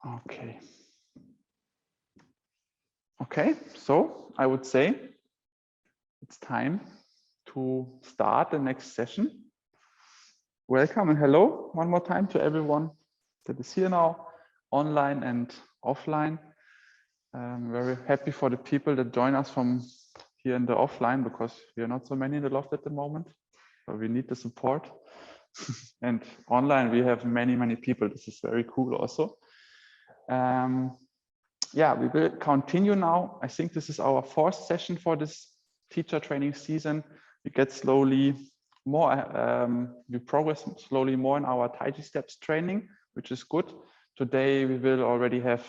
Okay. Okay, so I would say it's time to start the next session. Welcome and hello one more time to everyone that is here now, online and offline. I'm very happy for the people that join us from here in the offline, because we are not so many in the loft at the moment, so we need the support. And online we have many people. This is very cool also. Yeah, we will continue now. I think this is our fourth session for this teacher training season. We get slowly more, we progress slowly more in our Taiji steps training, which is good. Today we will already have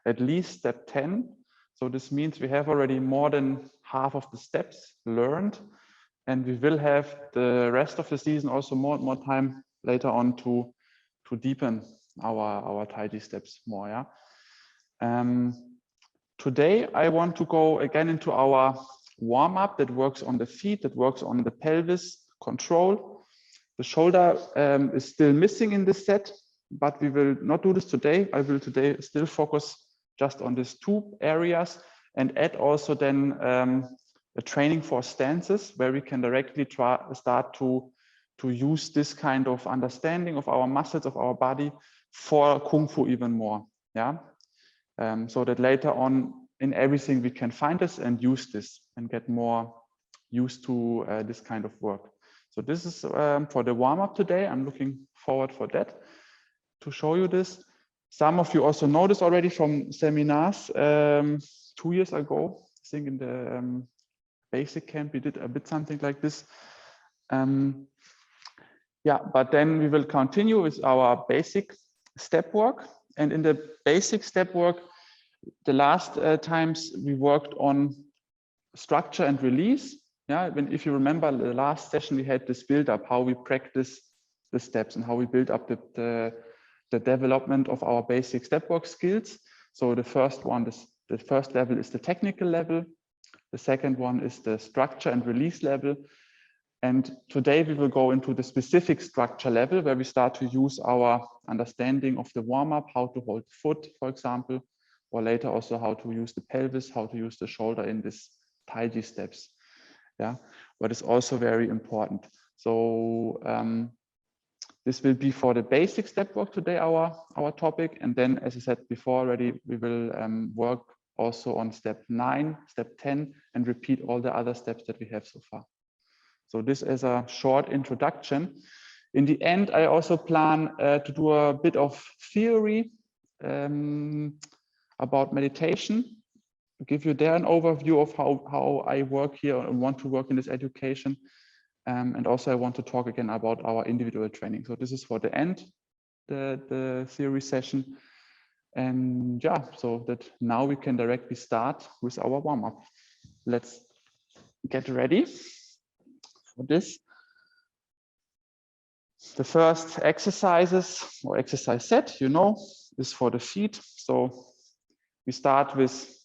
at least step 10. So this means we have already more than half of the steps learned, and we will have the rest of the season also more time later on to deepen our Taiji steps more. Yeah. Today I want to go again into our warm-up that works on the feet, that works on the pelvis control. The shoulder is still missing in this set, but we will not do this today. I will today still focus just on these two areas and add also then a training for stances, where we can directly start to use this kind of understanding of our muscles, of our body, for Kung Fu even more. Yeah. So that later on in everything we can find this and use this and get more used to this kind of work. So this is for the warm-up today. I'm looking forward for that, to show you this. Some of you also know this already from seminars 2 years ago. I think in the basic camp we did a bit something like this. Yeah, but then we will continue with our basic step work. And in the basic step work, the last times we worked on structure and release. Yeah, if you remember the last session, we had this build up, how we practice the steps and how we build up the development of our basic step work skills. So the first one, the first level is the technical level. The second one is the structure and release level. And today we will go into the specific structure level, where we start to use our understanding of the warm-up, how to hold the foot, for example, or later also how to use the pelvis, how to use the shoulder in this Taiji steps. Yeah, but it's also very important. So this will be for the basic step work today, our topic. And then, as I said before already, we will work also on step 9, step 10, and repeat all the other steps that we have so far. So this is a short introduction. In the end, I also plan to do a bit of theory about meditation, give you there an overview of how I work here and want to work in this education. And also I want to talk again about our individual training. So this is for the end, the theory session. And yeah, so that now we can directly start with our warm-up. Let's get ready for this. The first exercises or exercise set, you know, is for the feet. So we start with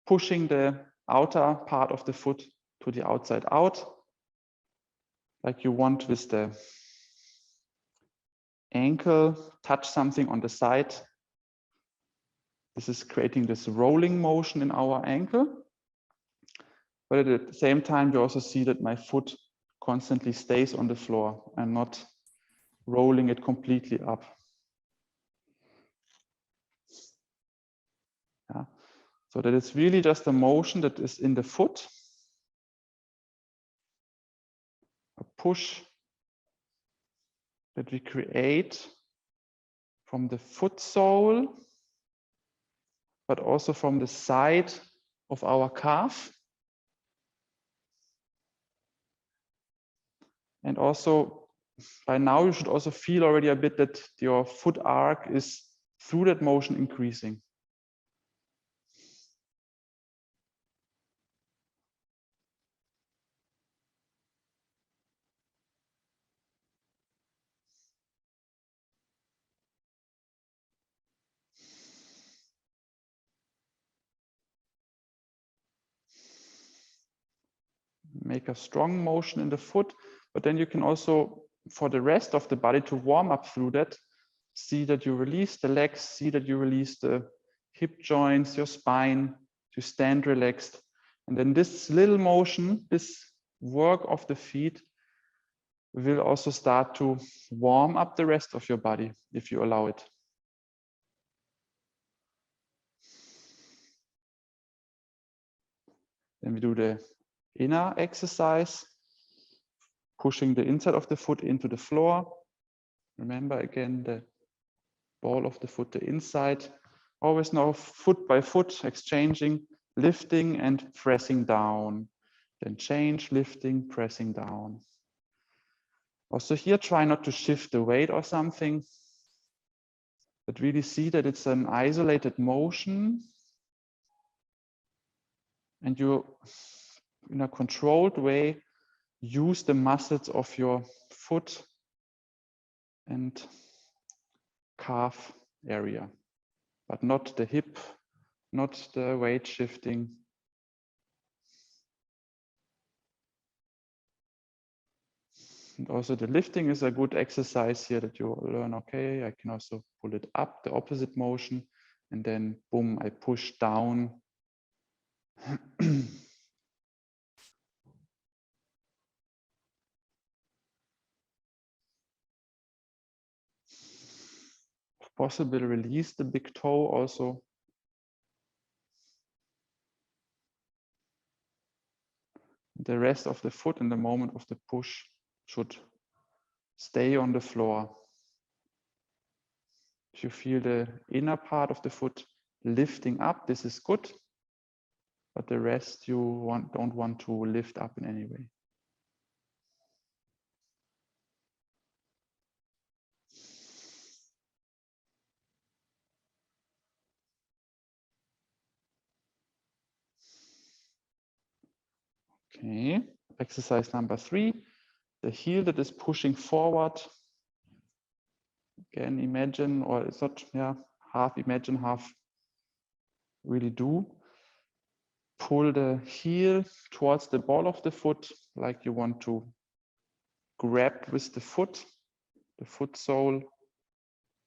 pushing the outer part of the foot to the outside out, like you want with the ankle, touch something on the side. This is creating this rolling motion in our ankle. But at the same time, you also see that my foot constantly stays on the floor and not rolling it completely up. Yeah. So that it's really just a motion that is in the foot. A push that we create from the foot sole, but also from the side of our calf. And also, by now you should also feel already a bit that your foot arc is, through that motion, increasing. Make a strong motion in the foot, but then you can also, for the rest of the body to warm up through that, See that you release the legs, see that you release the hip joints, your spine, you stand relaxed. And then this little motion, this work of the feet will also start to warm up the rest of your body if you allow it. Then we do the inner exercise, pushing the inside of the foot into the floor. Remember again, the ball of the foot, the inside. Always now foot by foot, exchanging, lifting and pressing down. Then change, lifting, pressing down. Also here, try not to shift the weight or something, but really see that it's an isolated motion. And you, in a controlled way, use the muscles of your foot and calf area, but not the hip, not the weight shifting. And also the lifting is a good exercise here that you learn, okay, I can also pull it up, the opposite motion, and then boom, I push down. If possible, release the big toe also. The rest of the foot in the moment of the push should stay on the floor. If you feel the inner part of the foot lifting up, this is good, but the rest you don't want to lift up in any way. Okay, exercise number 3, the heel that is pushing forward. Again, imagine, or it's not, yeah, half imagine, half really do. Pull the heel towards the ball of the foot, like you want to grab with the foot sole,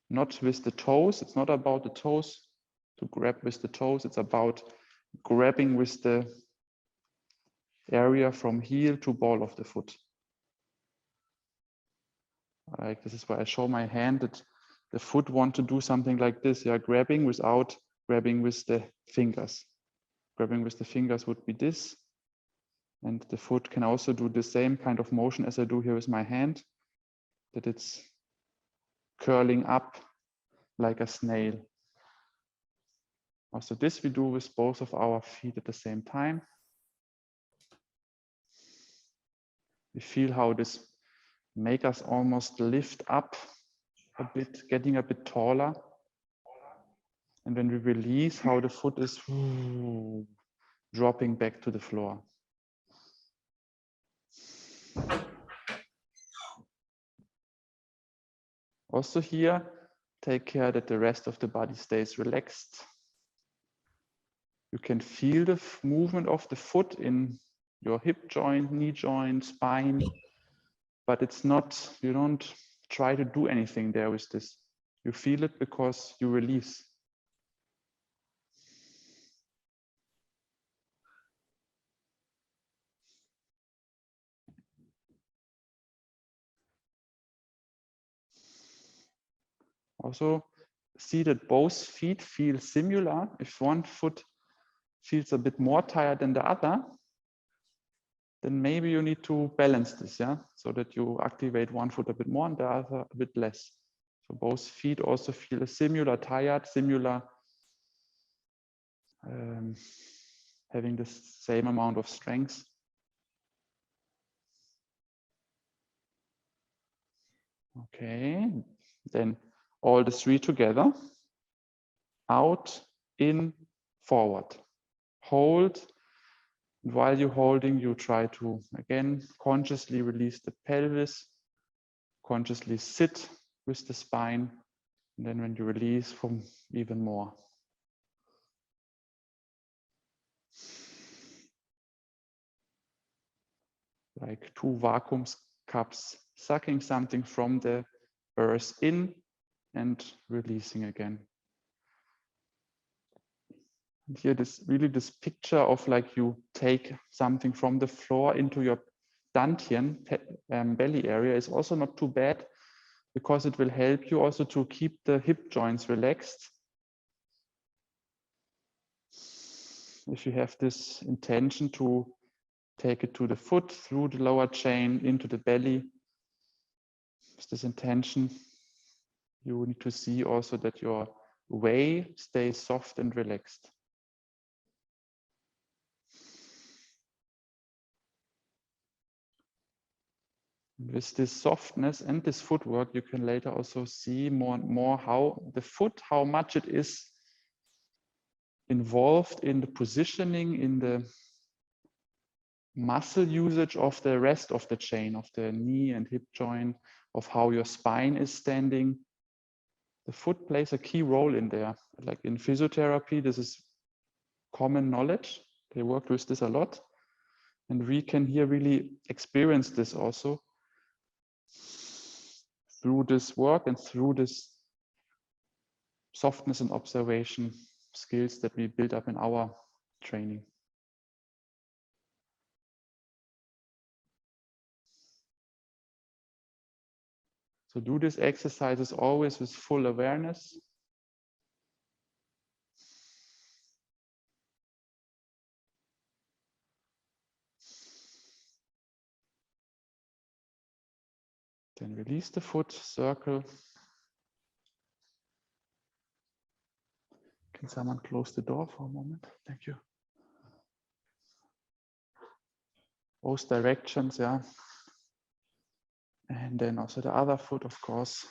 not with the toes. It's not about the toes, to grab with the toes. It's about grabbing with the area from heel to ball of the foot. Like this is why I show my hand that the foot want to do something like this. Yeah, grabbing without grabbing with the fingers. Grabbing with the fingers would be this. And the foot can also do the same kind of motion as I do here with my hand, that it's curling up like a snail. Also this we do with both of our feet at the same time. We feel how this makes us almost lift up a bit, getting a bit taller. And when we release, how the foot is dropping back to the floor. Also here, take care that the rest of the body stays relaxed. You can feel the movement of the foot in your hip joint, knee joint, spine, but it's not, you don't try to do anything there with this. You feel it because you release. Also, see that both feet feel similar. If one foot feels a bit more tired than the other, then maybe you need to balance this, yeah, so that you activate one foot a bit more and the other a bit less. So both feet also feel a similar tired, similar having the same amount of strength. Okay, then all the 3 together. Out, in, forward. Hold. And while you're holding, you try to, again, consciously release the pelvis, consciously sit with the spine, and then when you release, from even more. Like 2 vacuum cups sucking something from the earth in and releasing again. And here, this picture of like you take something from the floor into your dantian belly area is also not too bad, because it will help you also to keep the hip joints relaxed. If you have this intention to take it to the foot, through the lower chain, into the belly, with this intention, you need to see also that your way stays soft and relaxed. With this softness and this footwork, you can later also see more and more how the foot, how much it is involved in the positioning, in the muscle usage of the rest of the chain, of the knee and hip joint, of how your spine is standing. The foot plays a key role in there. Like in physiotherapy, this is common knowledge. They work with this a lot. And we can here really experience this also through this work and through this softness and observation skills that we build up in our training. So do this exercises always with full awareness. Then release the foot, circle. Can someone close the door for a moment? Thank you. Both directions, yeah. And then also the other foot, of course.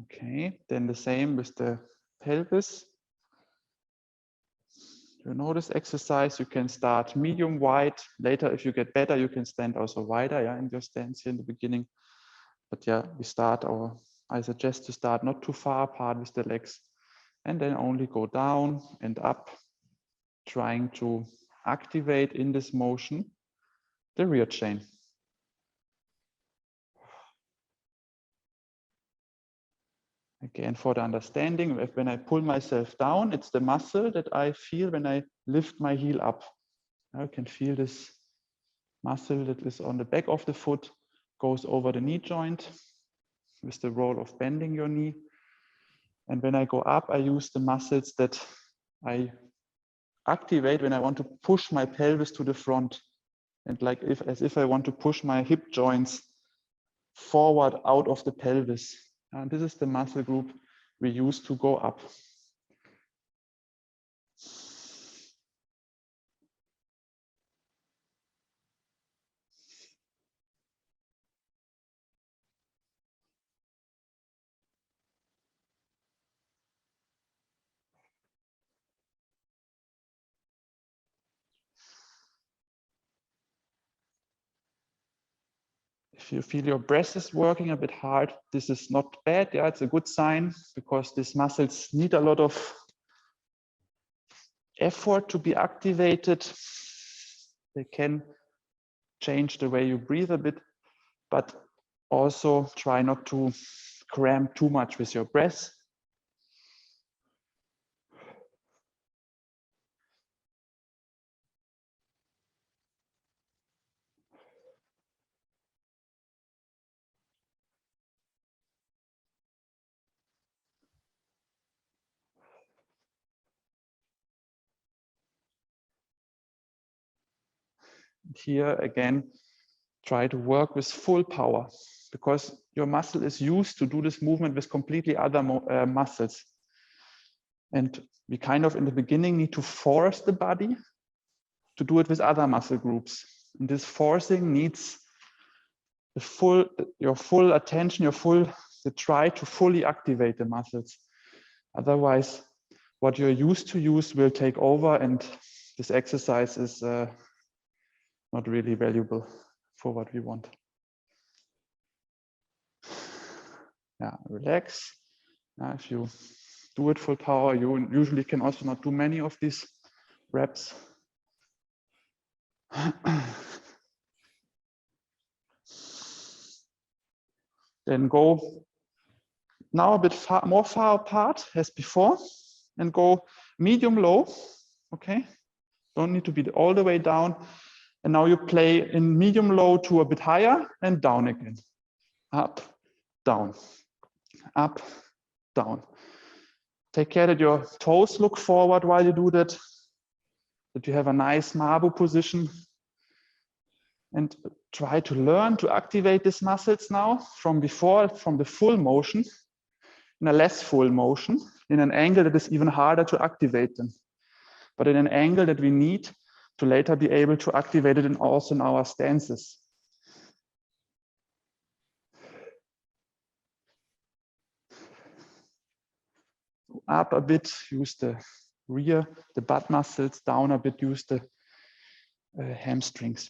Okay, then the same with the pelvis. You know this exercise, you can start medium wide. Later, if you get better, you can stand also wider, yeah, in your stance here in the beginning. But yeah, I suggest to start not too far apart with the legs, and then only go down and up, trying to activate in this motion the rear chain. Again, for the understanding, when I pull myself down, it's the muscle that I feel when I lift my heel up. I can feel this muscle that is on the back of the foot, goes over the knee joint with the role of bending your knee. And when I go up, I use the muscles that I activate when I want to push my pelvis to the front. And like as if I want to push my hip joints forward out of the pelvis. And this is the muscle group we use to go up. If you feel your breath is working a bit hard, this is not bad. Yeah, it's a good sign, because these muscles need a lot of effort to be activated. They can change the way you breathe a bit, but also try not to cram too much with your breath. Here again, try to work with full power, because your muscle is used to do this movement with completely other muscles. And we kind of in the beginning need to force the body to do it with other muscle groups. And this forcing needs your full attention, the try to fully activate the muscles. Otherwise, what you're used to use will take over, and this exercise is not really valuable for what we want. Yeah, relax. If you do it full power, you usually can also not do many of these reps. Then go now a bit more far apart as before, and go medium low. Okay, don't need to be all the way down. And now you play in medium low to a bit higher and down again. Up, down, up, down. Take care that your toes look forward while you do that you have a nice Mabu position. And try to learn to activate these muscles now from before, from the full motion, in a less full motion, in an angle that is even harder to activate them, but in an angle that we need to later be able to activate it also in our stances. Up a bit, use the rear, the butt muscles, down a bit, use the hamstrings.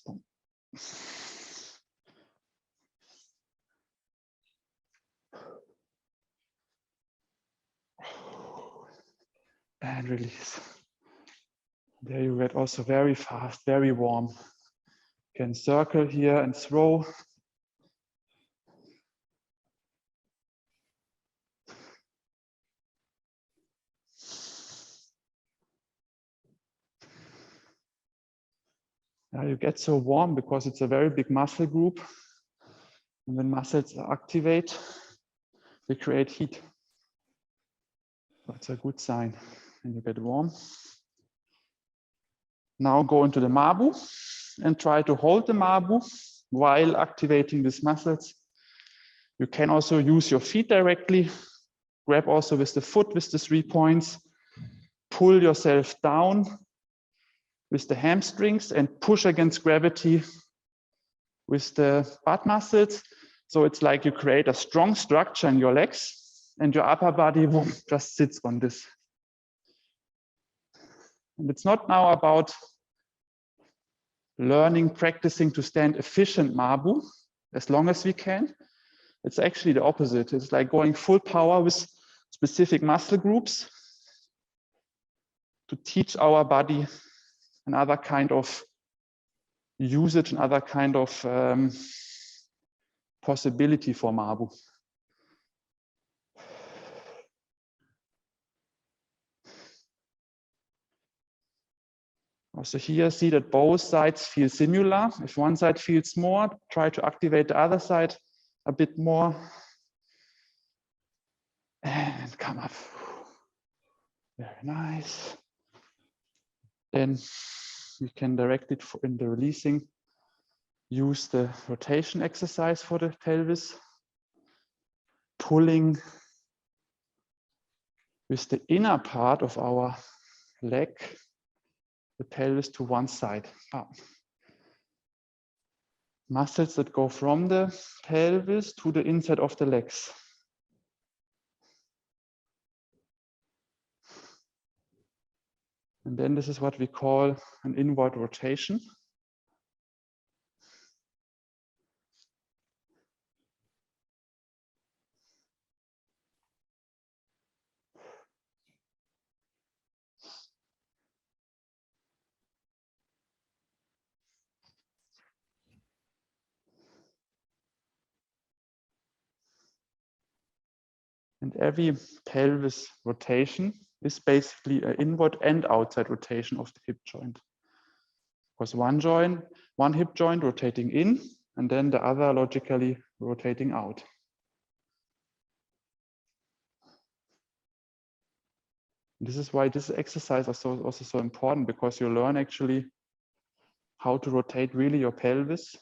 And release. There you get also very fast, very warm. You can circle here and throw. Now you get so warm because it's a very big muscle group. And when muscles activate, they create heat. That's a good sign. And you get warm. Now go into the Mabu and try to hold the Mabu while activating these muscles. You can also use your feet directly. Grab also with the foot with the 3 points. Pull yourself down with the hamstrings and push against gravity with the butt muscles. So it's like you create a strong structure in your legs and your upper body just sits on this. And it's not now about learning, practicing to stand efficient Mabu as long as we can. It's actually the opposite. It's like going full power with specific muscle groups to teach our body another kind of usage, another kind of possibility for Mabu. Also here, see that both sides feel similar. If one side feels more, try to activate the other side a bit more. And come up. Very nice. Then you can direct it in the releasing. Use the rotation exercise for the pelvis. Pulling with the inner part of our leg, the pelvis to one side. Muscles that go from the pelvis to the inside of the legs. And then this is what we call an inward rotation. And every pelvis rotation is basically an inward and outside rotation of the hip joint. Because one hip joint rotating in, and then the other logically rotating out. This is why this exercise is also so important, because you learn actually how to rotate really your pelvis.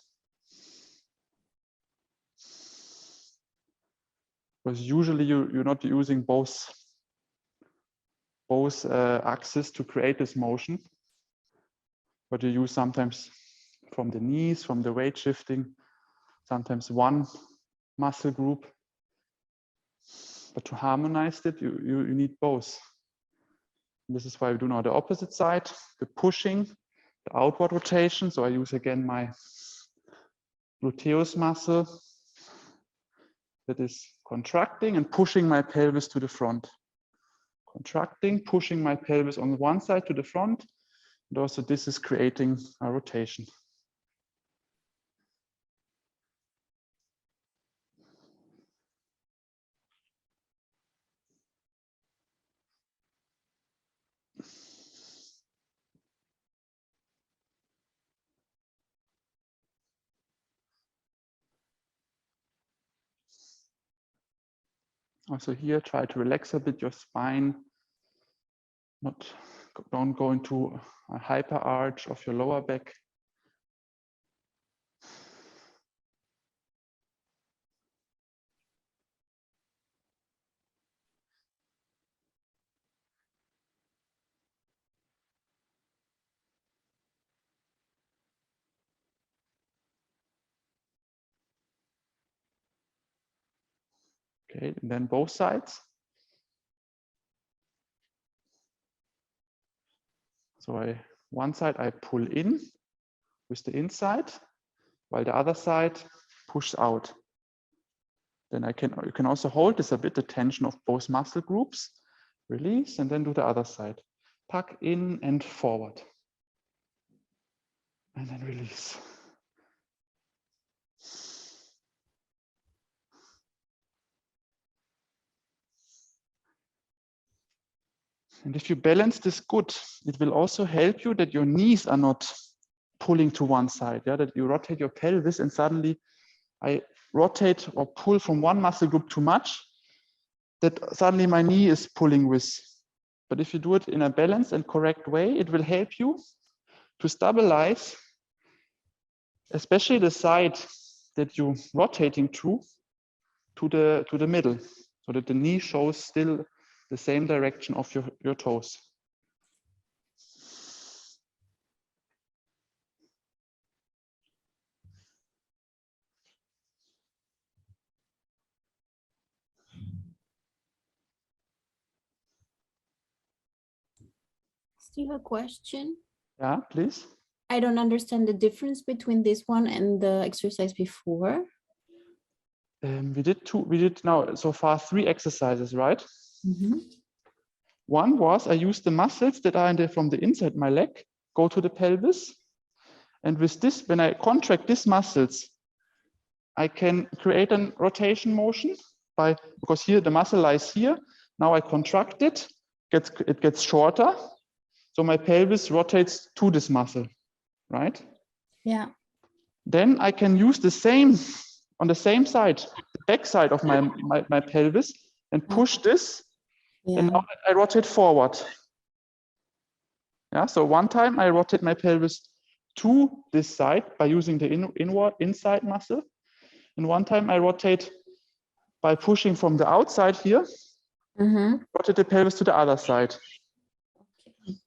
Because usually you're not using both axes to create this motion, but you use sometimes from the knees, from the weight shifting, sometimes one muscle group. But to harmonize it, you need both. And this is why we do now the opposite side, the pushing, the outward rotation. So I use again my gluteus muscle that is contracting and pushing my pelvis to the front. Contracting, pushing my pelvis on one side to the front. And also this is creating a rotation. Also here, try to relax a bit your spine. Don't go into a hyper arch of your lower back. Okay, and then both sides. So one side I pull in with the inside, while the other side pushes out. Then you can also hold this a bit, the tension of both muscle groups. Release and then do the other side. Tuck in and forward. And then release. And if you balance this good, it will also help you that your knees are not pulling to one side. Yeah, that you rotate your pelvis and suddenly I rotate or pull from one muscle group too much, that suddenly my knee is pulling with. But if you do it in a balanced and correct way, it will help you to stabilize, especially the side that you're rotating to the middle, so that the knee shows still the same direction of your toes. Still a question? Yeah, please. I don't understand the difference between this one and the exercise before. We did now so far 3 exercises, right? Mm-hmm. One was I used the muscles that are from the inside my leg, go to the pelvis. And with this, when I contract these muscles, I can create a rotation motion because here the muscle lies here. Now I contract it, it gets shorter. So my pelvis rotates to this muscle, right? Yeah. Then I can use the same on the same side, the back side of my pelvis, and push this. Yeah. And now I rotate forward. Yeah, so one time I rotate my pelvis to this side by using the inside muscle. And one time I rotate by pushing from the outside here, rotate the pelvis to the other side. Okay.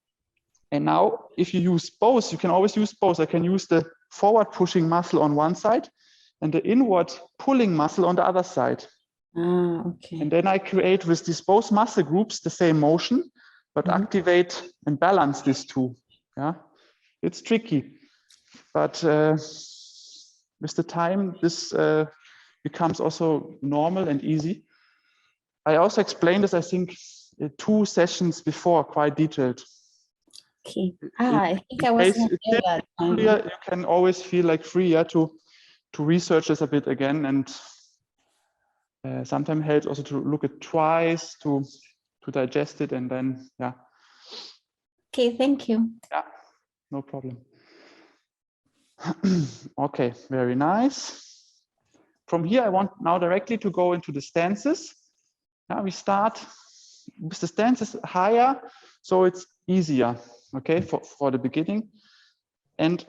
And now if you use both, you can always use both. I can use the forward pushing muscle on one side and the inward pulling muscle on the other side. Okay. And then I create with these both muscle groups the same motion, but activate and balance these two. Yeah, it's tricky, but with the time, this becomes also normal and easy. I also explained this, I think, 2 sessions before, quite detailed. Okay. I think I wasn't aware that. You can always feel like free to research this a bit again, and sometimes helps also to look at twice to digest it, and then yeah. Okay, thank you. Yeah, no problem. Okay, very nice. From here, I want now directly to go into the stances. Now we start with the stances higher, so it's easier, okay, for the beginning. And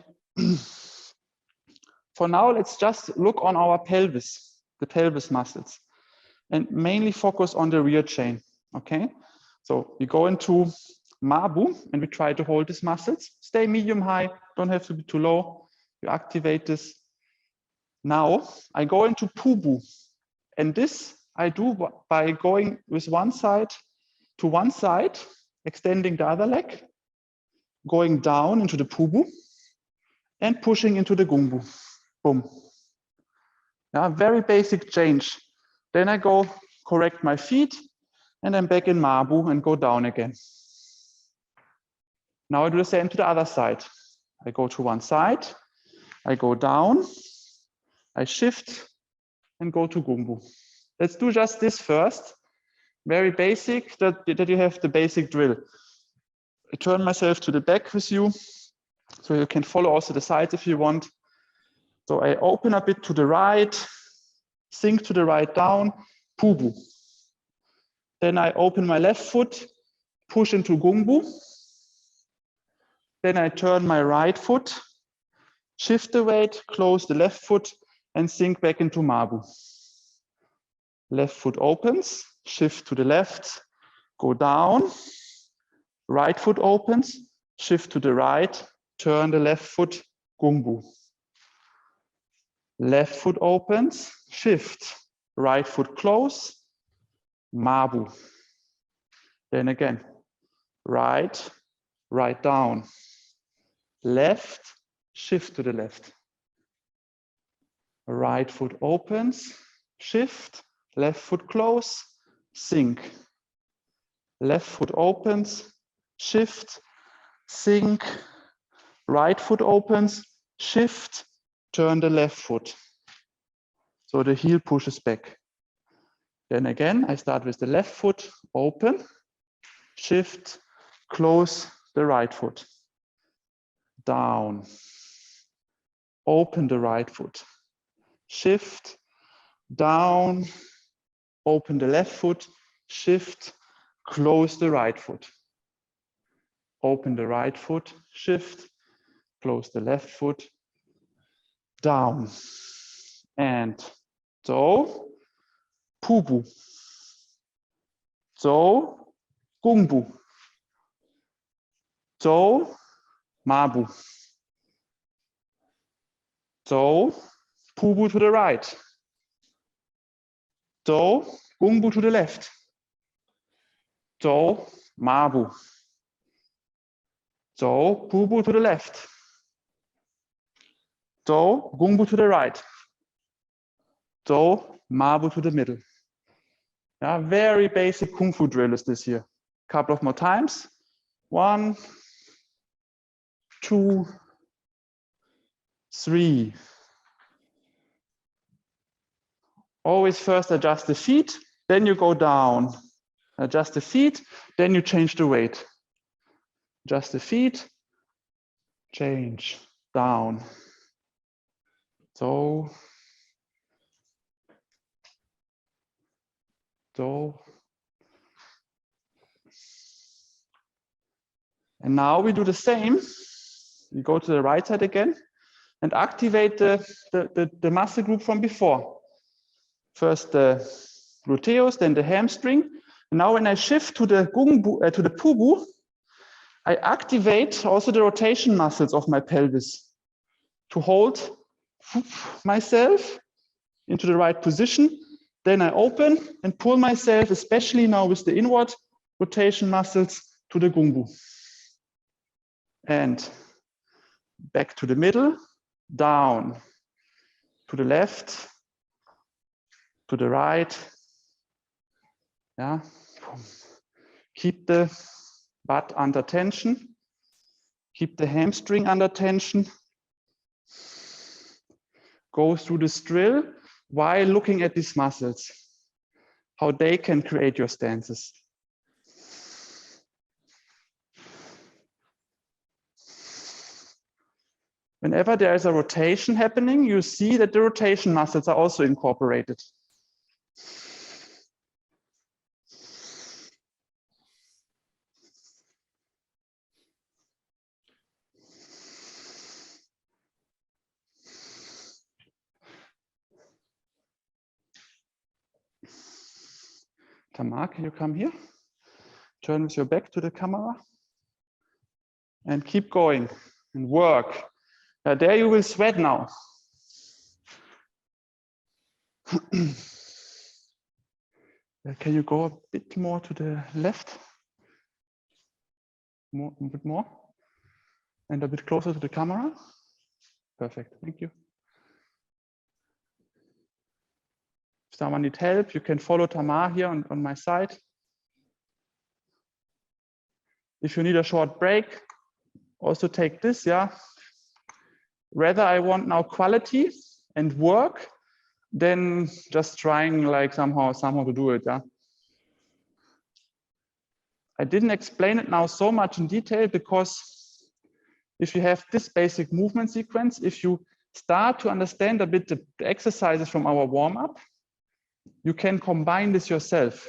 for now, let's just look on our pelvis, the pelvis muscles, and mainly focus on the rear chain, okay? So we go into Mabu and we try to hold these muscles. Stay medium high, don't have to be too low. You activate this. Now I go into Pubu, and this I do by going with one side to one side, extending the other leg, going down into the Pubu, and pushing into the Gumbu. Boom. Yeah, very basic change. Then I go correct my feet, and I'm back in Mabu and go down again. Now I do the same to the other side. I go to one side, I go down, I shift and go to Gumbu. Let's do just this first. Very basic, that you have the basic drill. I turn myself to the back with you, so you can follow also the sides if you want. So I open a bit to the right, sink to the right down, Pubu. Then I open my left foot, push into Gumbu. Then I turn my right foot, shift the weight, close the left foot, and sink back into Mabu. Left foot opens, shift to the left, go down. Right foot opens, shift to the right, turn the left foot, Gumbu. Left foot opens, shift, right foot close, Mabu. Then again, right, right down. Left, shift to the left. Right foot opens, shift, left foot close, sink. Left foot opens, shift, sink, right foot opens, shift, turn the left foot. So the heel pushes back. Then again, I start with the left foot, open, shift, close the right foot. Down, open the right foot, shift, down, open the left foot, shift, close the right foot. Open the right foot, shift, close the left foot, down. And so, Pubu. So, Gumbu. So, Mabu. So, Pubu to the right. So, Gumbu to the left. So, Mabu. So, Pubu to the left. So, Gumbu to the right. So, Mabu to the middle. Yeah, very basic Kung Fu drill is this here. Couple of more times. 1, 2, 3. Always first adjust the feet, then you go down. Adjust the feet, then you change the weight. Adjust the feet, change, down. So. And now we do the same. We go to the right side again and activate the muscle group from before. First the gluteus, then the hamstring. And now when I shift to the Gumbu, to the Pubu, I activate also the rotation muscles of my pelvis to hold myself into the right position. Then I open and pull myself, especially now with the inward rotation muscles, to the Gumbu. And back to the middle, down, to the left, to the right. Yeah. Keep the butt under tension. Keep the hamstring under tension. Go through this drill while looking at these muscles, how they can create your stances. Whenever there is a rotation happening, you see that the rotation muscles are also incorporated. Tamar, can you come here? Turn with your back to the camera and keep going and work. There you will sweat now. Can you go a bit more to the left? A bit more? And a bit closer to the camera? Perfect, thank you. someone need help, you can follow Tamar here on my side. If you need a short break, also take this, yeah. Rather, I want now quality and work than just trying like somehow to do it, yeah. I didn't explain it now so much in detail because if you have this basic movement sequence, if you start to understand a bit the exercises from our warm-up, you can combine this yourself.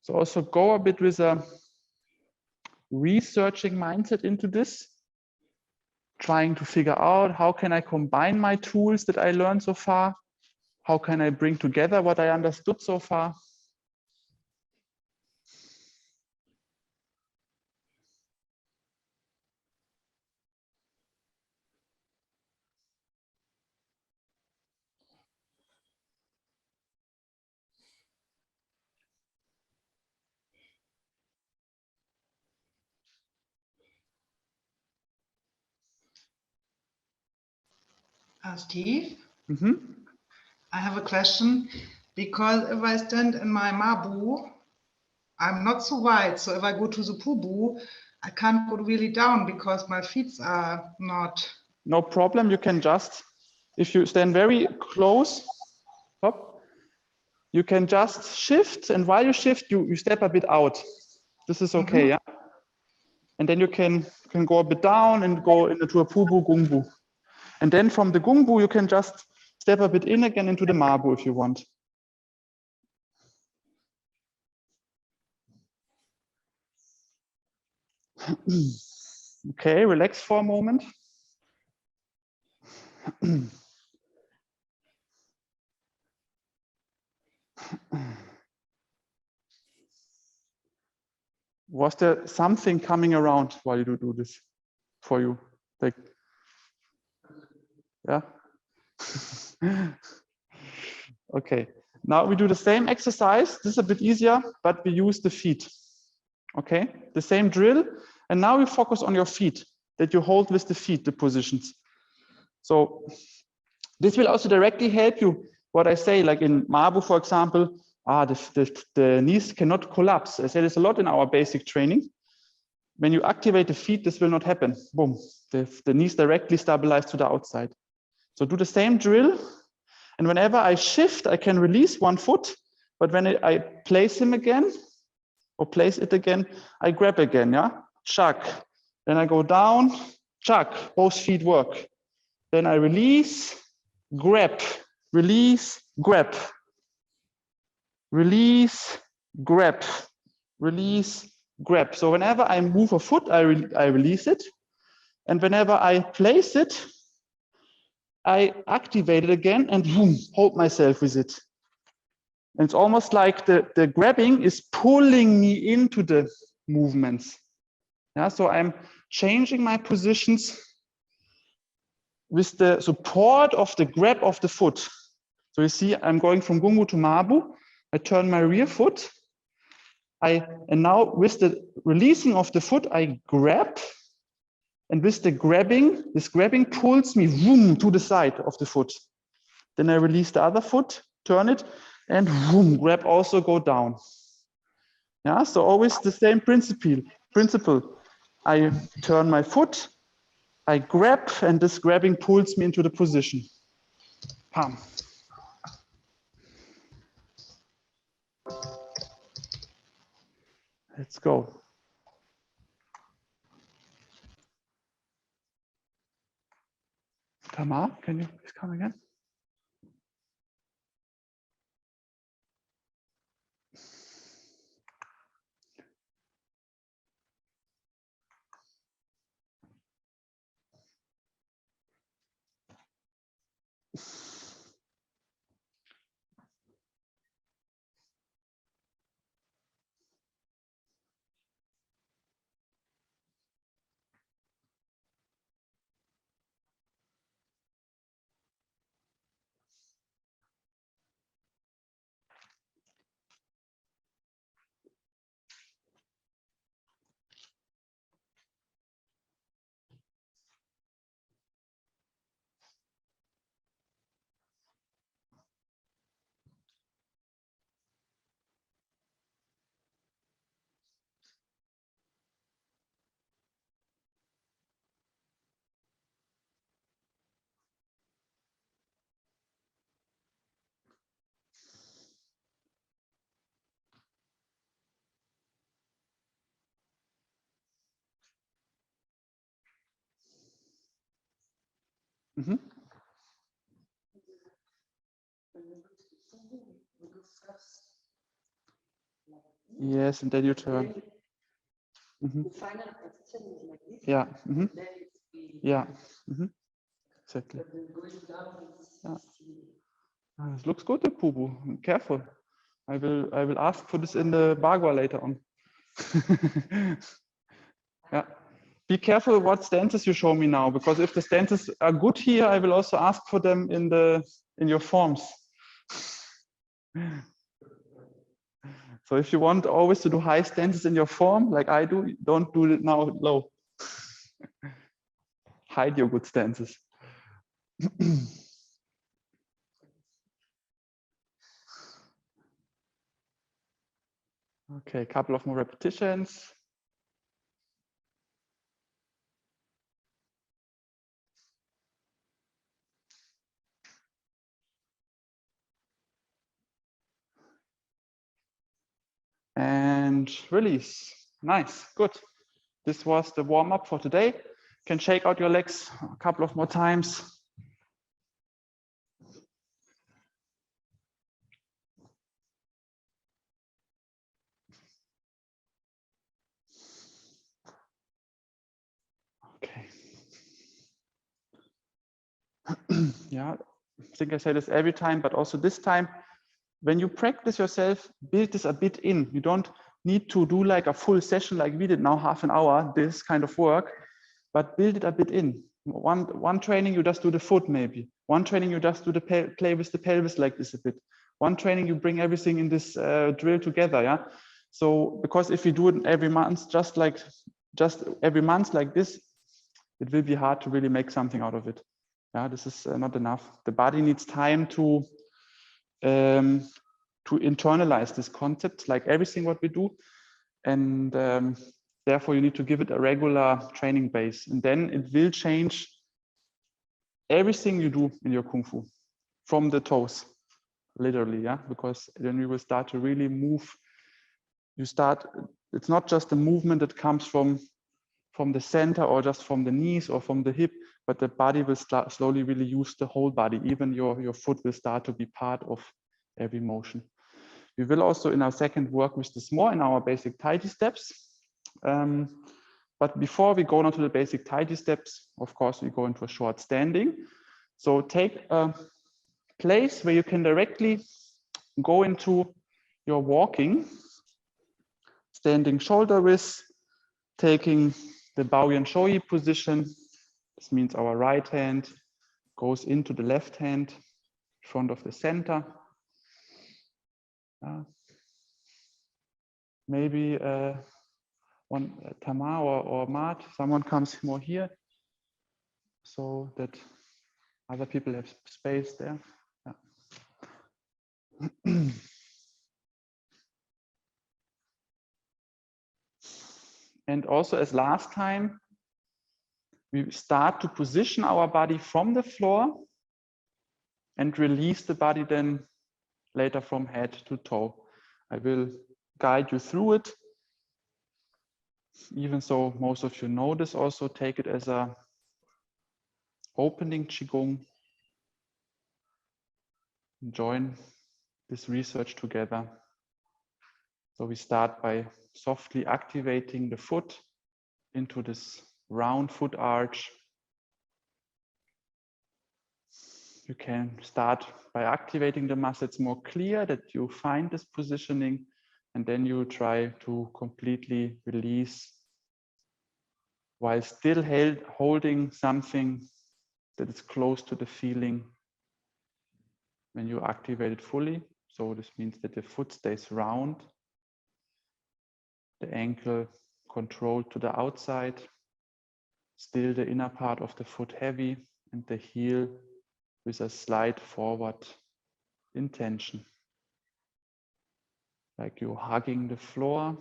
So also go a bit with a researching mindset into this, trying to figure out how can I combine my tools that I learned so far? How can I bring together what I understood so far? Steve, Mm-hmm. I have a question because if I stand in my Mabu, I'm not so wide. So if I go to the Pubu, I can't go really down because my feet are not. No problem. You can just, if you stand very close, up, you can just shift. And while you shift, you step a bit out. This is okay, yeah. And then you can go a bit down and go into a Pubu Gungbu. And then from the Gungbu, you can just step a bit in again into the Mabu if you want. Okay, relax for a moment. Was there something coming around while you do this for you? Like, yeah. Okay, now we do the same exercise. This is a bit easier, but we use the feet. Okay, the same drill. And now we focus on your feet, that you hold with the feet, the positions. So this will also directly help you. What I say, like in Mabu, for example, the knees cannot collapse. I say this a lot in our basic training. When you activate the feet, this will not happen. Boom, the knees directly stabilize to the outside. So do the same drill. And whenever I shift, I can release one foot. But when I place him again, or place it again, I grab again, yeah? Chuck. Then I go down, chuck, both feet work. Then I release, grab, release, grab. Release, grab, release, grab. So whenever I move a foot, I release it. And whenever I place it, I activate it again and boom, hold myself with it. And it's almost like the grabbing is pulling me into the movements. Yeah, so I'm changing my positions with the support of the grab of the foot. So you see, I'm going from Gungbu to Mabu. I turn my rear foot. And now with the releasing of the foot, I grab. And with the grabbing, this grabbing pulls me boom, to the side of the foot. Then I release the other foot, turn it, and boom, grab also go down. Yeah, so always the same principle. I turn my foot, I grab, and this grabbing pulls me into the position. Pam. Let's go. Tamar, can you please come again? Mhm. Yes, and then you turn. Mhm. Yeah. Mhm. Yeah. Mhm. Exactly. Yeah. Ah, this looks good, the Pubu. Careful. I will ask for this in the Bagua later on. Yeah. Be careful what stances you show me now, because if the stances are good here, I will also ask for them in your forms. So if you want always to do high stances in your form, like I do, don't do it now low. Hide your good stances. Okay, a couple of more repetitions. And release. Nice, good. This was the warm-up for today. You can shake out your legs a couple of more times. Okay. Yeah, I think I say this every time, but also this time, when you practice yourself, build this a bit in. You don't need to do like a full session like we did now, half an hour, this kind of work, but build it a bit in. One training, you just do the foot maybe. One training, you just do the play with the pelvis like this a bit. One training, you bring everything in this drill together, yeah? So, because if you do it every month, just every month like this, it will be hard to really make something out of it. Yeah, this is not enough. The body needs time to internalize this concept, like everything what we do, and therefore you need to give it a regular training base, and then it will change everything you do in your Kung Fu, from the toes, literally, yeah, because then you will start to really move. It's not just a movement that comes from the center or just from the knees or from the hip, but the body will start slowly really use the whole body. Even your foot will start to be part of every motion. We will also in our second work with this more in our basic tidy steps. But before we go on to the basic tidy steps, of course, we go into a short standing. So take a place where you can directly go into your walking, standing shoulder width, taking the Baoyan Shoyi position. This means our right hand goes into the left hand, in front of the center. Maybe one Tama or Mat, someone comes more here so that other people have space there. Yeah. And also as last time, we start to position our body from the floor and release the body then later from head to toe. I will guide you through it. Even so, most of you know this also, take it as a opening Qigong. Join this research together. So we start by softly activating the foot into this round foot arch. You can start by activating the muscle. It's more clear that you find this positioning, and then you try to completely release while still holding something that is close to the feeling when you activate it fully. So this means that the foot stays round, the ankle controlled to the outside, still the inner part of the foot heavy, and the heel with a slight forward intention. Like you're hugging the floor.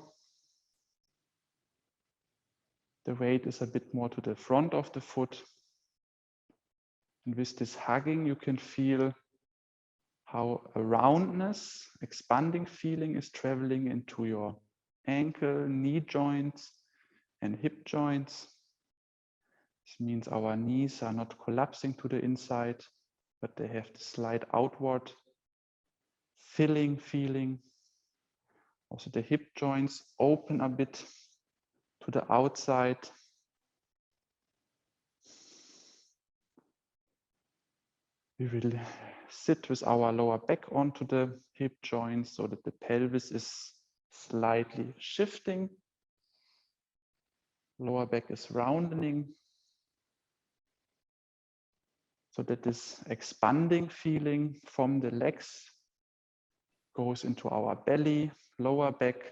The weight is a bit more to the front of the foot. And with this hugging, you can feel how a roundness, expanding feeling is traveling into your ankle, knee joints, and hip joints. This means our knees are not collapsing to the inside, but they have to slide outward, filling feeling. Also the hip joints open a bit to the outside. We will sit with our lower back onto the hip joints so that the pelvis is slightly shifting. Lower back is rounding. So that this expanding feeling from the legs goes into our belly, lower back,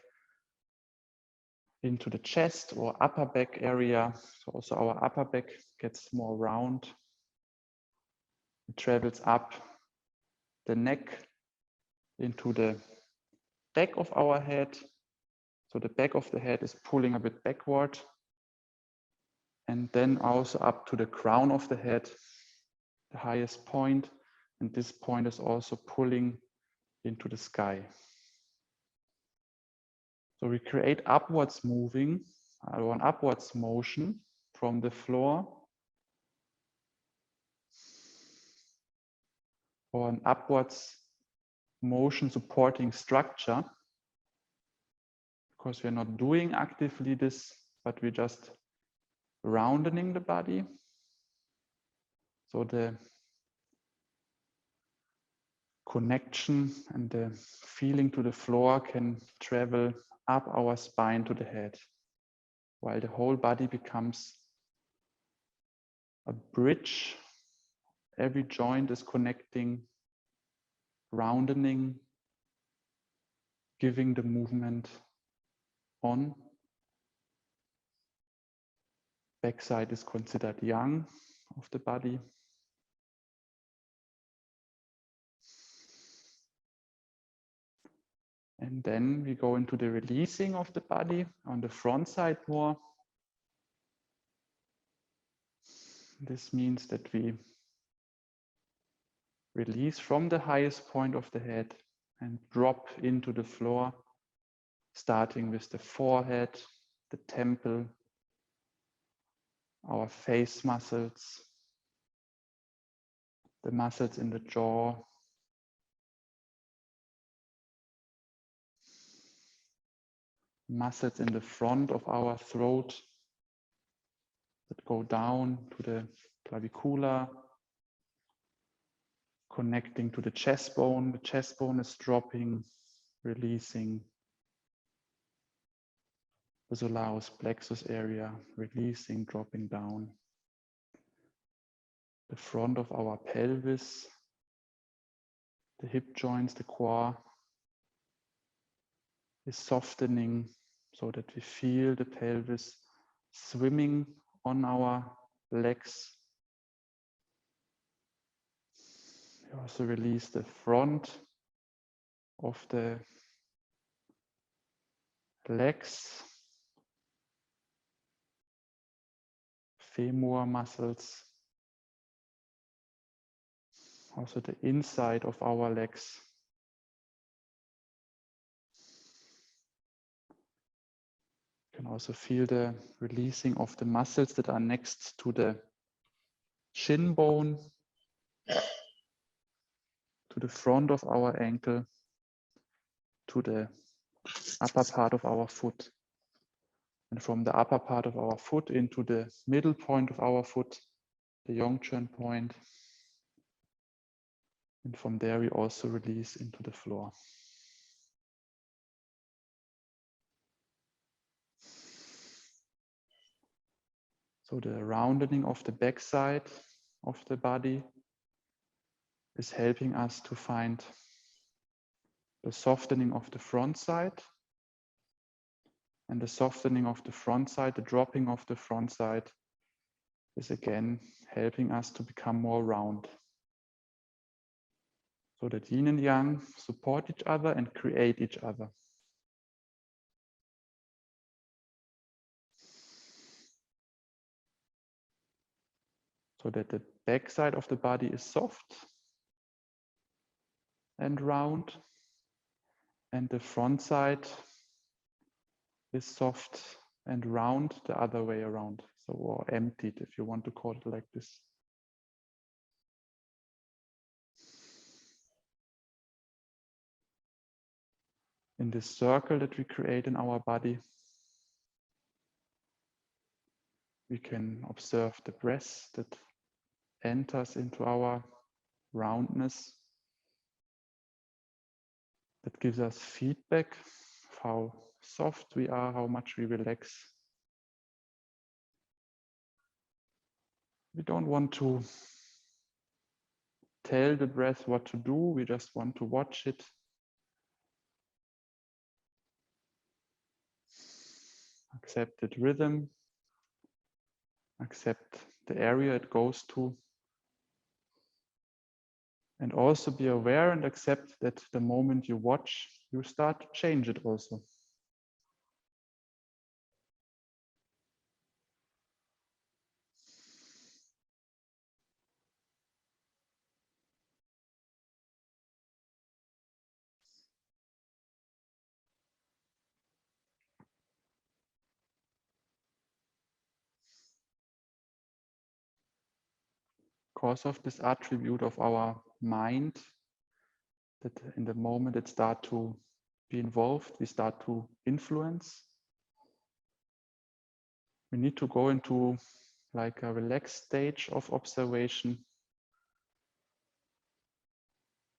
into the chest or upper back area. So also our upper back gets more round. It travels up the neck into the back of our head. So the back of the head is pulling a bit backward. And then also up to the crown of the head, the highest point. And this point is also pulling into the sky. So we create upwards moving, or an upwards motion from the floor, or an upwards motion supporting structure, because we're not doing actively this, but we're just rounding the body. So the connection and the feeling to the floor can travel up our spine to the head, while the whole body becomes a bridge. Every joint is connecting, rounding, giving the movement on. Backside is considered yang of the body. And then we go into the releasing of the body on the front side more. This means that we release from the highest point of the head and drop into the floor, starting with the forehead, the temple, our face muscles, the muscles in the jaw, muscles in the front of our throat that go down to the clavicula, connecting to the chest bone. The chest bone is dropping, releasing. The soleus plexus area, releasing, dropping down. The front of our pelvis, the hip joints, the core is softening so that we feel the pelvis swimming on our legs. We also release the front of the legs, femur muscles, also the inside of our legs. You can also feel the releasing of the muscles that are next to the shin bone, to the front of our ankle, to the upper part of our foot. And from the upper part of our foot into the middle point of our foot, the Yongchen point. And from there we also release into the floor. So the rounding of the backside of the body is helping us to find the softening of the front side. And the softening of the front side, the dropping of the front side is again helping us to become more round. So that yin and yang support each other and create each other. So that the back side of the body is soft and round, and the front side is soft and round the other way around. So, or emptied, if you want to call it like this. In this circle that we create in our body, we can observe the breath that enters into our roundness, that gives us feedback of how soft we are, how much we relax. We don't want to tell the breath what to do, we just want to watch it. Accept its rhythm, accept the area it goes to, and also be aware and accept that the moment you watch, you start to change it also. Because of this attribute of our mind, that in the moment it starts to be involved, we start to influence. We need to go into like a relaxed stage of observation,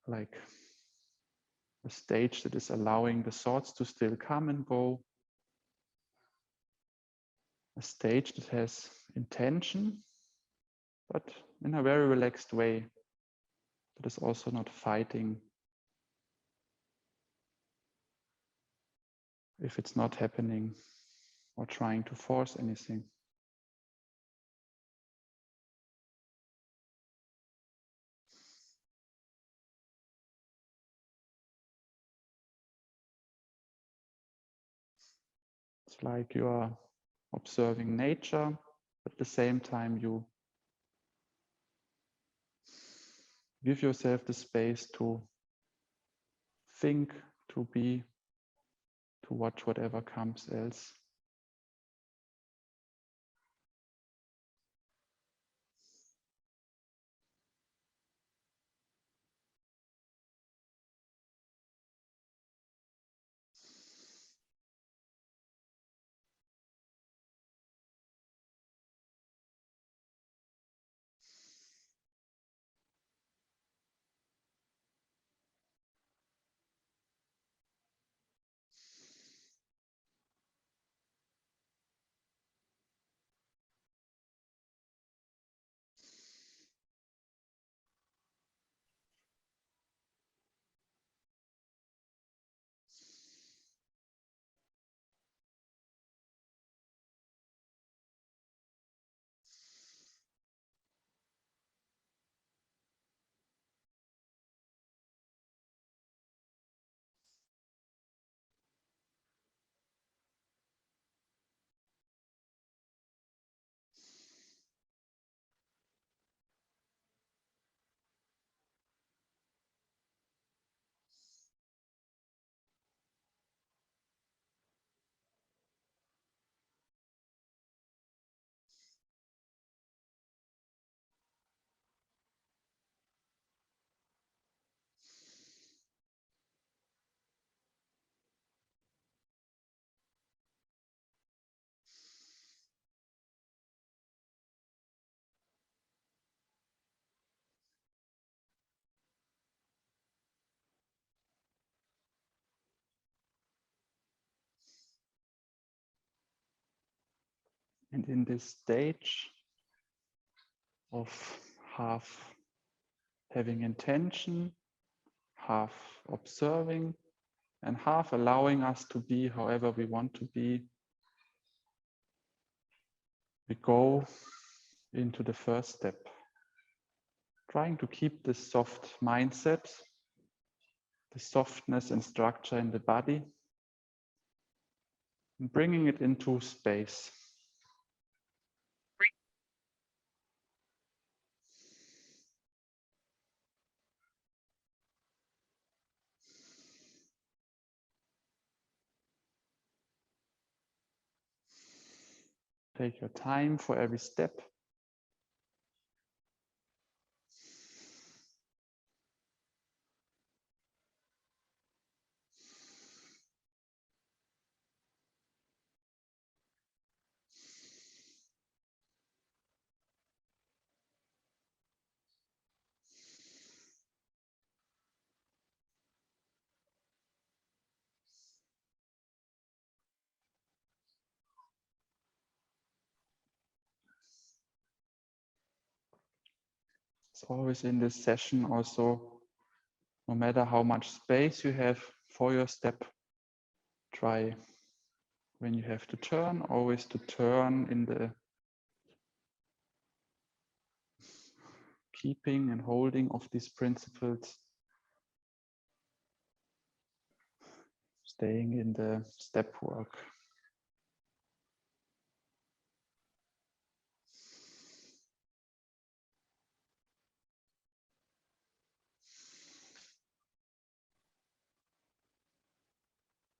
like a stage that is allowing the thoughts to still come and go, a stage that has intention, but in a very relaxed way, that is also not fighting if it's not happening or trying to force anything. It's like you are observing nature, but at the same time you give yourself the space to think, to be, to watch whatever comes else. And in this stage of half having intention, half observing, and half allowing us to be however we want to be, we go into the first step, trying to keep this soft mindset, the softness and structure in the body, and bringing it into space. Take your time for every step. It's always in this session also, no matter how much space you have for your step, try when you have to turn, always to turn in the keeping and holding of these principles, staying in the step work.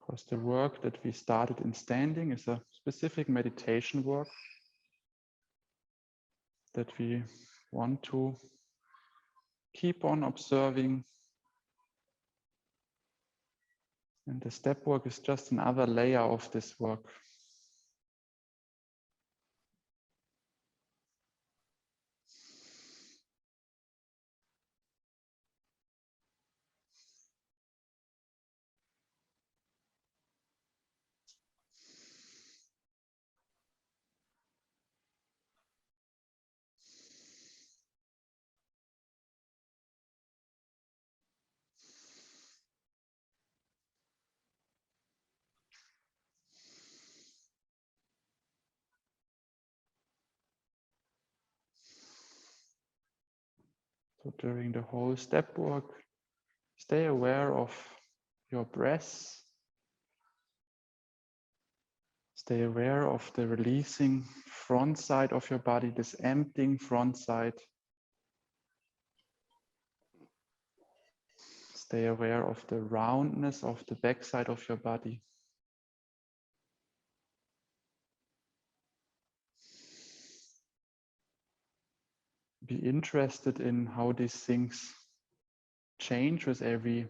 Because the work that we started in standing is a specific meditation work that we want to keep on observing. And the step work is just another layer of this work. So during the whole step work, stay aware of your breath. Stay aware of the releasing front side of your body, this emptying front side. Stay aware of the roundness of the back side of your body. Be interested in how these things change with every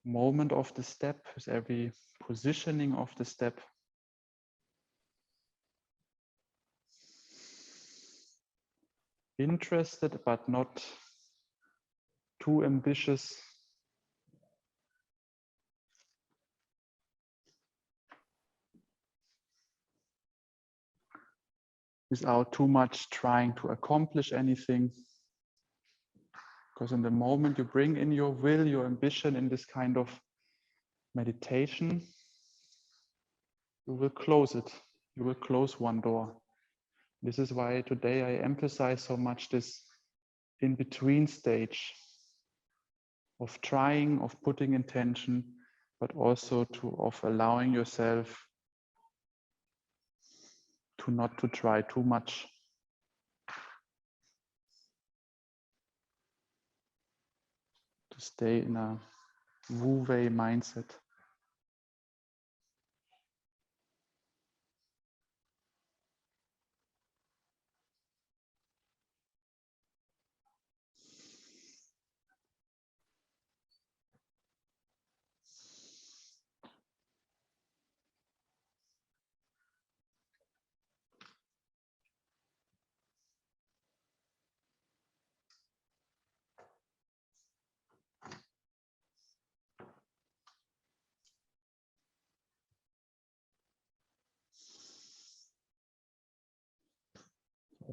moment of the step, with every positioning of the step. Interested, but not too ambitious. Without too much trying to accomplish anything. Because in the moment you bring in your will, your ambition in this kind of meditation, you will close it. You will close one door. This is why today I emphasize so much this in-between stage of trying, of putting intention, but also of allowing yourself to not to try too much. To stay in a Wu-Wei mindset.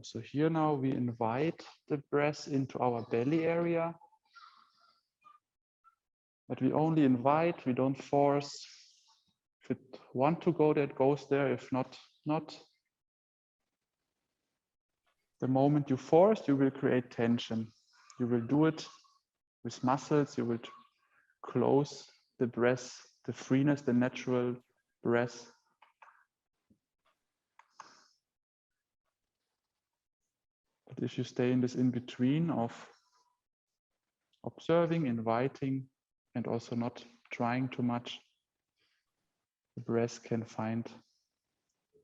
So here now we invite the breath into our belly area. But we only invite, we don't force. If it want to go there, it goes there. If not, not. The moment you force, you will create tension. You will do it with muscles. You will close the breath, the freeness, the natural breath. But if you stay in this in-between of observing, inviting, and also not trying too much, the breath can find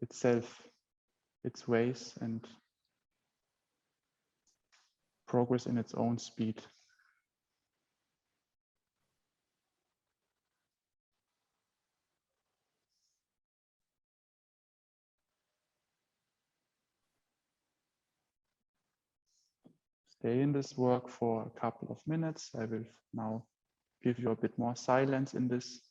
itself its ways and progress in its own speed. Stay in this work for a couple of minutes. I will now give you a bit more silence in this.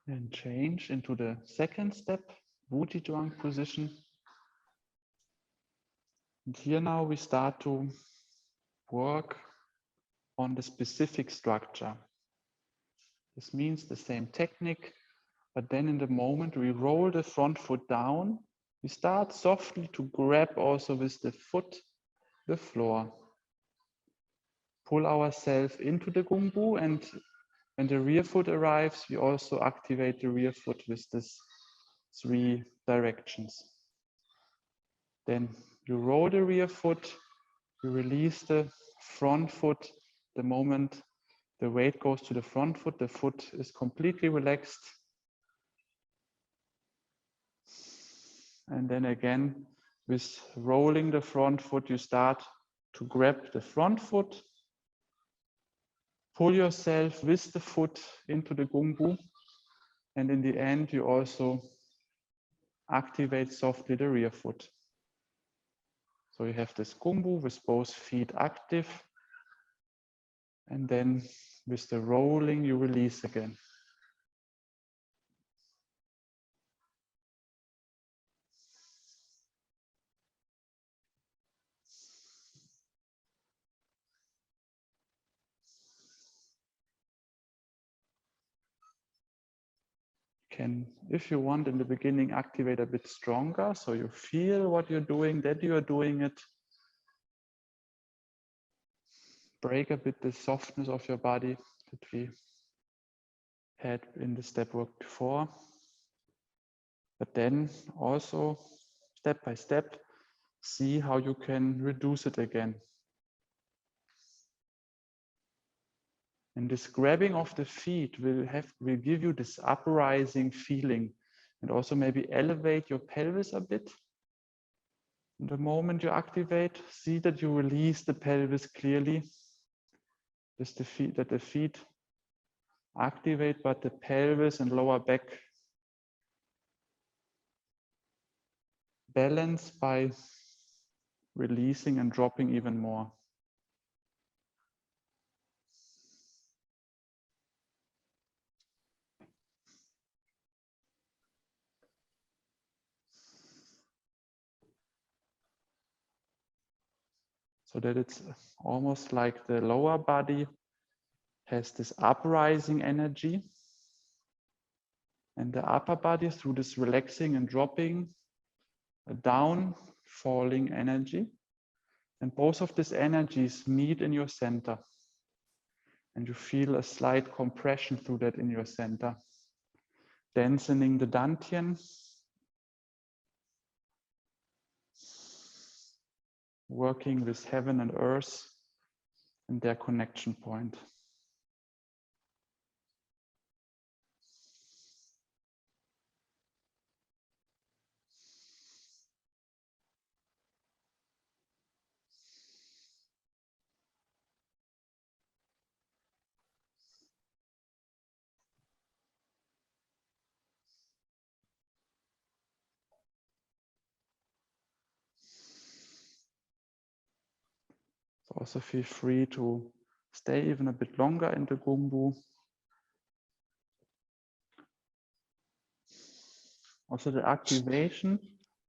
And change into the second step, Wutidrawang position. And here now we start to work on the specific structure. This means the same technique, but then in the moment we roll the front foot down, we start softly to grab also with the foot the floor. pull ourselves into the Gumbu, and when the rear foot arrives, we also activate the rear foot with this 3 directions. Then you roll the rear foot, you release the front foot. The moment the weight goes to the front foot, the foot is completely relaxed. And then again, with rolling the front foot, you start to grab the front foot, pull yourself with the foot into the Gumbu, and in the end, you also activate softly the rear foot. So you have this Gumbu with both feet active, and then with the rolling, you release again. Can, if you want, in the beginning, activate a bit stronger, so you feel what you're doing, that you are doing it. Break a bit the softness of your body that we had in the step work before. But then also, step by step, see how you can reduce it again. And this grabbing of the feet will give you this uprising feeling, and also maybe elevate your pelvis a bit. The moment you activate, see that you release the pelvis clearly. Just the feet, that the feet activate, but the pelvis and lower back balance by releasing and dropping even more. So that it's almost like the lower body has this uprising energy, and the upper body, through this relaxing and dropping, a down falling energy. And both of these energies meet in your center. And you feel a slight compression through that in your center, densening the dantian, working with heaven and earth and their connection point. So also feel free to stay even a bit longer in the Gumbu. Also the activation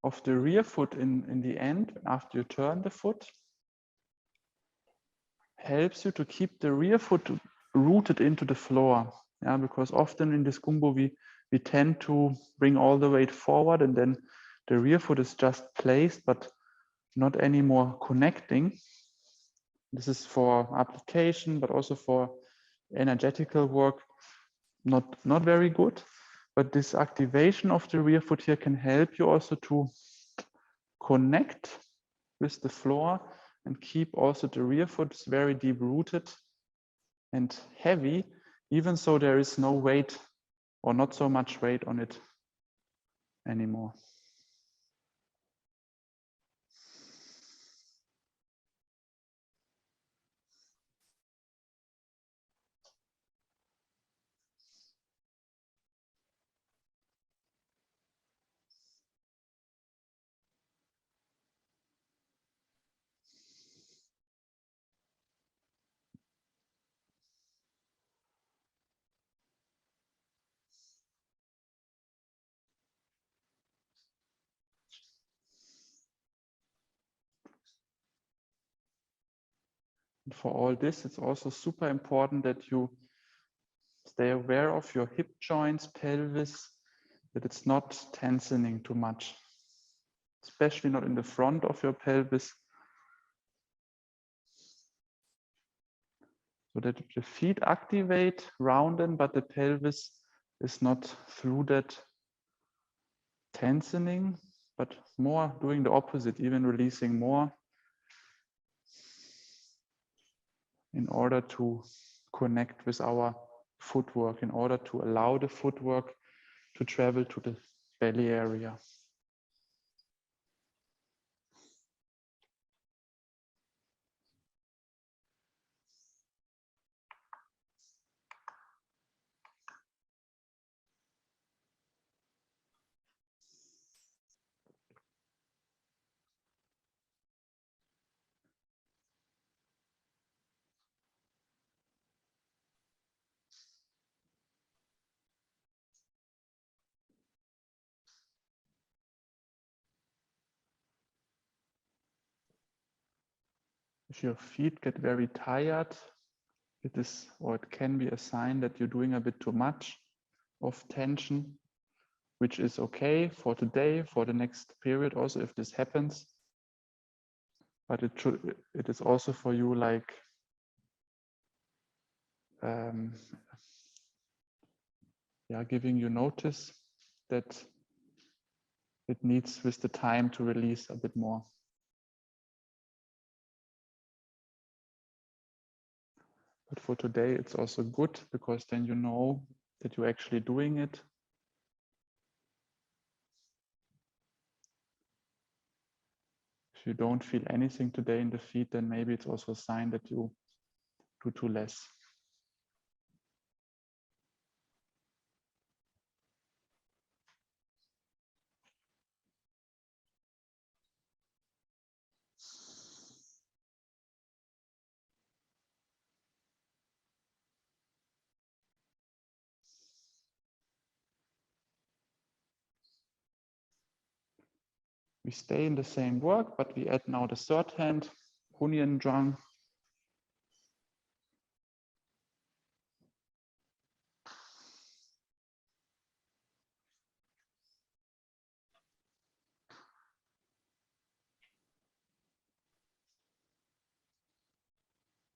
of the rear foot in the end, after you turn the foot, helps you to keep the rear foot rooted into the floor. Yeah, because often in this Gumbu we tend to bring all the weight forward, and then the rear foot is just placed, but not anymore connecting. This is for application, but also for energetical work, not very good. But this activation of the rear foot here can help you also to connect with the floor and keep also the rear foot very deep rooted and heavy, even so there is no weight or not so much weight on it anymore. And for all this, it's also super important that you stay aware of your hip joints, pelvis, that it's not tensioning too much, especially not in the front of your pelvis. so that the feet activate, rounding, but the pelvis is not through that tensioning, but more doing the opposite, even releasing more in order to connect with our footwork, in order to allow the footwork to travel to the belly area. If your feet get very tired, it is, or it can be a sign that you're doing a bit too much of tension, which is okay for today, for the next period also if this happens. But it is also for you like giving you notice that it needs with the time to release a bit more. But for today, it's also good because then you know that you're actually doing it. If you don't feel anything today in the feet, then maybe it's also a sign that you do too less. We stay in the same work, but we add now the third hand, Hunyan Drang.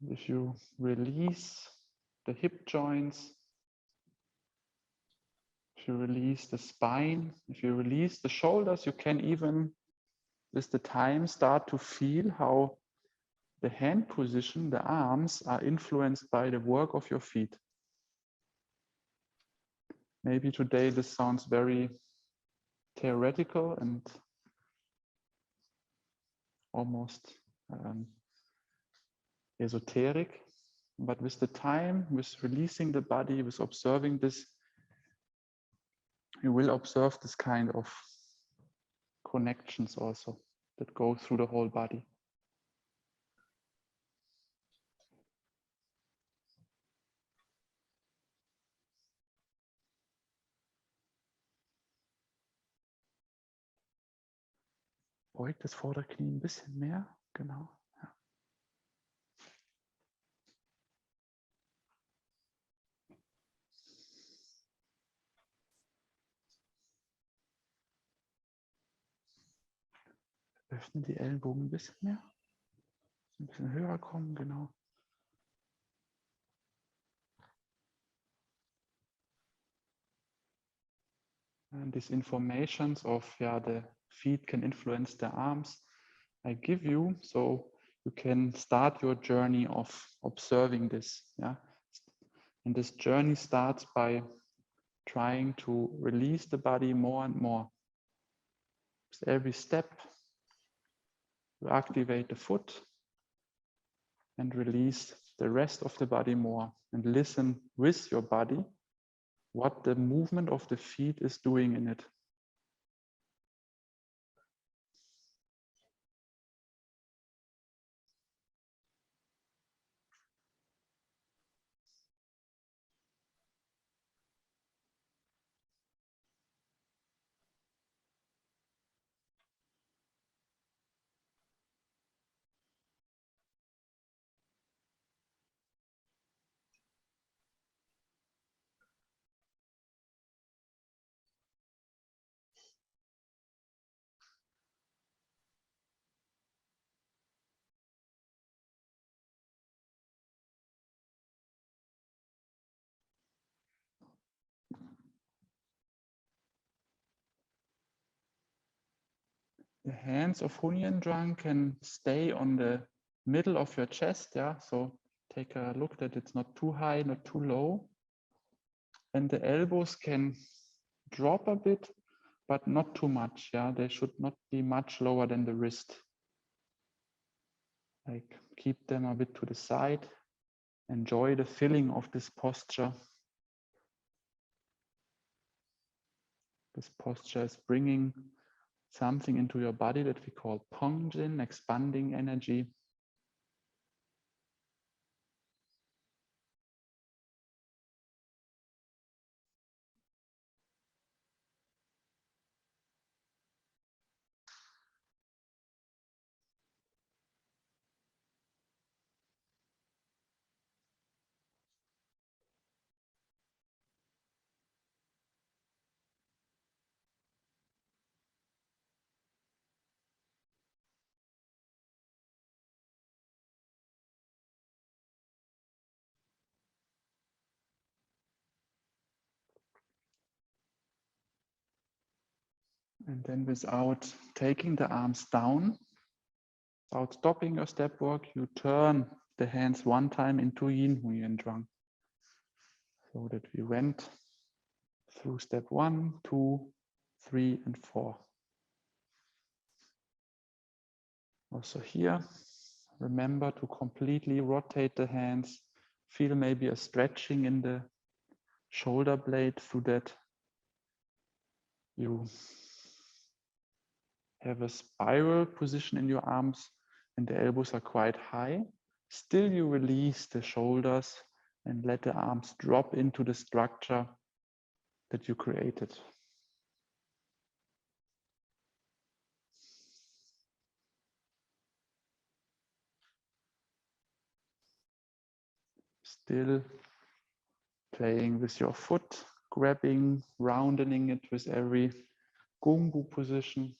If you release the hip joints, if you release the spine, if you release the shoulders, you can even, with the time, start to feel how the hand position, the arms are influenced by the work of your feet. Maybe today this sounds very theoretical and almost esoteric, but with the time, with releasing the body, with observing this, you will observe this kind of connections also that go through the whole body. Beugt das Vorderknie ein bisschen mehr, genau. Ja. Öffnen die Ellenbogen ein bisschen mehr. Ein bisschen höher kommen, genau. And these informations of the feet can influence the arms I give you, so you can start your journey of observing this. And this journey starts by trying to release the body more and more. With every step, you activate the foot and release the rest of the body more, and listen with your body what the movement of the feet is doing in it. The hands of Hunyan Drang can stay on the middle of your chest, yeah? So take a look that it's not too high, not too low. And the elbows can drop a bit, but not too much, yeah? They should not be much lower than the wrist. Like keep them a bit to the side. Enjoy the feeling of this posture. This posture is bringing something into your body that we call Pongjin, expanding energy. And then without taking the arms down, without stopping your step work, you turn the hands one time into Yin Hunyan Drang. So that we went through step 1, 2, 3, and 4. Also here, remember to completely rotate the hands. Feel maybe a stretching in the shoulder blade so that you have a spiral position in your arms and the elbows are quite high. Still you release the shoulders and let the arms drop into the structure that you created. Still playing with your foot, grabbing, rounding it with every Gongbu position.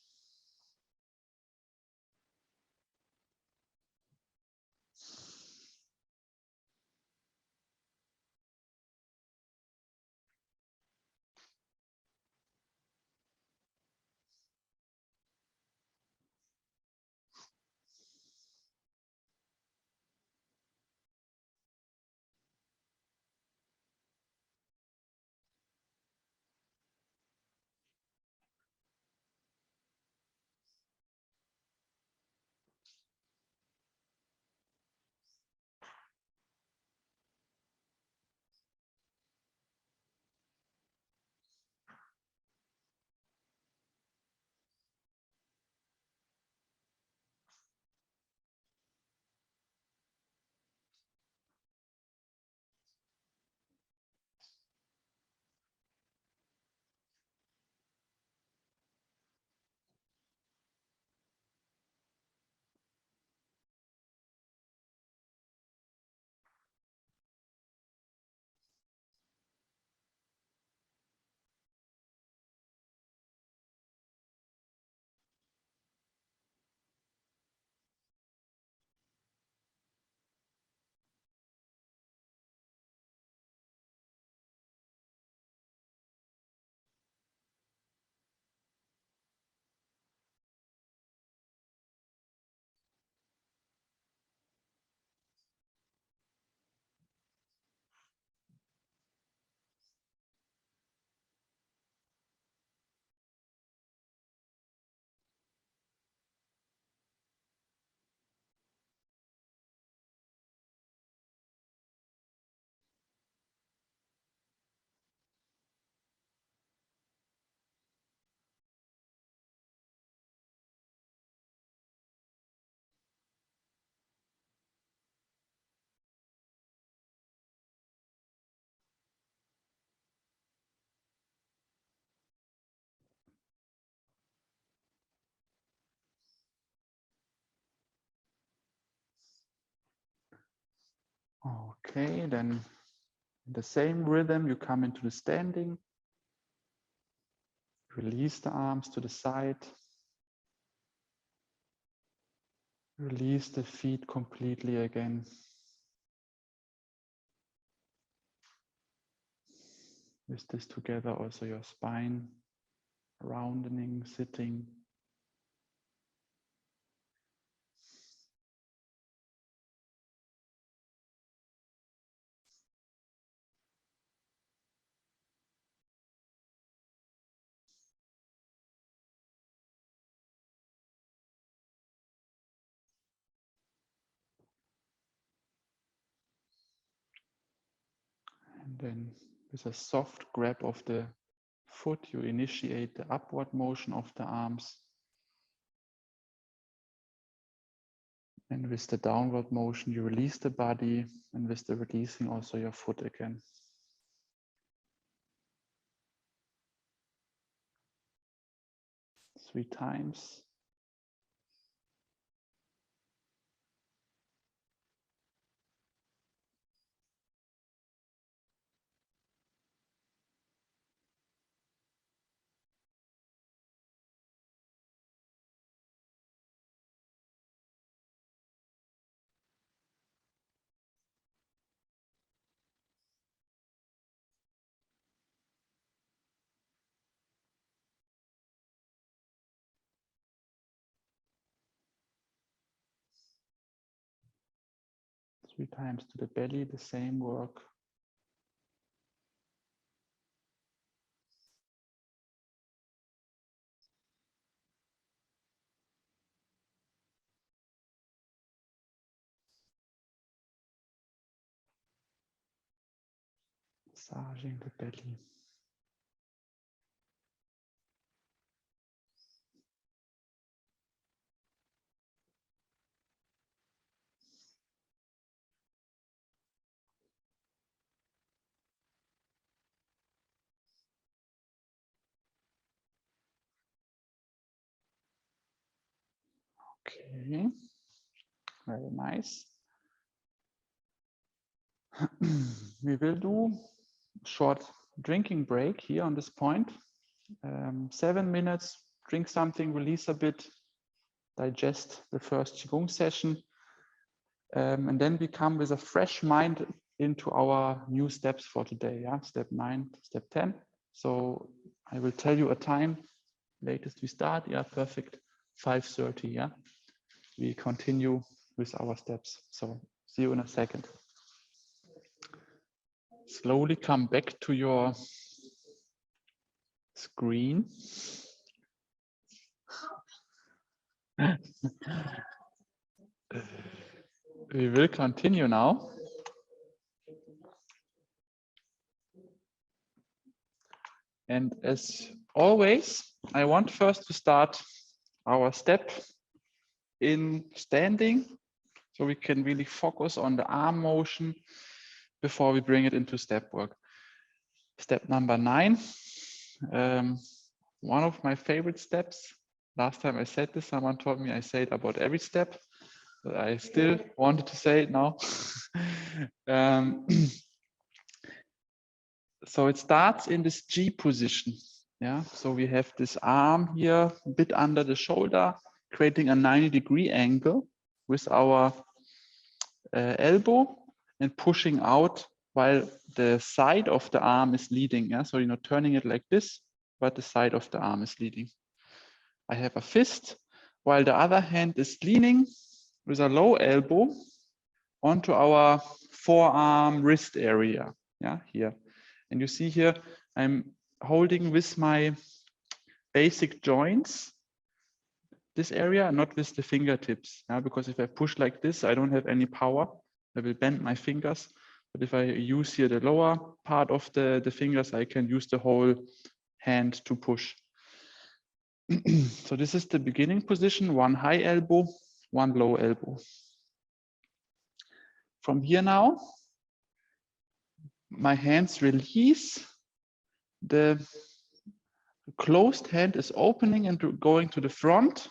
Okay, then in the same rhythm, you come into the standing. Release the arms to the side. Release the feet completely again. With this together, also your spine, rounding, sitting. And then with a soft grab of the foot, you initiate the upward motion of the arms. And with the downward motion, you release the body, and with the releasing also your foot again. Three times. Three times to the belly, the same work. Massaging the belly. Okay, very nice. We will do a short drinking break here on this point. 7 minutes, drink something, release a bit, digest the first Qigong session. And then we come with a fresh mind into our new steps for today. Yeah, step 9, step 10. So I will tell you a time. Latest we start. Yeah, perfect. 5:30. Yeah, we continue with our steps. So see you in a second. Slowly come back to your screen. We will continue now. And as always, I want first to start our step in standing, so we can really focus on the arm motion before we bring it into step work. Step number 9, one of my favorite steps. Last time I said this, someone told me I say it about every step, but I still wanted to say it now. So it starts in this G position. Yeah, so we have this arm here, a bit under the shoulder, creating a 90-degree angle with our elbow and pushing out while the side of the arm is leading. Yeah, so you're not turning it like this, but the side of the arm is leading. I have a fist, while the other hand is leaning with a low elbow onto our forearm wrist area. Yeah, here. And you see here, I'm holding with my basic joints this area, not with the fingertips. Yeah, because if I push like this, I don't have any power. I will bend my fingers. But if I use here the lower part of the fingers, I can use the whole hand to push. So this is the beginning position, one high elbow, one low elbow. From here now, my hands release. The closed hand is opening and going to the front.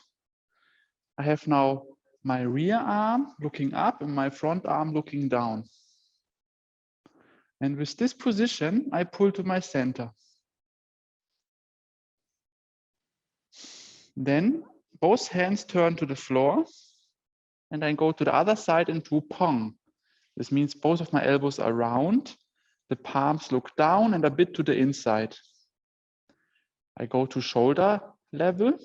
I have now my rear arm looking up and my front arm looking down. And with this position, I pull to my center. Then both hands turn to the floor and I go to the other side into Pong. This means both of my elbows are round, the palms look down and a bit to the inside. I go to shoulder level,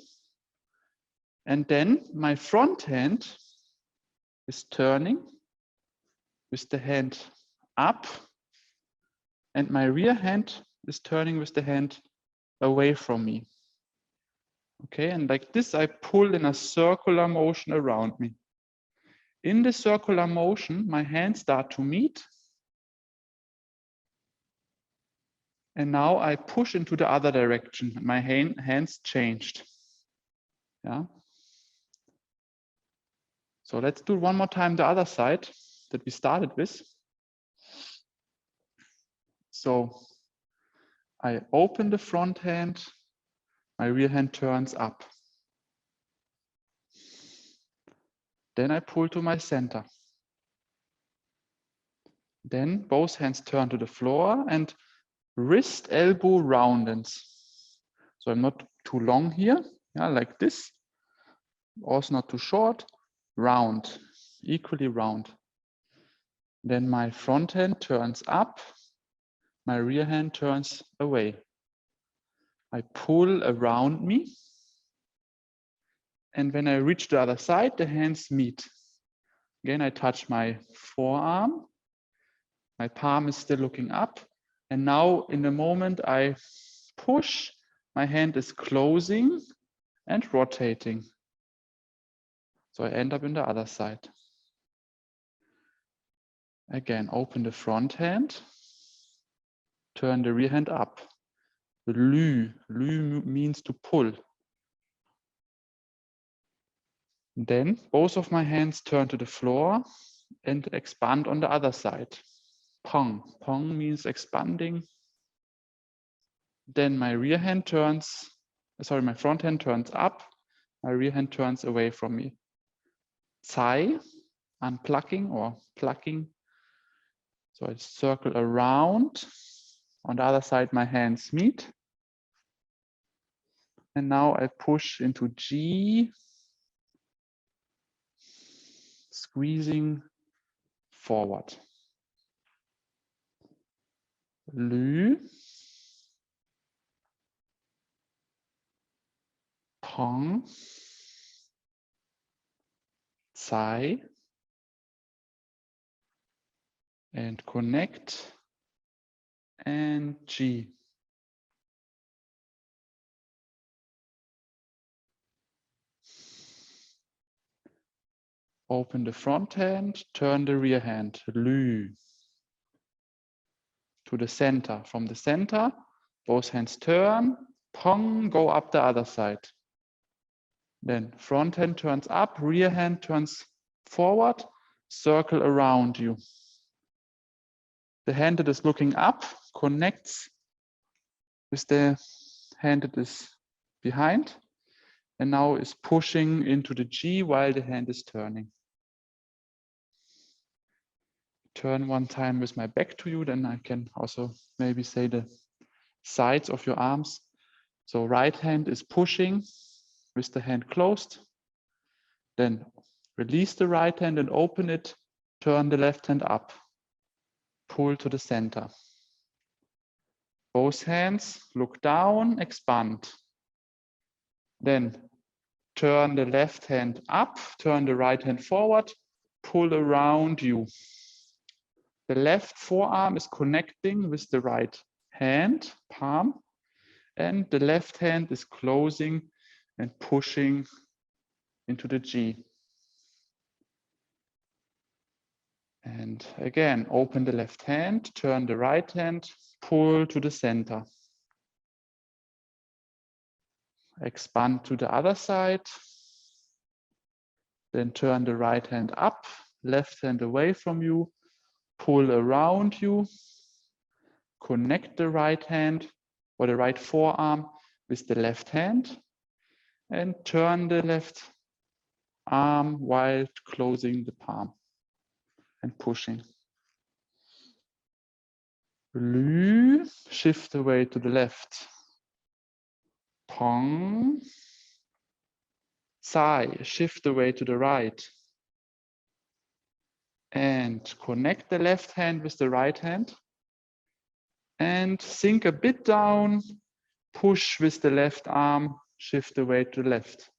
and then my front hand is turning with the hand up, and my rear hand is turning with the hand away from me. Okay, and like this, I pull in a circular motion around me. In the circular motion, my hands start to meet. And now I push into the other direction. My hands changed. Yeah. So let's do one more time the other side that we started with. So I open the front hand, my rear hand turns up. Then I pull to my center. Then both hands turn to the floor and wrist, elbow roundens. So I'm not too long here, yeah, like this. Also not too short, round, equally round. Then my front hand turns up, my rear hand turns away. I pull around me. And when I reach the other side, the hands meet. Again, I touch my forearm. My palm is still looking up. And now in the moment I push, my hand is closing and rotating. So I end up in the other side. Again, open the front hand, turn the rear hand up. Lü means to pull. Then both of my hands turn to the floor and expand on the other side. Pong. Pong means expanding. Then my rear hand turns, sorry, my front hand turns up, my rear hand turns away from me. Zai, unplugging or plucking. So I circle around. On the other side, my hands meet. And now I push into G, squeezing forward. Lü, Pong, Zai, and connect, and G. Open the front hand, turn the rear hand, Lü. To the center. From the center, both hands turn, Pong, go up the other side. Then front hand turns up, rear hand turns forward, circle around you. The hand that is looking up connects with the hand that is behind and now is pushing into the G while the hand is turning. Turn one time with my back to you, then I can also maybe say the sides of your arms. So right hand is pushing with the hand closed. Then release the right hand and open it. Turn the left hand up. Pull to the center. Both hands look down, expand. Then turn the left hand up, turn the right hand forward, pull around you. The left forearm is connecting with the right hand, palm, and the left hand is closing and pushing into the G. And again, open the left hand, turn the right hand, pull to the center. Expand to the other side. Then turn the right hand up, left hand away from you, pull around you, connect the right hand or the right forearm with the left hand, and turn the left arm while closing the palm and pushing. Lü, shift away to the left. Pong. Zai, shift away to the right. And connect the left hand with the right hand. And sink a bit down, push with the left arm, shift away to the left.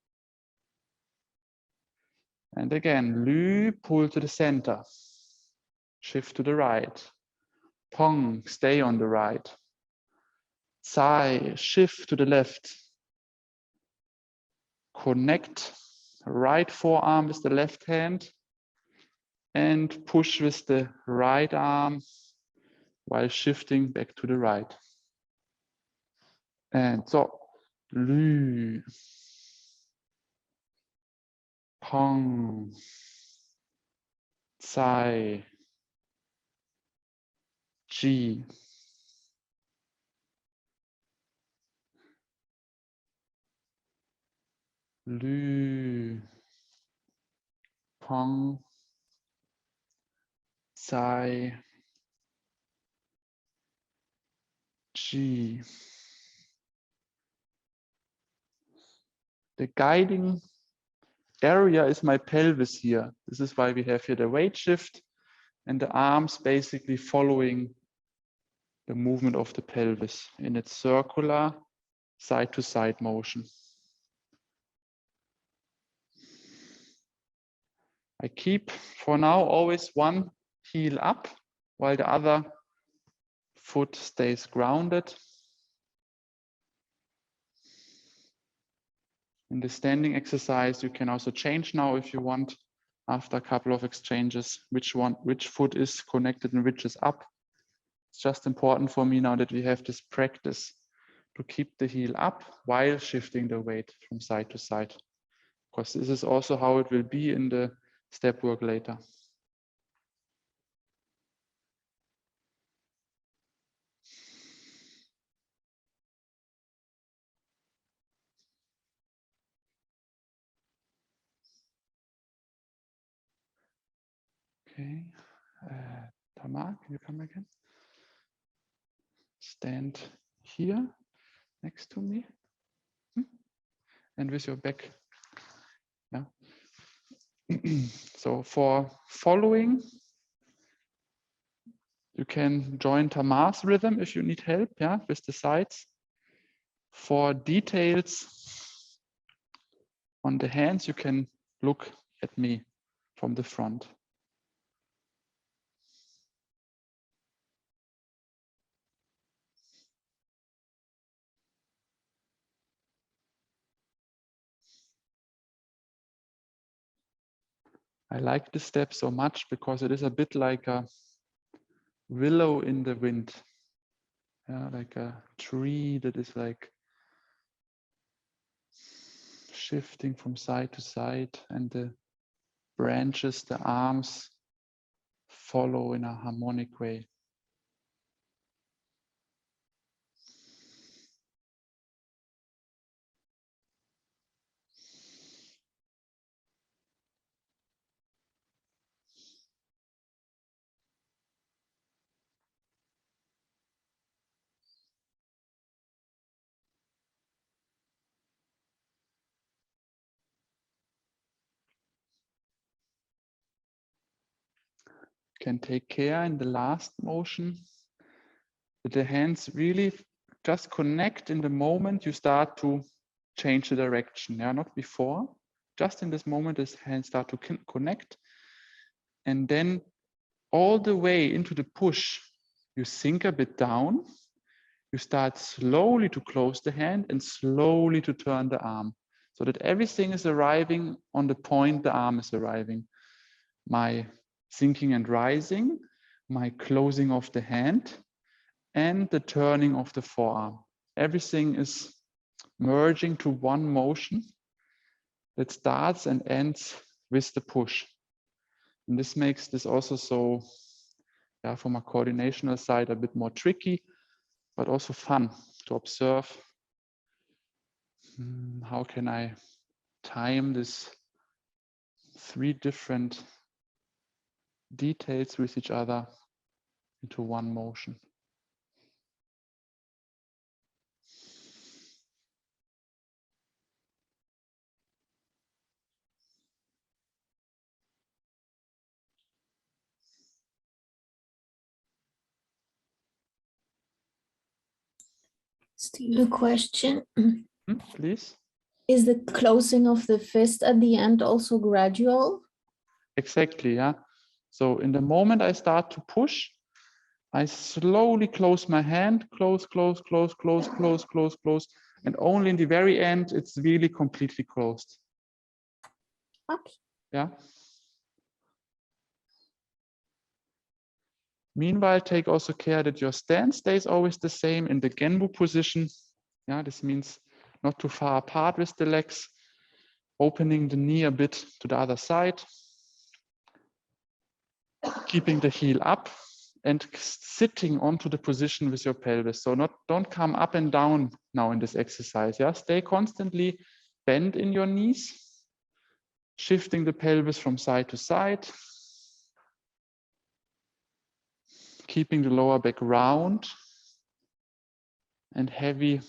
And again, Lü, pull to the center. Shift to the right. Pong, stay on the right. Zai, shift to the left. Connect right forearm with the left hand and push with the right arm while shifting back to the right. And so, Lü, Pong, Tsai, Ji. Lü, Pong, Tsai, Ji. The guiding area is my pelvis here. This is why we have here the weight shift and the arms basically following the movement of the pelvis in its circular side to side motion. I keep for now always one heel up while the other foot stays grounded. In the standing exercise, you can also change now if you want after a couple of exchanges, which foot is connected and which is up. It's just important for me now that we have this practice to keep the heel up while shifting the weight from side to side, because this is also how it will be in the step work later. Okay, Tamar, can you come again? Stand here next to me and with your back. Yeah. So for following, you can join Tamar's rhythm if you need help, yeah, with the sides. For details on the hands, you can look at me from the front. I like this step so much because it is a bit like a willow in the wind. Yeah, like a tree that is like shifting from side to side, and the branches, the arms follow in a harmonic way. Can take care in the last motion that the hands really just connect in the moment you start to change the direction. Yeah, not before. Just in this moment, the hands start to connect, and then all the way into the push, you sink a bit down. You start slowly to close the hand and slowly to turn the arm, so that everything is arriving on the point the arm is arriving. My sinking and rising, my closing of the hand, and the turning of the forearm. Everything is merging to one motion that starts and ends with the push. And this makes this also so, yeah, from a coordinational side, a bit more tricky, but also fun to observe. How can I time this 3 different details with each other into one motion? Still a question. Please. Is the closing of the fist at the end also gradual? Exactly, yeah. So in the moment I start to push, I slowly close my hand, close, close, close, close, close, close, close. And only in the very end, it's really completely closed. Okay. Yeah. Meanwhile, take also care that your stance stays always the same in the Genbu position. Yeah, this means not too far apart with the legs, opening the knee a bit to the other side, keeping the heel up and sitting onto the position with your pelvis. So don't come up and down now in this exercise. Yeah, stay constantly bent in your knees, shifting the pelvis from side to side, keeping the lower back round and heavy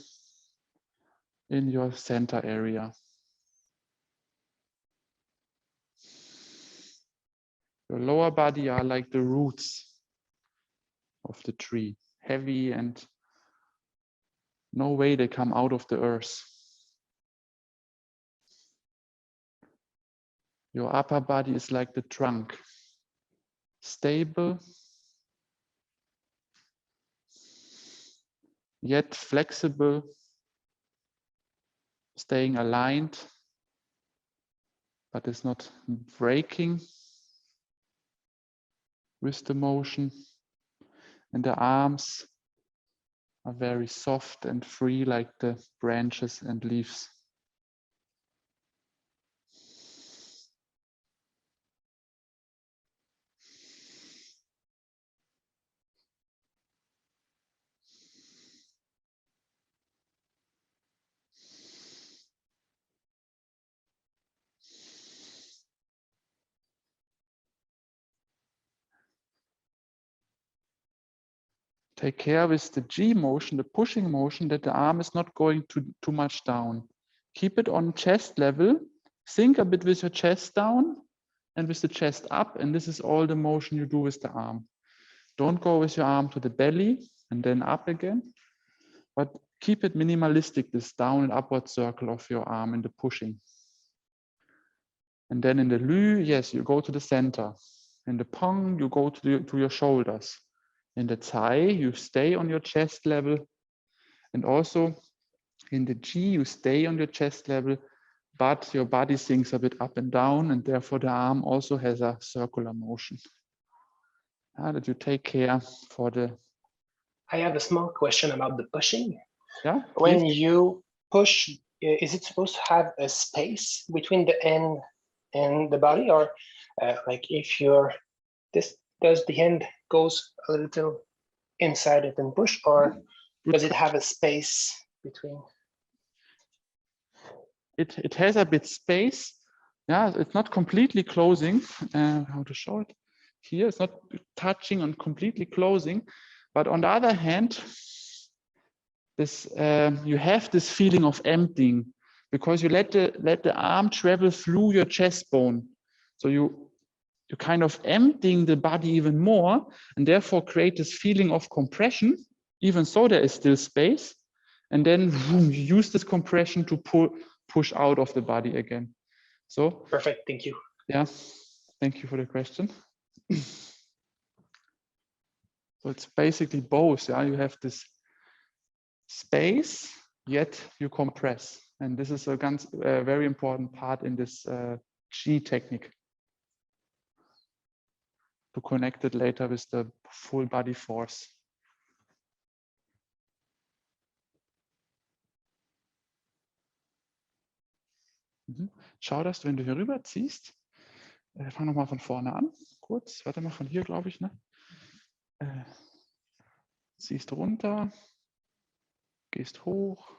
in your center area. Your lower body are like the roots of the tree, heavy and no way they come out of the earth. Your upper body is like the trunk, stable, yet flexible, staying aligned, but it's not breaking with the motion. And the arms are very soft and free like the branches and leaves. Take care with the G motion, the pushing motion, that the arm is not going too much down. Keep it on chest level. Sink a bit with your chest down and with the chest up. And this is all the motion you do with the arm. Don't go with your arm to the belly and then up again, but keep it minimalistic, this down and upward circle of your arm in the pushing. And then in the Lü, yes, you go to the center. In the Pong, you go to your shoulders. In the Tsai, you stay on your chest level. And also in the Ji, you stay on your chest level, but your body sinks a bit up and down, and therefore the arm also has a circular motion. That you take care for the... I have a small question about the pushing. Yeah, when please. you push, is it supposed to have a space between the end and the body, or like if you're this, does the hand goes a little inside it and push, or does it have a space between? It has a bit space. Yeah, it's not completely closing. How to show it? Here, it's not touching and completely closing. But on the other hand, this you have this feeling of emptying because you let the arm travel through your chest bone. So you kind of emptying the body even more, and therefore create this feeling of compression, even so there is still space. And then you use this compression to push out of the body again. So perfect, thank you. Yeah, thank you for the question. So it's basically both. Yeah, you have this space, yet you compress, and this is a very important part in this G technique. To connect it later with the full body force. Schau, dass du, wenn du hier rüber ziehst, fang nochmal von vorne an, kurz, warte mal, von hier, glaube ich, ne? Ziehst runter, gehst hoch,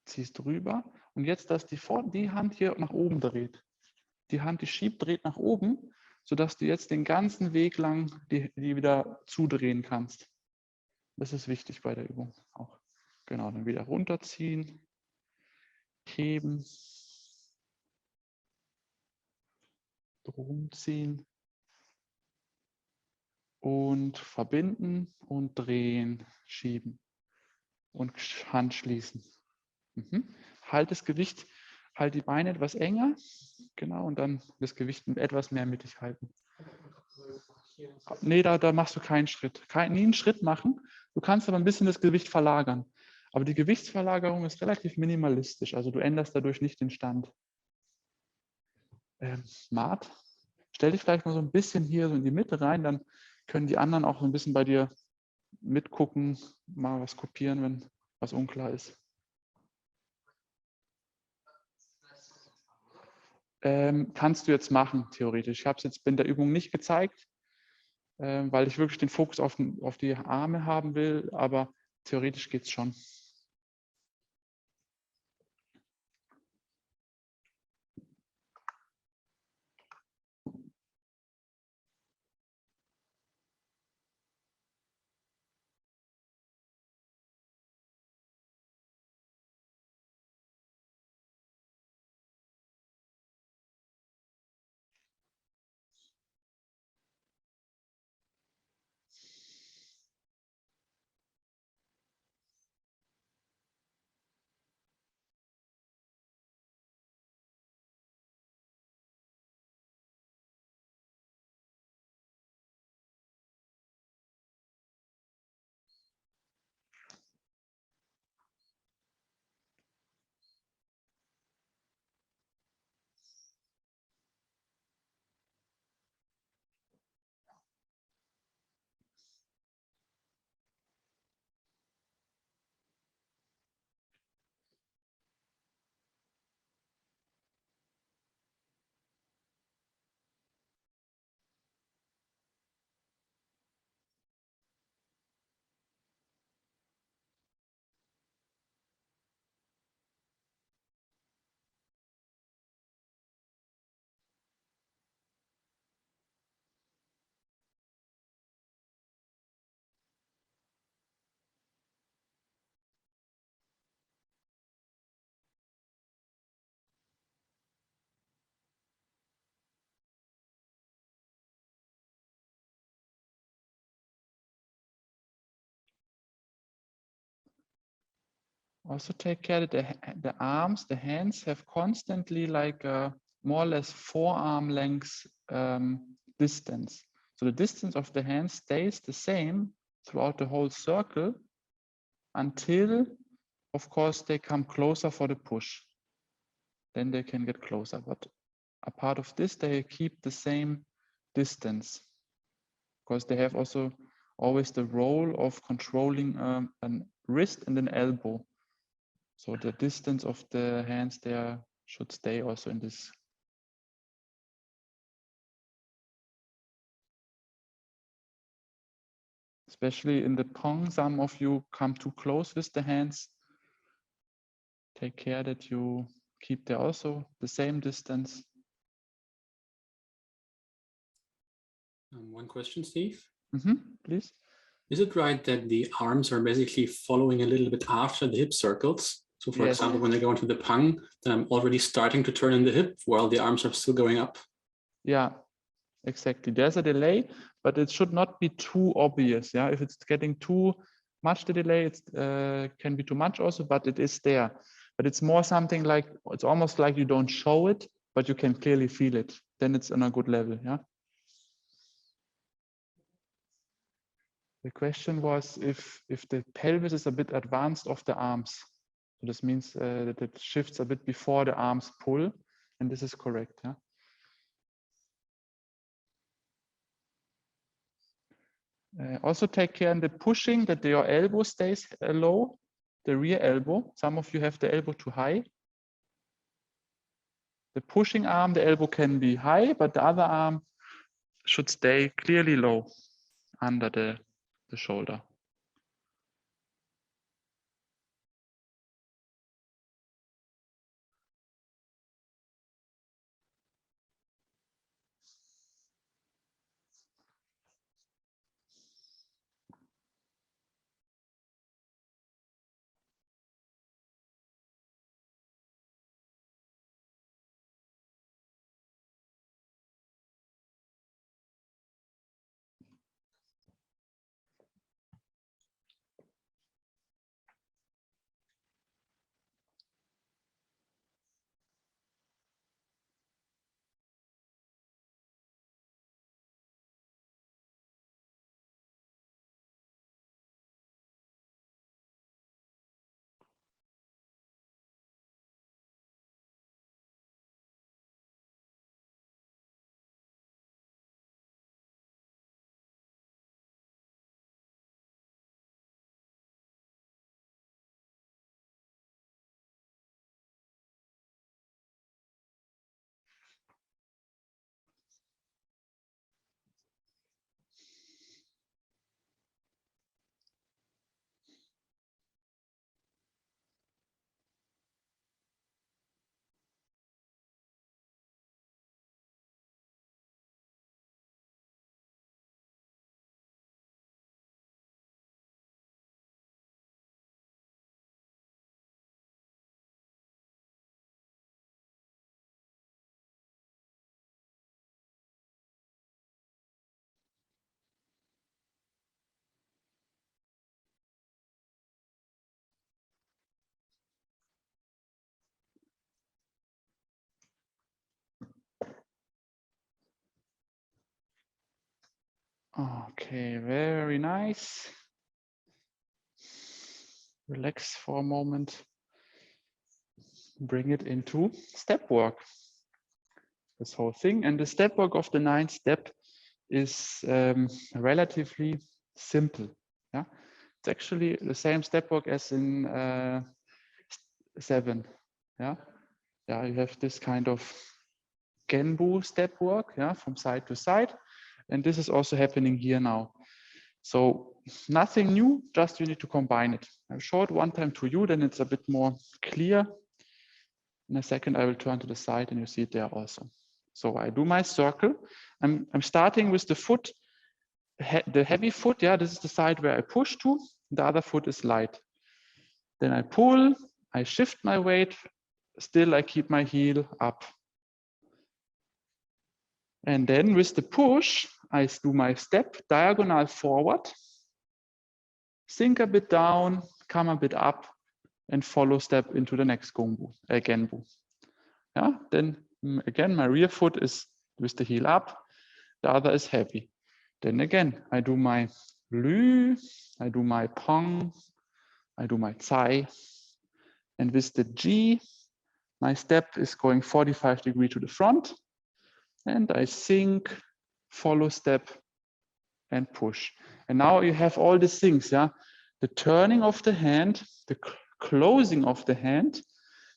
ziehst rüber und jetzt, dass die Hand hier nach oben dreht. Die Hand, die schiebt, dreht nach oben, sodass du jetzt den ganzen Weg lang die wieder zudrehen kannst. Das ist wichtig bei der Übung auch. Genau, dann wieder runterziehen, heben, rumziehen und verbinden und drehen, schieben und Hand schließen. Halt das Gewicht, halt die Beine etwas enger, genau, und dann das Gewicht etwas mehr mittig halten. Nee, da machst du keinen Schritt. Nie einen Schritt machen. Du kannst aber ein bisschen das Gewicht verlagern. Aber die Gewichtsverlagerung ist relativ minimalistisch, also du änderst dadurch nicht den Stand. Mart, stell dich vielleicht mal so ein bisschen hier so in die Mitte rein, dann können die anderen auch so ein bisschen bei dir mitgucken, mal was kopieren, wenn was unklar ist. Kannst du jetzt machen, theoretisch. Ich habe es jetzt in der Übung nicht gezeigt, weil ich wirklich den Fokus auf die Arme haben will, aber theoretisch geht es schon. Also take care that the arms, the hands have constantly like a more or less forearm length distance. So the distance of the hands stays the same throughout the whole circle until, of course, they come closer for the push. Then they can get closer. But a part of this, they keep the same distance because they have also always the role of controlling a wrist and an elbow. So the distance of the hands there should stay also in this. Especially in the Pong, some of you come too close with the hands. Take care that you keep there also the same distance. One question, Steve. Please. Is it right that the arms are basically following a little bit after the hip circles? So for Yes. example, when I go into the Pang, then I'm already starting to turn in the hip while the arms are still going up. Yeah, exactly. There's a delay, but it should not be too obvious. Yeah, if it's getting too much the delay, it can be too much also, but it is there. But it's more something like, it's almost like you don't show it, but you can clearly feel it. Then it's on a good level. Yeah. The question was if the pelvis is a bit advanced of the arms. So this means that it shifts a bit before the arms pull, and this is correct. Yeah. Also take care in the pushing that your elbow stays low, the rear elbow. Some of you have the elbow too high. The pushing arm, the elbow can be high, but the other arm should stay clearly low under the shoulder. Okay, very nice. Relax for a moment. Bring it into step work. This whole thing. And the step work of the 9th step is relatively simple. Yeah, it's actually the same step work as in 7. Yeah, you have this kind of Genbu step work, yeah, from side to side, and this is also happening here now. So nothing new, just you need to combine it. I'll show it one time to you, then it's a bit more clear. In a second, I will turn to the side and you see it there also. So I do my circle. I'm starting with the foot, the heavy foot. Yeah, this is the side where I push to. The other foot is light. Then I pull, I shift my weight. Still, I keep my heel up. And then with the push, I do my step diagonal forward, sink a bit down, come a bit up, and follow step into the next Genbu. Yeah, then again, my rear foot is with the heel up, the other is heavy. Then again, I do my Lü, I do my Pong, I do my Zai, and with the G, my step is going 45 degrees to the front, and I sink, follow step, and push. And now you have all these things, yeah? The turning of the hand, the closing of the hand,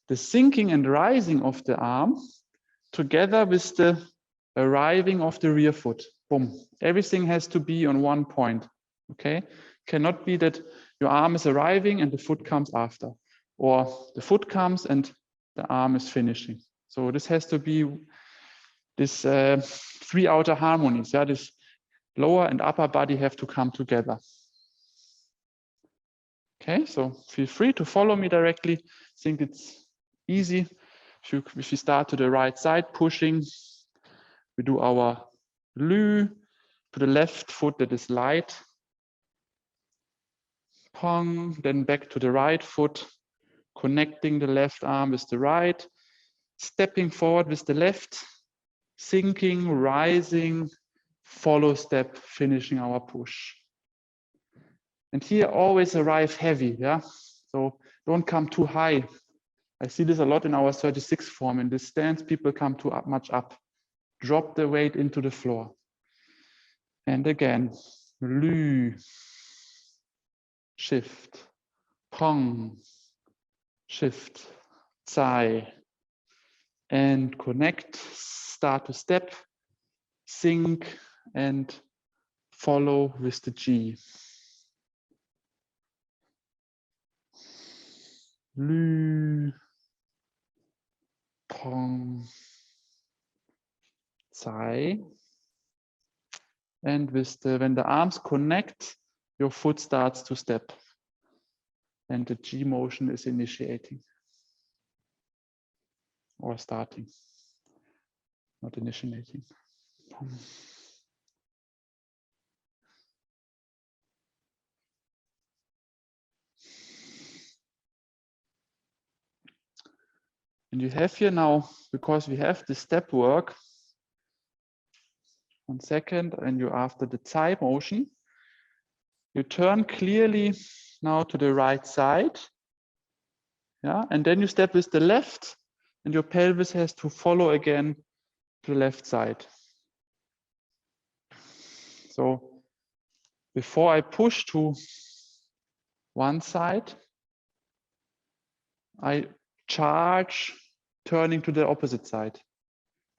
the sinking and rising of the arm, together with the arriving of the rear foot. Boom. Everything has to be on one point, okay? Cannot be that your arm is arriving and the foot comes after, or the foot comes and the arm is finishing. So this has to be this 3 outer harmonies, yeah? This lower and upper body have to come together. Okay, so feel free to follow me directly. I think it's easy. If we start to the right side, pushing, we do our Lü to the left foot that is light. Pong, then back to the right foot, connecting the left arm with the right, stepping forward with the left, sinking, rising, follow step, finishing our push. And here always arrive heavy, yeah? So don't come too high. I see this a lot in our 36 form. In this stance, people come too much up. Drop the weight into the floor. And again, Lü, shift, Pong, shift, Zai, and connect, start to step, sink, and follow with the G. Lü, Pong, Zai. And when the arms connect, your foot starts to step. And the G motion is initiating or starting, not initiating. And you have here now, because we have the step work, 1 second, and you after the Zai motion, you turn clearly now to the right side. Yeah, and then you step with the left, and your pelvis has to follow again to the left side. So before I push to one side, I charge turning to the opposite side.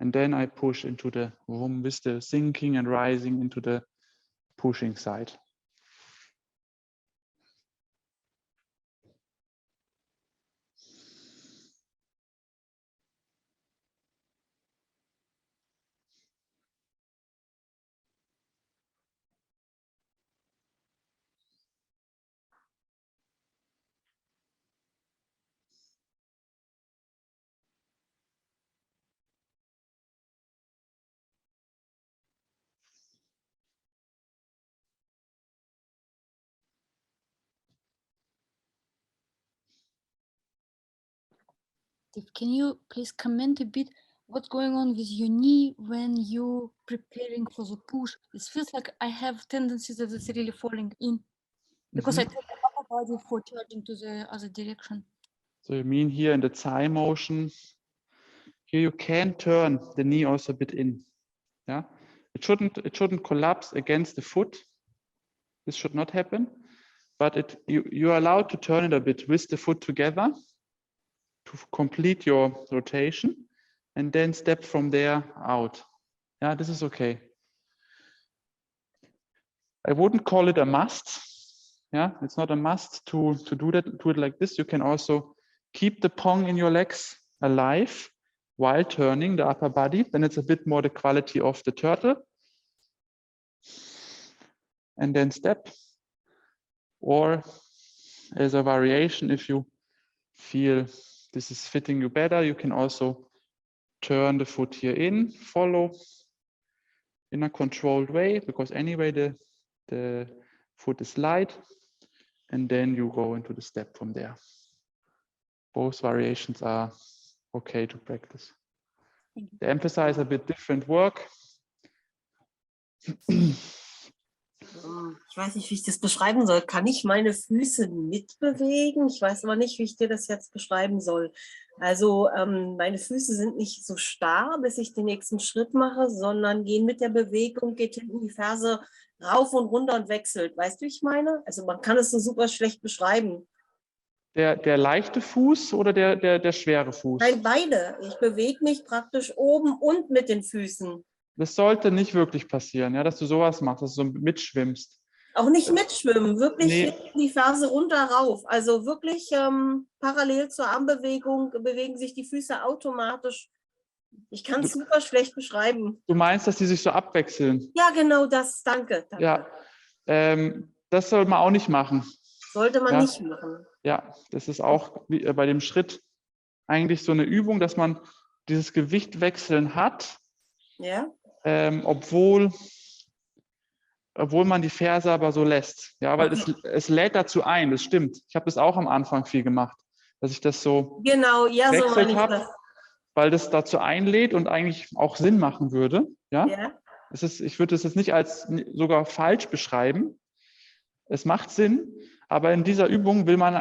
And then I push into the room with the sinking and rising into the pushing side. Can you please comment a bit what's going on with your knee when you preparing for the push? It feels like I have tendencies that it's really falling in because I Mhm. take the upper body for charging to the other direction. So you mean here in the thigh motion, here you can turn the knee also a bit in. Yeah, it shouldn't collapse against the foot. This should not happen, but you're allowed to turn it a bit with the foot together to complete your rotation and then step from there out. Yeah, this is okay. I wouldn't call it a must. Yeah, it's not a must to do that, do it like this. You can also keep the pong in your legs alive while turning the upper body. Then it's a bit more the quality of the turtle. And then step. Or as a variation, if you feel this is fitting you better, you can also turn the foot here in, follow in a controlled way, because anyway the foot is light, and then you go into the step from there. Both variations are okay to practice. They emphasize a bit different work. Ich weiß nicht, wie ich das beschreiben soll. Kann ich meine Füße mitbewegen? Ich weiß aber nicht, wie ich dir das jetzt beschreiben soll. Also meine Füße sind nicht so starr, bis ich den nächsten Schritt mache, sondern gehen mit der Bewegung, geht hinten die Ferse rauf und runter und wechselt. Weißt du, wie ich meine? Also man kann es so super schlecht beschreiben. Der leichte Fuß oder der schwere Fuß? Nein, beide. Ich bewege mich praktisch oben und mit den Füßen. Das sollte nicht wirklich passieren, ja, dass du sowas machst, dass du so mitschwimmst. Auch nicht mitschwimmen, wirklich Nee. die Ferse runter rauf. Also wirklich parallel zur Armbewegung bewegen sich die Füße automatisch. Ich kann es super schlecht beschreiben. Du meinst, dass die sich so abwechseln? Ja, genau das. Danke. Danke. Ja, das soll man auch nicht machen. Sollte man Ja. nicht machen. Ja, das ist auch bei dem Schritt eigentlich so eine Übung, dass man dieses Gewichtwechseln hat, Ja. obwohl man die Ferse aber so lässt. Ja, weil es lädt dazu ein, das stimmt. Ich habe das auch am Anfang viel gemacht, dass ich das so Genau, ja, so gewechselt meine ich habe, das. weil das dazu einlädt und eigentlich auch Sinn machen würde. Ja? Ja. Ich würde es jetzt nicht als sogar falsch beschreiben. Es macht Sinn, aber in dieser Übung will man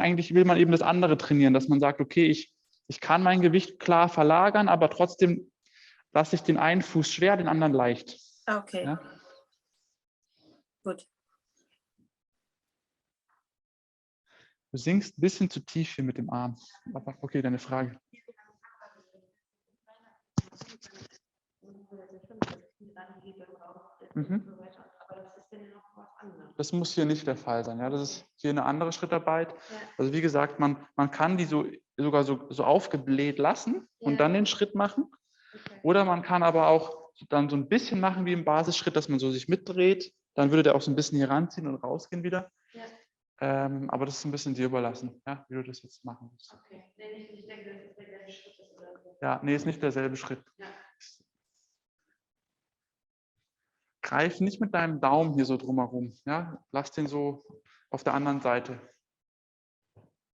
eben das andere trainieren, dass man sagt, okay, ich kann mein Gewicht klar verlagern, aber trotzdem lasse ich den einen Fuß schwer, den anderen leicht. Okay. Ja? Gut. Du sinkst ein bisschen zu tief hier mit dem Arm. Aber okay, deine Frage. Mhm. Das muss hier nicht der Fall sein. Ja? Das ist hier eine andere Schrittarbeit. Also wie gesagt, man kann die sogar so aufgebläht lassen und dann den Schritt machen. Oder man kann aber auch dann so ein bisschen machen wie im Basisschritt, dass man so sich mitdreht. Dann würde der auch so ein bisschen hier ranziehen und rausgehen wieder. Ja. Aber das ist ein bisschen dir überlassen, ja, wie du das jetzt machen musst. Okay. Nee, ich denke, das ist derselbe Schritt. Ja, nee, ist nicht derselbe Schritt. Ja. Greif nicht mit deinem Daumen hier so drumherum. Ja? Lass den so auf der anderen Seite.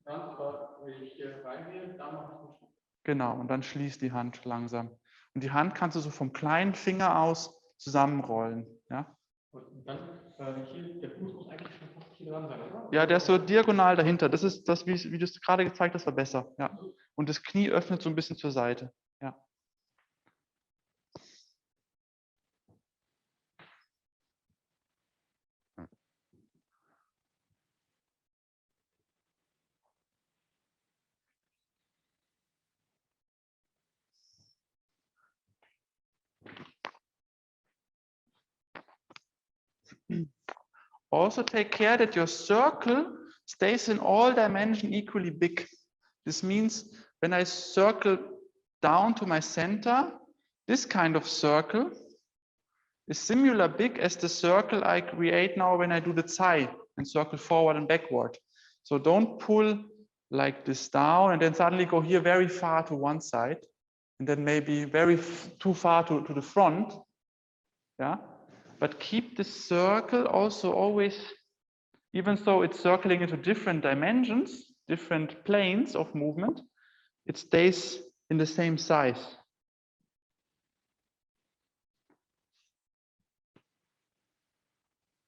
Wenn ich hier reingehe, dann noch. Genau, und dann schließ die Hand langsam. Und die Hand kannst du so vom kleinen Finger aus zusammenrollen. Ja? Und dann hier, der Fuß muss eigentlich schon fast hier dran sein, oder? Ja, der ist so diagonal dahinter. Das ist das, wie du es gerade gezeigt hast, war besser. Ja. Und das Knie öffnet so ein bisschen zur Seite. Ja. Also take care that your circle stays in all dimensions equally big. This means when I circle down to my center, this kind of circle is similar big as the circle I create now when I do the thigh and circle forward and backward. So don't pull like this down and then suddenly go here very far to one side and then maybe too far to the front. Yeah. But keep the circle also always, even though it's circling into different dimensions, different planes of movement, it stays in the same size.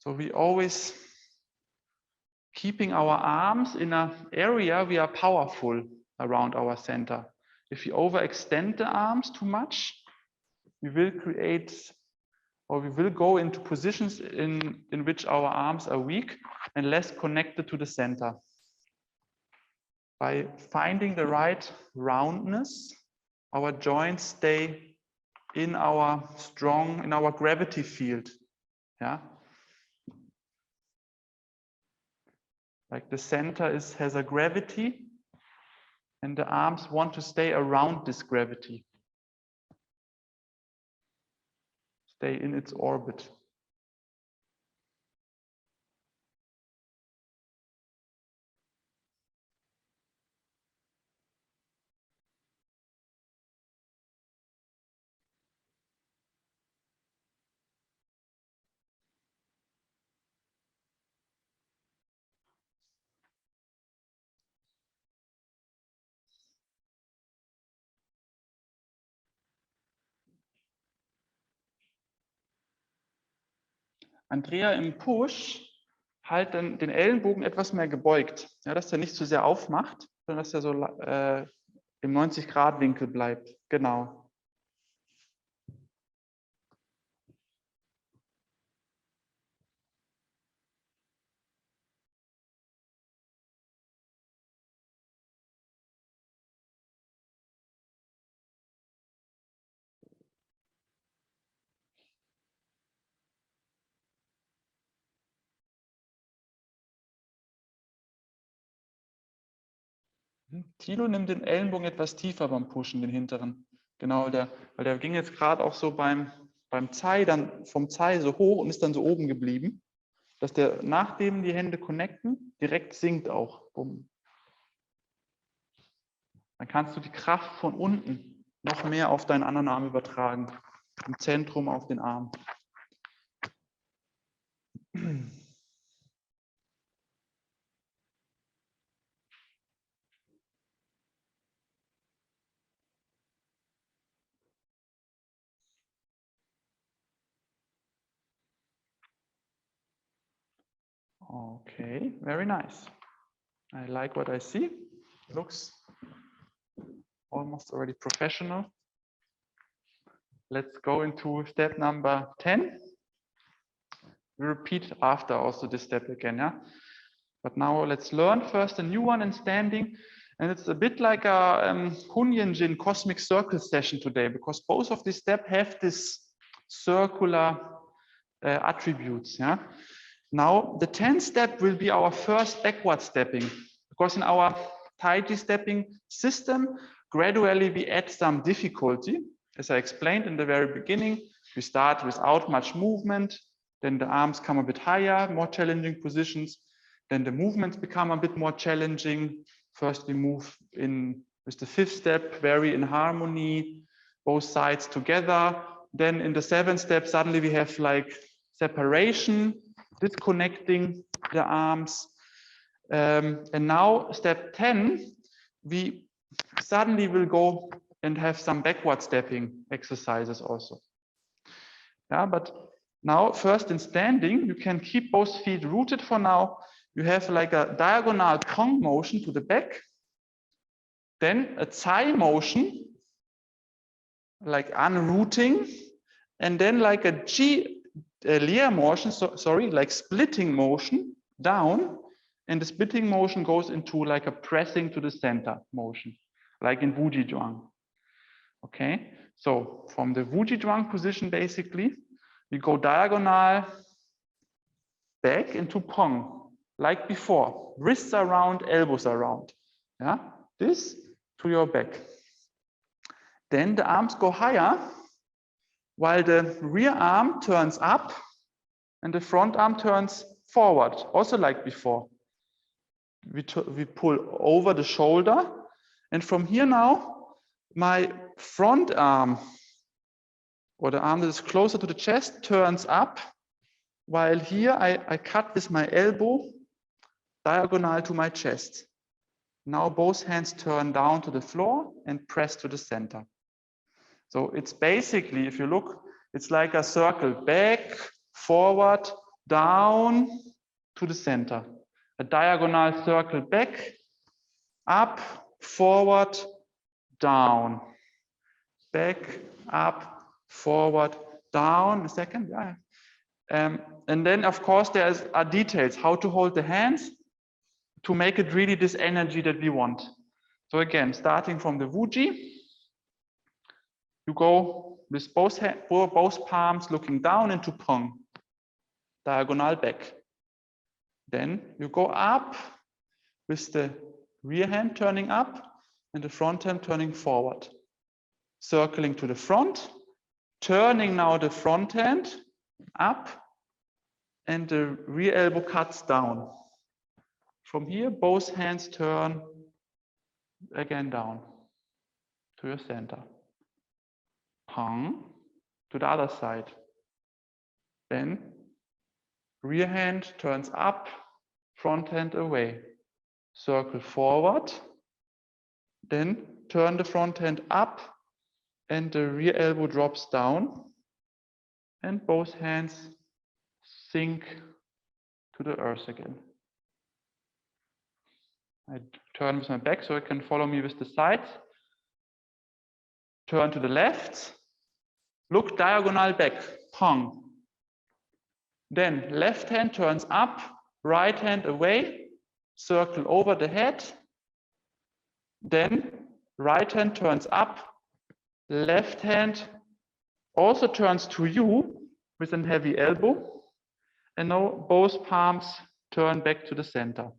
So we always keeping our arms in an area we are powerful around our center. If we overextend the arms too much, we will create, or we will go into positions in which our arms are weak and less connected to the center. By finding the right roundness, our joints stay in our gravity field. Yeah. Like the center has a gravity, and the arms want to stay around this gravity. Stay in its orbit. Andrea, im Push halt dann den Ellenbogen etwas mehr gebeugt, ja, dass der nicht zu sehr aufmacht, sondern dass er so im 90-Grad-Winkel bleibt. Genau. Thilo nimmt den Ellenbogen etwas tiefer beim Pushen, den hinteren. Genau, weil der ging jetzt gerade auch so beim Zai, dann vom Zai so hoch und ist dann so oben geblieben, dass der, nachdem die Hände connecten, direkt sinkt auch. Bumm. Dann kannst du die Kraft von unten noch mehr auf deinen anderen Arm übertragen, im Zentrum auf den Arm. Okay, very nice. I like what I see. Looks almost already professional. Let's go into step number 10. We repeat after also this step again, yeah? But now let's learn first a new one in standing. And it's a bit like a Hunyin Jin cosmic circle session today, because both of these steps have this circular attributes, yeah? Now, the 10th step will be our first backward stepping, because in our Tai Chi stepping system, gradually we add some difficulty. As I explained in the very beginning, we start without much movement, then the arms come a bit higher, more challenging positions, then the movements become a bit more challenging. First, we move in with the 5th step, very in harmony, both sides together. Then in the 7th step, suddenly we have like separation, disconnecting the arms. And now step 10, we suddenly will go and have some backward stepping exercises also. Yeah, but now first in standing, you can keep both feet rooted for now. You have like a diagonal Kong motion to the back, then a Tsai motion, like unrooting, and then like a Lia motion, like splitting motion down, and the splitting motion goes into like a pressing to the center motion, like in Wujizhuang. Okay, so from the Wujizhuang position, basically, we go diagonal back into Pong, like before, wrists around, elbows around. Yeah, this to your back. Then the arms go higher, while the rear arm turns up and the front arm turns forward, also like before. We pull over the shoulder, and from here now, my front arm, or the arm that is closer to the chest, turns up, while here I cut with my elbow diagonal to my chest. Now both hands turn down to the floor and press to the center. So it's basically, if you look, it's like a circle, back, forward, down to the center. A diagonal circle back, up, forward, down, back, up, forward, down. A second, yeah. And then, of course, there are details how to hold the hands to make it really this energy that we want. So again, starting from the Wuji, you go with both palms looking down into Pong, diagonal back. Then you go up with the rear hand turning up and the front hand turning forward. Circling to the front, turning now the front hand up and the rear elbow cuts down. From here, both hands turn again down to your center. Pong to the other side. Then rear hand turns up, front hand away. Circle forward. Then turn the front hand up and the rear elbow drops down. And both hands sink to the earth again. I turn with my back so I can follow me with the sides. Turn to the left. Look diagonal back. Pong. Then left hand turns up, right hand away. Circle over the head. Then right hand turns up. Left hand also turns to you with a heavy elbow. And now both palms turn back to the center.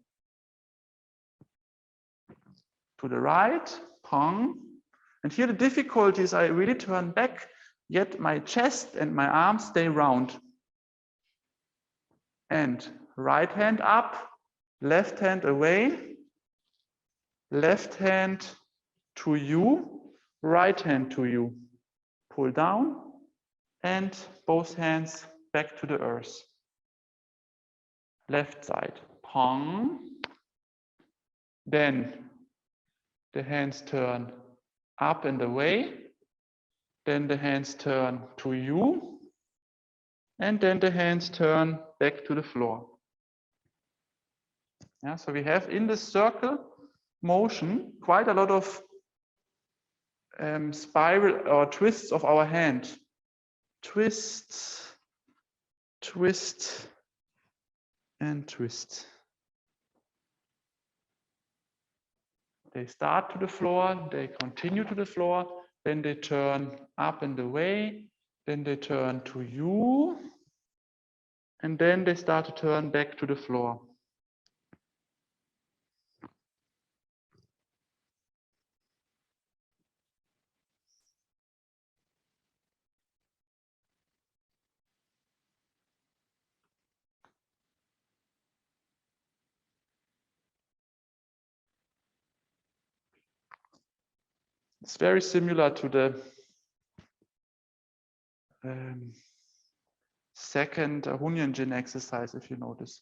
To the right, Pong. And here the difficulty is I really turn back, yet my chest and my arms stay round. And right hand up, left hand away, left hand to you, right hand to you. Pull down and both hands back to the earth. Left side, Pong. Then the hands turn up and away. Then the hands turn to you. And then the hands turn back to the floor. Yeah, so we have in this circle motion quite a lot of spiral or twists of our hand. Twist, twist, and twist. They start to the floor, they continue to the floor, then they turn up and away, then they turn to you, and then they start to turn back to the floor. It's very similar to the second Hunyan Jin exercise, if you notice.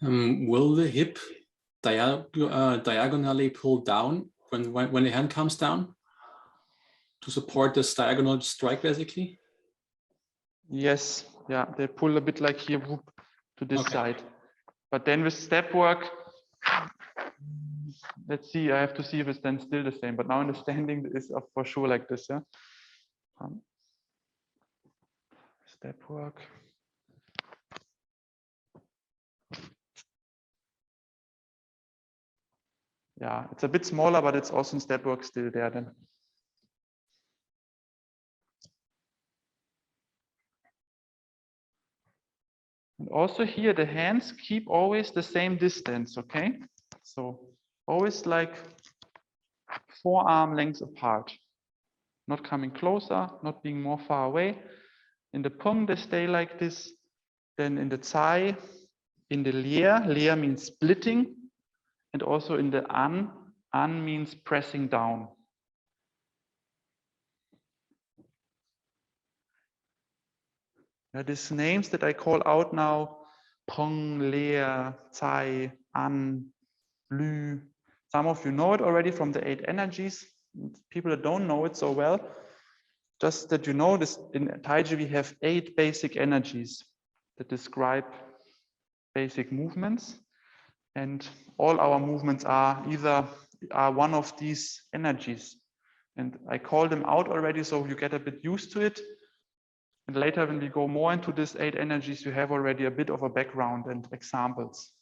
Will the hip diagonally pull down when the hand comes down to support this diagonal strike, basically? Yes, yeah, they pull a bit like here, whoop, to this Okay. side. But then with step work, let's see, I have to see if it's then still the same. But now in the standing is for sure like this, yeah. Step work. Yeah, it's a bit smaller, but it's also in step work still there then. And also here, the hands keep always the same distance, okay? So always like forearm lengths apart, not coming closer, not being more far away. In the Pong, they stay like this. Then in the Tsai, in the Lier means splitting. And also in the An means pressing down. Now, these names that I call out now, Pong, Lier, Tsai, An, Lü, Some of you know it already from the 8 energies. People that don't know it so well, just that you know this, in Taiji we have 8 basic energies that describe basic movements, and all our movements are either one of these energies. And I call them out already, so you get a bit used to it. And later, when we go more into these 8 energies, you have already a bit of a background and examples.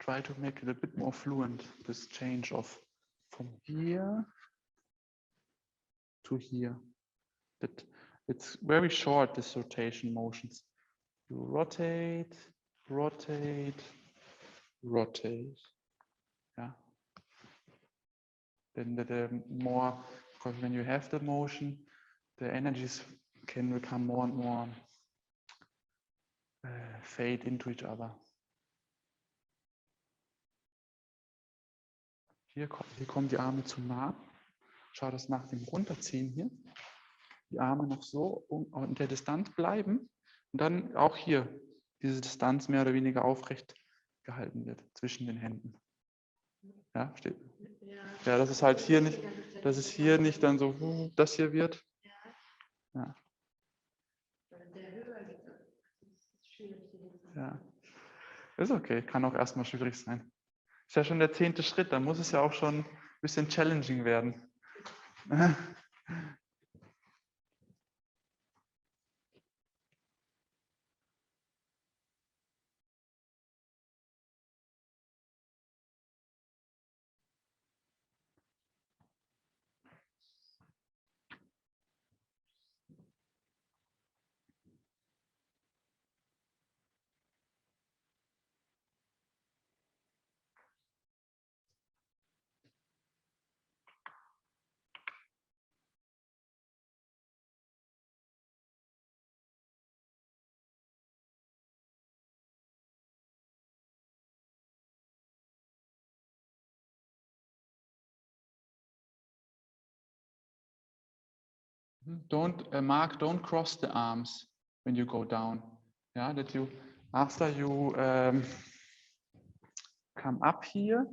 Try to make it a bit more fluent, this change of from here to here. But it's very short, this rotation motions. You rotate, rotate, rotate. Yeah. Then the more, because when you have the motion, the energies can become more and more fade into each other. Hier kommen die Arme zu nah. Schau das nach dem Runterziehen hier. Die Arme noch so in der Distanz bleiben und dann auch hier diese Distanz mehr oder weniger aufrecht gehalten wird zwischen den Händen. Ja, steht. Ja, das ist halt hier nicht, dass es hier nicht dann so das hier wird. Ja. Ja. Ist okay, kann auch erstmal schwierig sein. Ist ja schon der 10. Schritt, dann muss es ja auch schon ein bisschen challenging werden. Mark, don't cross the arms when you go down. Yeah, that you, after you come up here,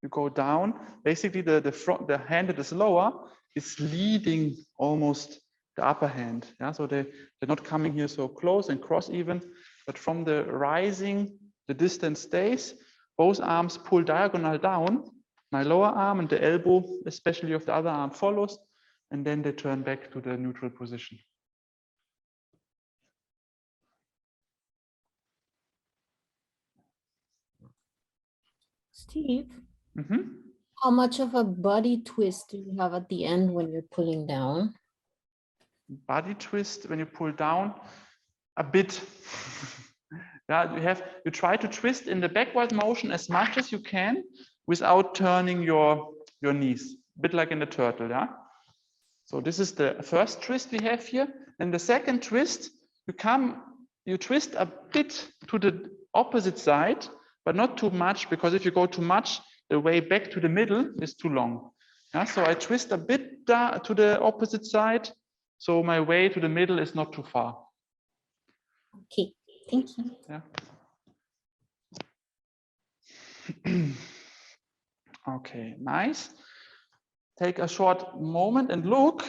you go down. Basically, the hand that is lower is leading almost the upper hand. Yeah, so they're not coming here so close and cross even, but from the rising, the distance stays. Both arms pull diagonal down. My lower arm and the elbow, especially of the other arm, follows. And then they turn back to the neutral position. Steve, how much of a body twist do you have at the end when you're pulling down? Body twist when you pull down, a bit. Yeah, you try to twist in the backward motion as much as you can without turning your knees, a bit like in the turtle. Yeah. So this is the first twist we have here. And the second twist, you twist a bit to the opposite side, but not too much, because if you go too much, the way back to the middle is too long. Yeah, so I twist a bit to the opposite side, so my way to the middle is not too far. Okay, thank you. Yeah. Okay, nice. Take a short moment and look.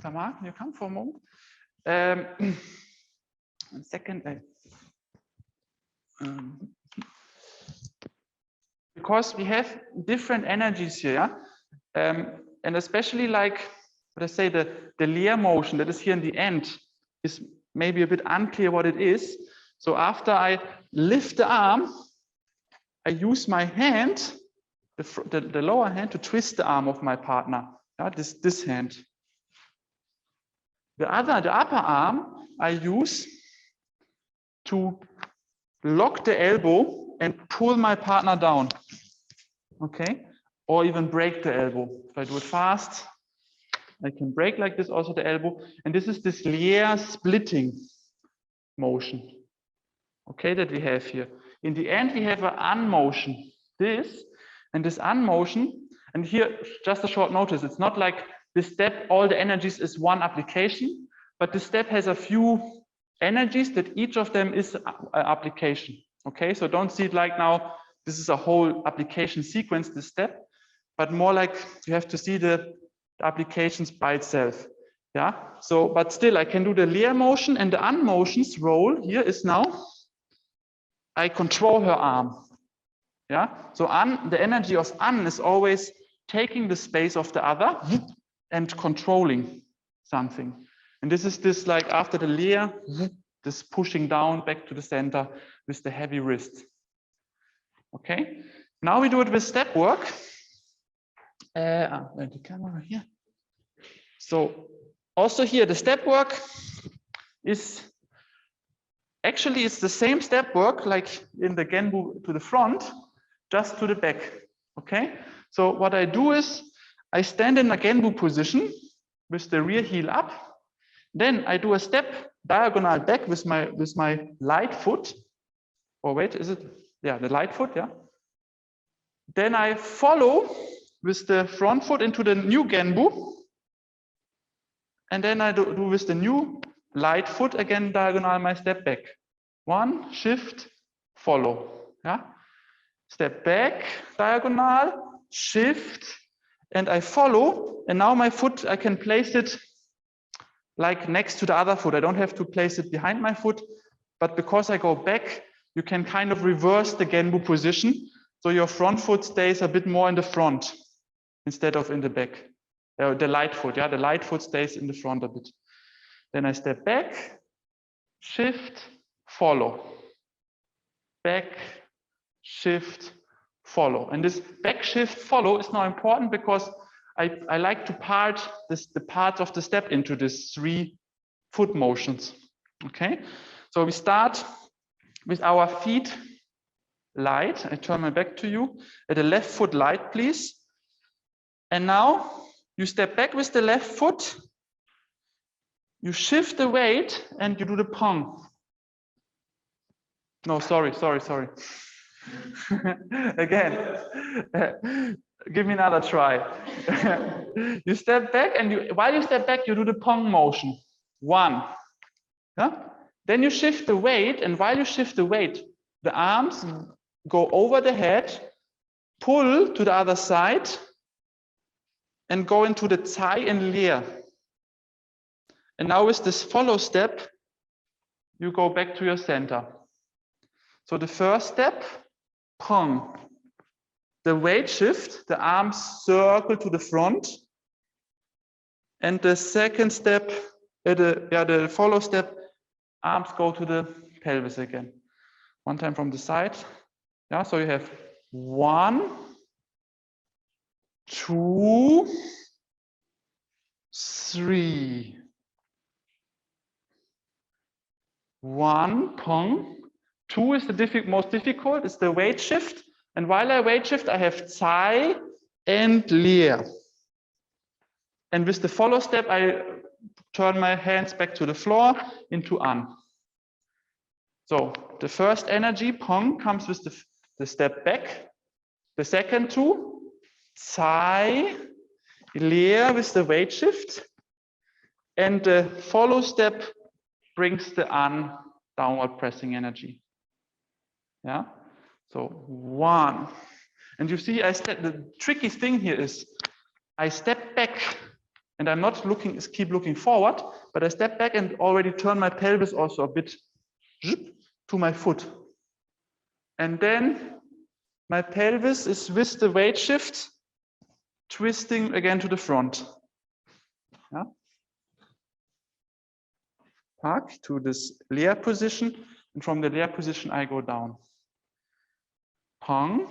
Come on, you come for a moment. 1 second. Because we have different energies here, and especially like, let's say the Lear motion that is here in the end is maybe a bit unclear what it is. So after I lift the arm, I use my hand, the lower hand, to twist the arm of my partner. Yeah, this hand. The upper arm I use to lock the elbow and pull my partner down. Okay, or even break the elbow. If I do it fast, I can break like this also the elbow. And this is this Lear splitting motion. Okay, that we have here. In the end, we have an unmotion. This and this unmotion. And here, just a short notice. It's not like this step, all the energies is one application, but the step has a few energies that each of them is an application. Okay, so don't see it like now, this is a whole application sequence, this step, but more like you have to see the applications by itself. Yeah, so, but still I can do the Lear motion, and the unmotion's role here is now I control her arm. Yeah, so the energy of is always taking the space of the other and controlling something. And this is this, like after the Lear, this pushing down back to the center with the heavy wrist. Okay, now we do it with step work. The camera here. So also here, the step work is actually it's the same step work like in the Genbu to the front, just to the back. Okay, so what I do is I stand in a Genbu position with the rear heel up. Then I do a step diagonal back with my light foot. Or wait, is it? Yeah, the light foot, yeah. Then I follow with the front foot into the new Genbu. And then I do with the new light foot again diagonal my step back. One, shift, follow. Yeah. Step back, diagonal, shift, and I follow. And now my foot, I can place it like next to the other foot. I don't have to place it behind my foot, but because I go back, you can kind of reverse the Genbu position. So your front foot stays a bit more in the front instead of in the back. The light foot, yeah, the light foot stays in the front a bit. Then I step back, shift, follow. Back, shift, follow. And this back, shift, follow is now important because I like to part the parts of the step into these 3 foot motions. Okay, so we start with our feet light. I turn my back to you. At the left foot light, please. And now you step back with the left foot. You shift the weight and you do the pong. No, sorry. Again, give me another try. You step back, and while you step back, you do the pong motion. 1. Yeah? Then you shift the weight, and while you shift the weight, the arms go over the head, pull to the other side, and go into the Tsai and Lear. And now with this follow step, you go back to your center. So the first step, pong. The weight shift, the arms circle to the front. And the second step, the follow step, arms go to the pelvis again. 1 time from the side. Yeah, so you have 1, 2, 3. 1, pong. 2 is the most difficult, it's the weight shift. And while I weight shift, I have Tsai and Lear. And with the follow step, I turn my hands back to the floor into An. So the first energy, pong, comes with the step back. The second 2, Tsai, Lear with the weight shift. And the follow step brings the An downward pressing energy. Yeah. So 1, and you see, the tricky thing here is I step back, and I'm not keep looking forward, but I step back and already turn my pelvis also a bit to my foot. And then my pelvis is with the weight shift, twisting again to the front. Yeah. Back to this Lear position. And from the leer position, I go down. Pong.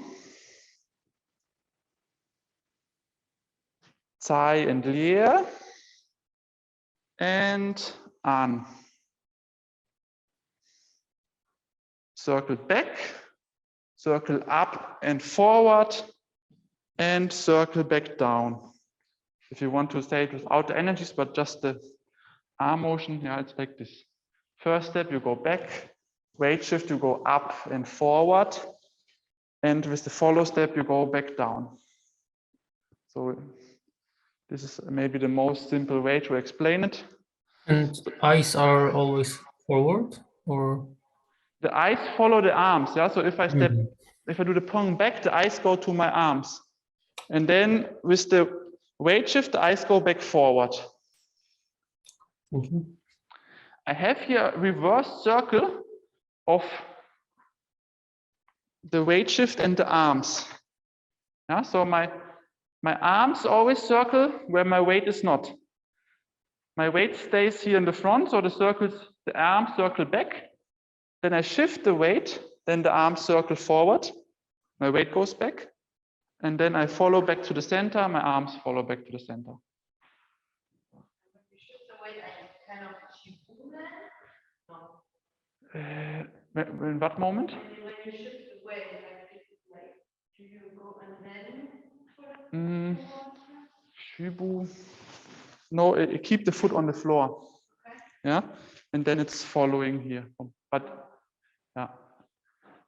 Zai and leer. And an. Circle back, circle up and forward, and circle back down. If you want to say it without the energies, but just the arm motion, yeah, it's like this. First step, you go back, weight shift, you go up and forward, and with the follow step, you go back down. So this is maybe the most simple way to explain it. And eyes are always forward, or? The eyes follow the arms, yeah. So if I step, Mhm. if I do the pong back, the eyes go to my arms. And then with the weight shift, the eyes go back forward. Mhm. I have here a reverse circle of the weight shift and the arms. Yeah, so my arms always circle where my weight is not. My weight stays here in the front, so the arms circle back. Then I shift the weight, then the arms circle forward. My weight goes back. And then I follow back to the center, my arms follow back to the center. In what moment? Shibu. No, keep the foot on the floor. Yeah, and then it's following here. But yeah,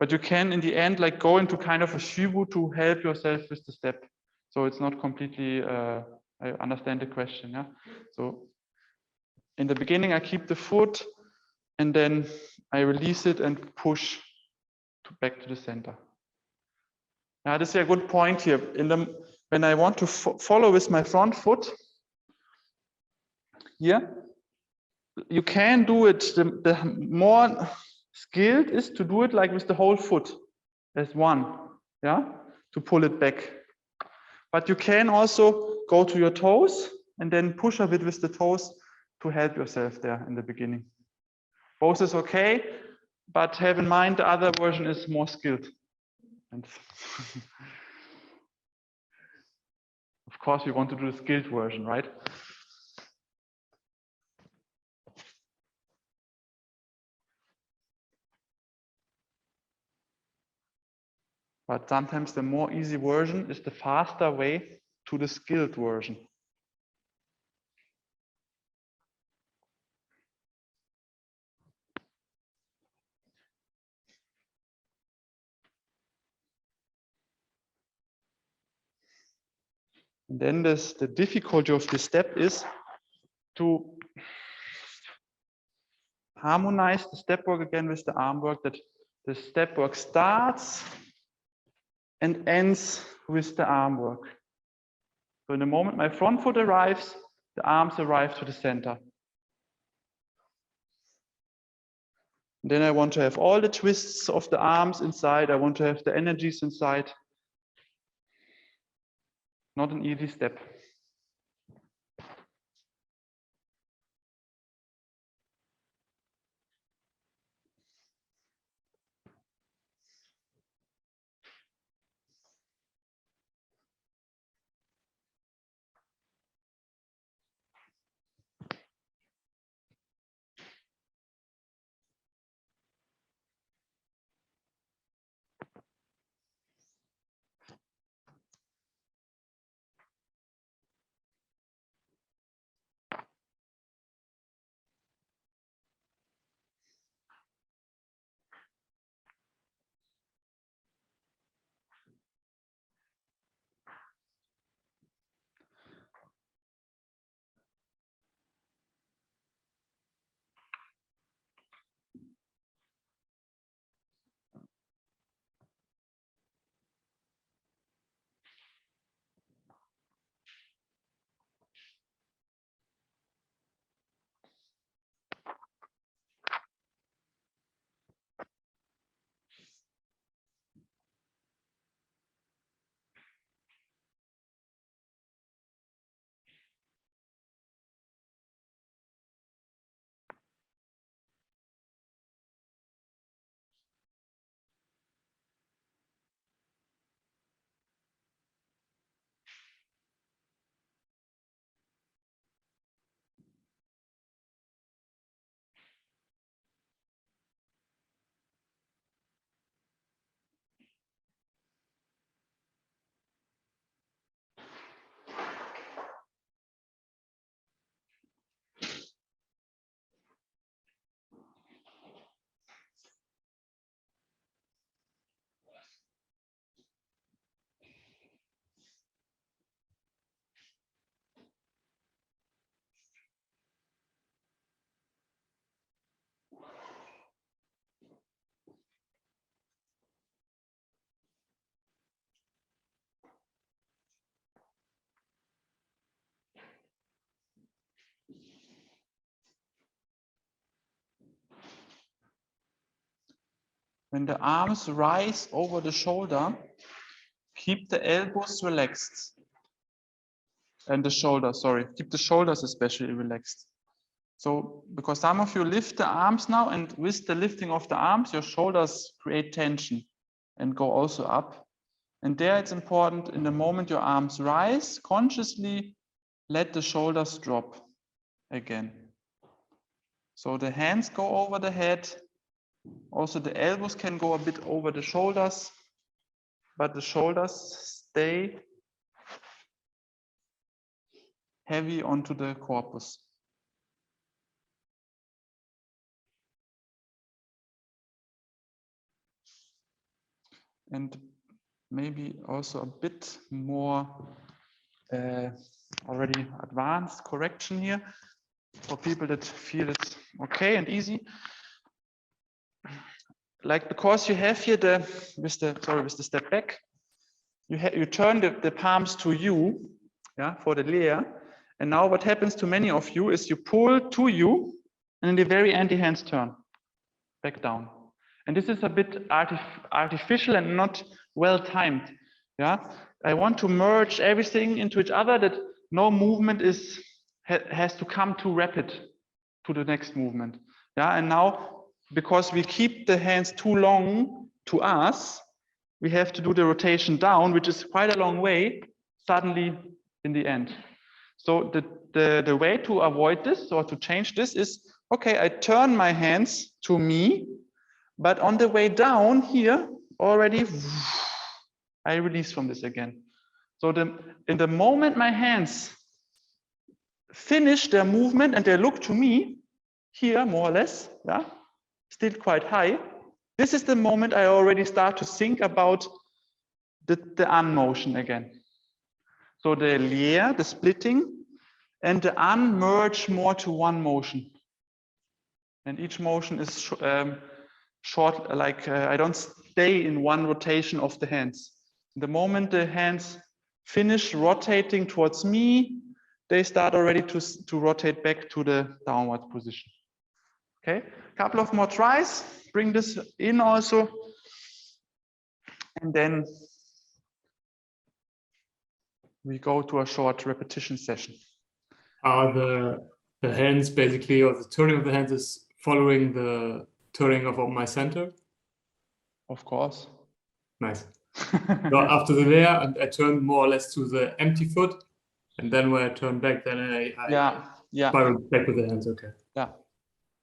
but you can in the end like go into kind of a shibu to help yourself with the step. So it's not completely. I understand the question. Yeah. So in the beginning, I keep the foot, and then I release it and push back to the center. Yeah, this is a good point here. When I want to follow with my front foot, here, you can do it. The more skilled is to do it like with the whole foot as one, yeah, to pull it back. But you can also go to your toes and then push a bit with the toes to help yourself there in the beginning. Both is okay, but have in mind the other version is more skilled. And of course, we want to do the skilled version, right? But sometimes the more easy version is the faster way to the skilled version. And then the difficulty of this step is to harmonize the step work again with the arm work, that the step work starts and ends with the arm work. So in the moment my front foot arrives, the arms arrive to the center. And then I want to have all the twists of the arms inside. I want to have the energies inside. Not an easy step. When the arms rise over the shoulder, keep the elbows relaxed. And the shoulders, sorry, keep the shoulders especially relaxed. So, because some of you lift the arms now, and with the lifting of the arms, your shoulders create tension and go also up. And there it's important, in the moment your arms rise, consciously let the shoulders drop again. So the hands go over the head. Also the elbows can go a bit over the shoulders, but the shoulders stay heavy onto the corpus. And maybe also a bit more already advanced correction here for people that feel it's okay and easy. Like, because you have here with the step back, you turn the palms to you, yeah, for the layer. And now what happens to many of you is you pull to you, and in the very end the hands turn back down. And this is a bit artificial and not well timed. Yeah, I want to merge everything into each other, that no movement has to come too rapid to the next movement. Yeah, and now because we keep the hands too long to us, we have to do the rotation down, which is quite a long way suddenly in the end. So the way to avoid this or to change this is, okay, I turn my hands to me, but on the way down here already, I release from this again. So in the moment my hands finish their movement and they look to me, here more or less, yeah, still quite high, this is the moment I already start to think about the unmotion again. So the lier, the splitting, and the unmerge more to one motion. And each motion is short, like I don't stay in one rotation of the hands. The moment the hands finish rotating towards me, they start already to rotate back to the downward position. Okay, a couple of more tries, bring this in also. And then we go to a short repetition session. Are the hands basically, or the turning of the hands is following the turning of my center? Of course. Nice. So after the layer, I turn more or less to the empty foot, and then when I turn back, then I spiral back with the hands. Okay. Yeah.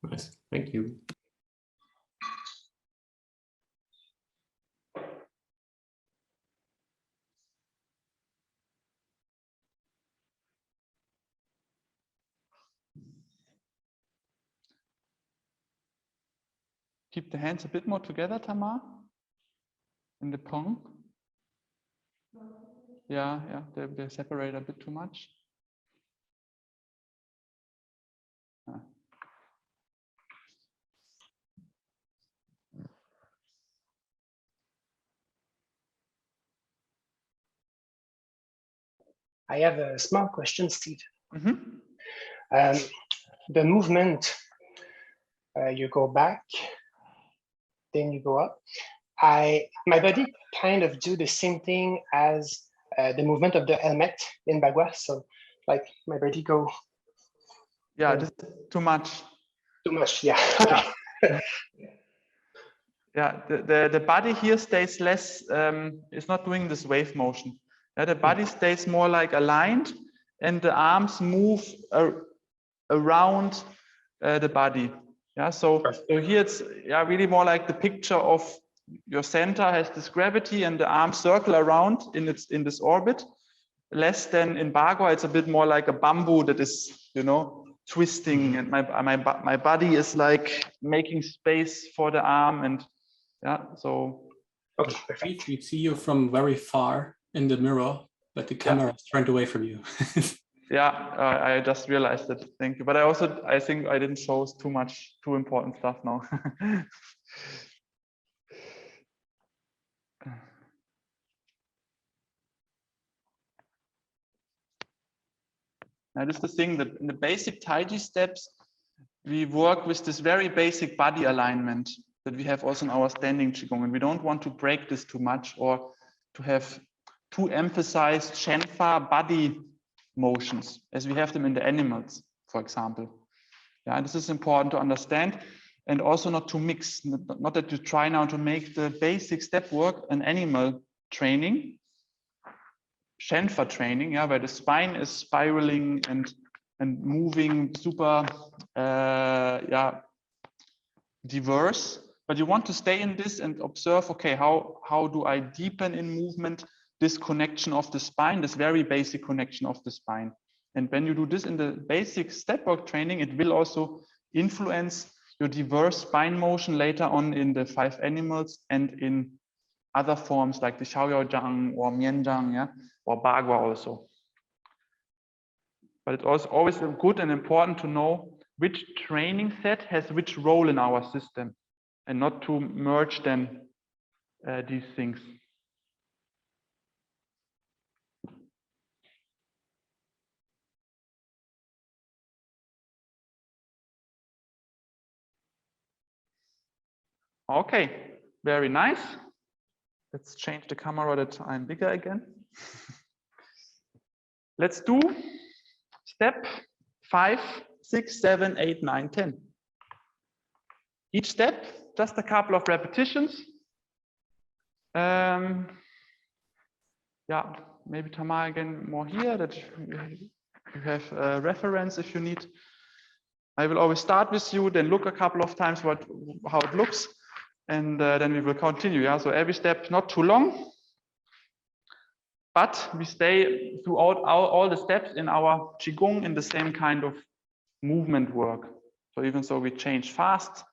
Nice. Thank you. Keep the hands a bit more together, Tamar, in the palm. Yeah, they separate a bit too much. I have a small question, Steve. Mm-hmm. The movement, you go back, then you go up. My body kind of do the same thing as the movement of the helmet in Bagua. So like my body go. Yeah, this is too much. Too much, yeah. Okay. Yeah, the body here stays less, it's not doing this wave motion. Yeah, the body stays more like aligned, and the arms move around the body. Yeah, so here it's really more like the picture of your center has this gravity and the arms circle around in this orbit. Less than in Bagua, it's a bit more like a bamboo that is, twisting, and my body is like making space for the arm, and so. Okay. We see you from very far in the mirror, but the camera is turned away from you. I just realized that. Thank you. But I think I didn't show too important stuff now. Now, this is the thing that in the basic Taiji steps, we work with this very basic body alignment. that we have also in our standing Qigong. And we don't want to break this too much or to have too emphasized Shenfa body motions as we have them in the animals, for example. Yeah, this is important to understand, and also not to mix, not that you try now to make the basic step work an animal training, Shenfa training, yeah, where the spine is spiraling and moving super diverse, but you want to stay in this and observe, okay, how do I deepen in movement this connection of the spine, this very basic connection of the spine. And when you do this in the basic step work training, it will also influence your diverse spine motion later on in the 5 animals and in other forms like the Xiaoyaozhang or Mianzhang, yeah, or Bagua also. But it's also always good and important to know which training set has which role in our system and not to merge then these things. Okay, very nice. Let's change the camera that I'm bigger again. Let's do step 5, 6, 7, 8, 9, 10. Each step, just a couple of repetitions. Yeah, maybe Tamar again more here that you have a reference if you need. I will always start with you, then look a couple of times how it looks, and then we will continue. Yeah, so every step not too long, but we stay throughout all the steps in our Qigong in the same kind of movement work. So even though we change fast,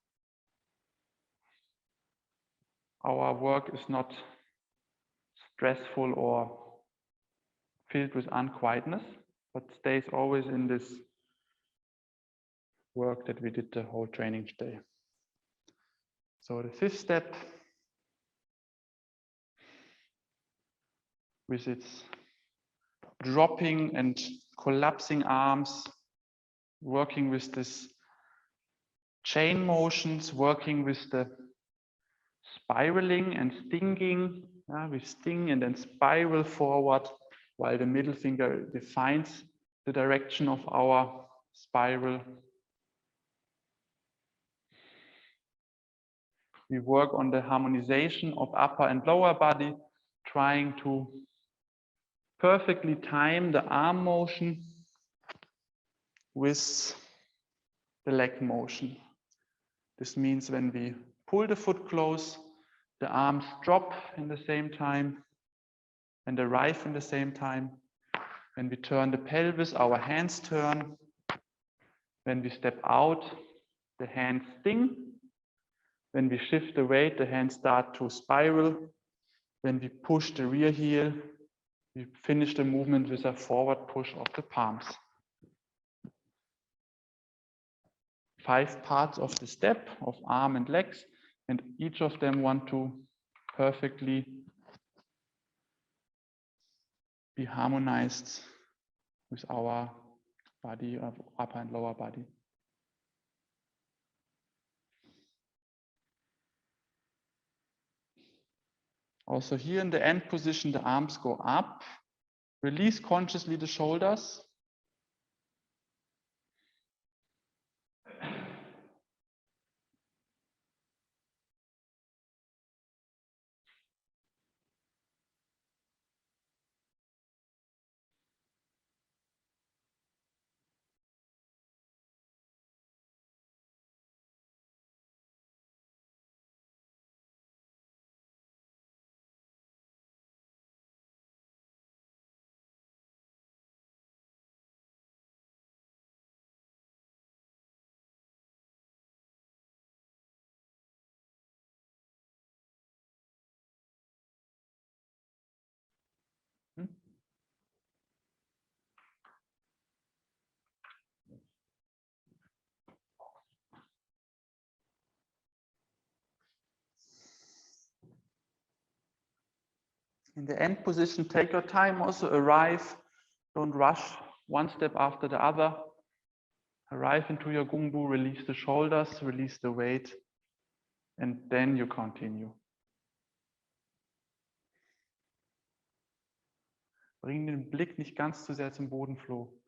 our work is not stressful or filled with unquietness, but stays always in this work that we did the whole training day. So the 5th step, with its dropping and collapsing arms, working with this chain motions, working with the spiraling and stinging. We sting and then spiral forward while the middle finger defines the direction of our spiral. We work on the harmonization of upper and lower body, trying to perfectly time the arm motion with the leg motion. This means when we pull the foot close, the arms drop in the same time and arrive in the same time. When we turn the pelvis, our hands turn. When we step out, the hands sting. When we shift the weight, the hands start to spiral. When we push the rear heel, we finish the movement with a forward push of the palms. 5 parts of the step of arm and legs, and each of them want to perfectly be harmonized with our body, of upper and lower body. Also here in the end position, the arms go up. Release consciously the shoulders. In the end position, take your time, also arrive, don't rush one step after the other. Arrive into your Gungbu, release the shoulders, release the weight. and then you continue. Bring den Blick nicht ganz zu sehr zum Boden, Flo.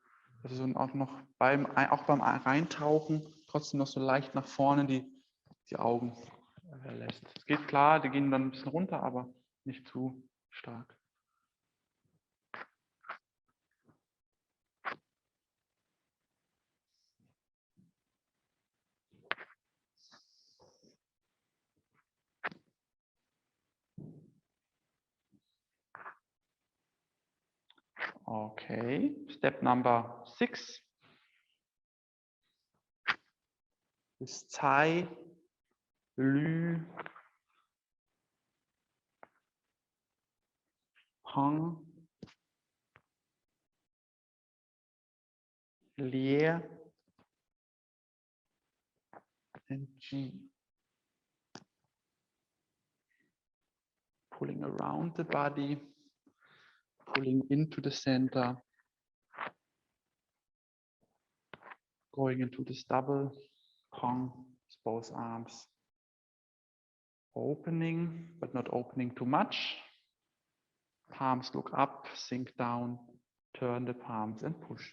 Also so auch noch auch beim Reintauchen trotzdem noch so leicht nach vorne die Augen lässt. Es geht klar, die gehen dann ein bisschen runter, aber nicht zu stark. Okay, step number 6 is Tsai, Lü, Pang, Lier, and Ji. Pulling around the body, pulling into the center, going into this double Pang, both arms. Opening, but not opening too much. Palms look up, sink down, turn the palms and push.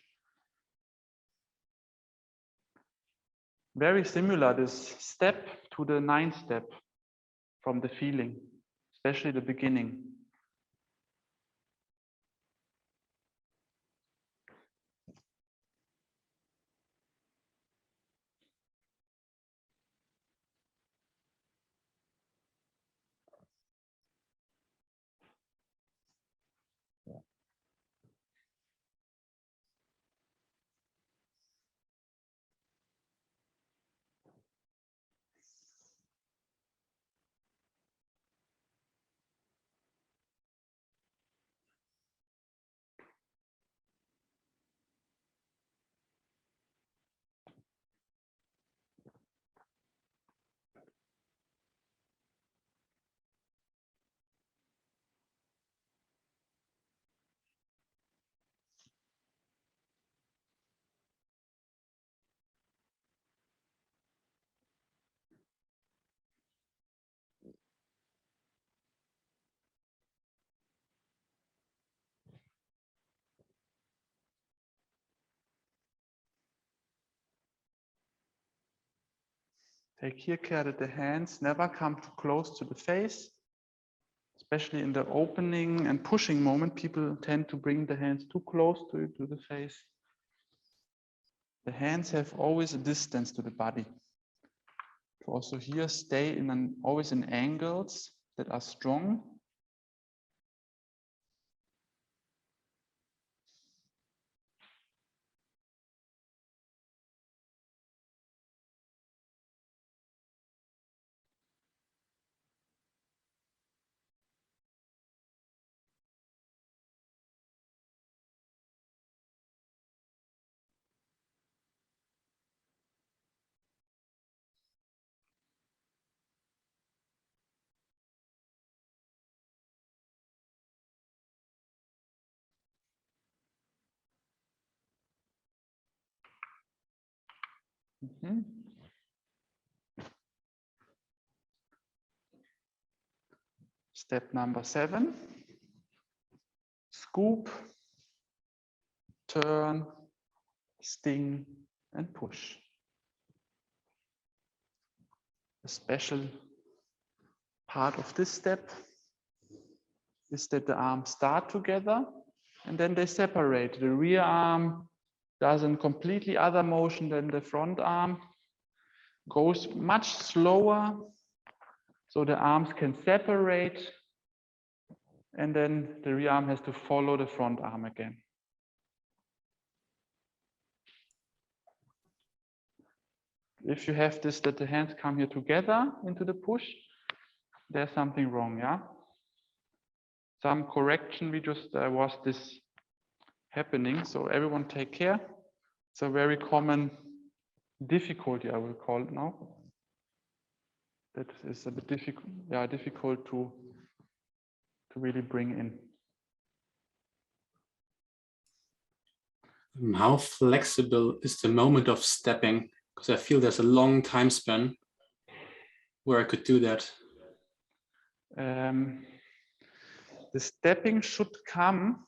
Very similar, this step to the 9th step from the feeling, especially the beginning. Take here care that the hands never come too close to the face. Especially in the opening and pushing moment, people tend to bring the hands too close to the face. The hands have always a distance to the body. To also here stay always in angles that are strong. Step number 7, scoop, turn, sting, and push. A special part of this step is that the arms start together and then they separate. The rear arm does a completely other motion than the front arm, goes much slower, so the arms can separate, and then the rear arm has to follow the front arm again. If you have this, that the hands come here together into the push, there's something wrong, yeah? Some correction, we just, was this happening, so everyone take care. It's a very common difficulty, I will call it now. That is a bit difficult, yeah, difficult to really bring in. How flexible is the moment of stepping? Because I feel there's a long time span. where I could do that. The stepping should come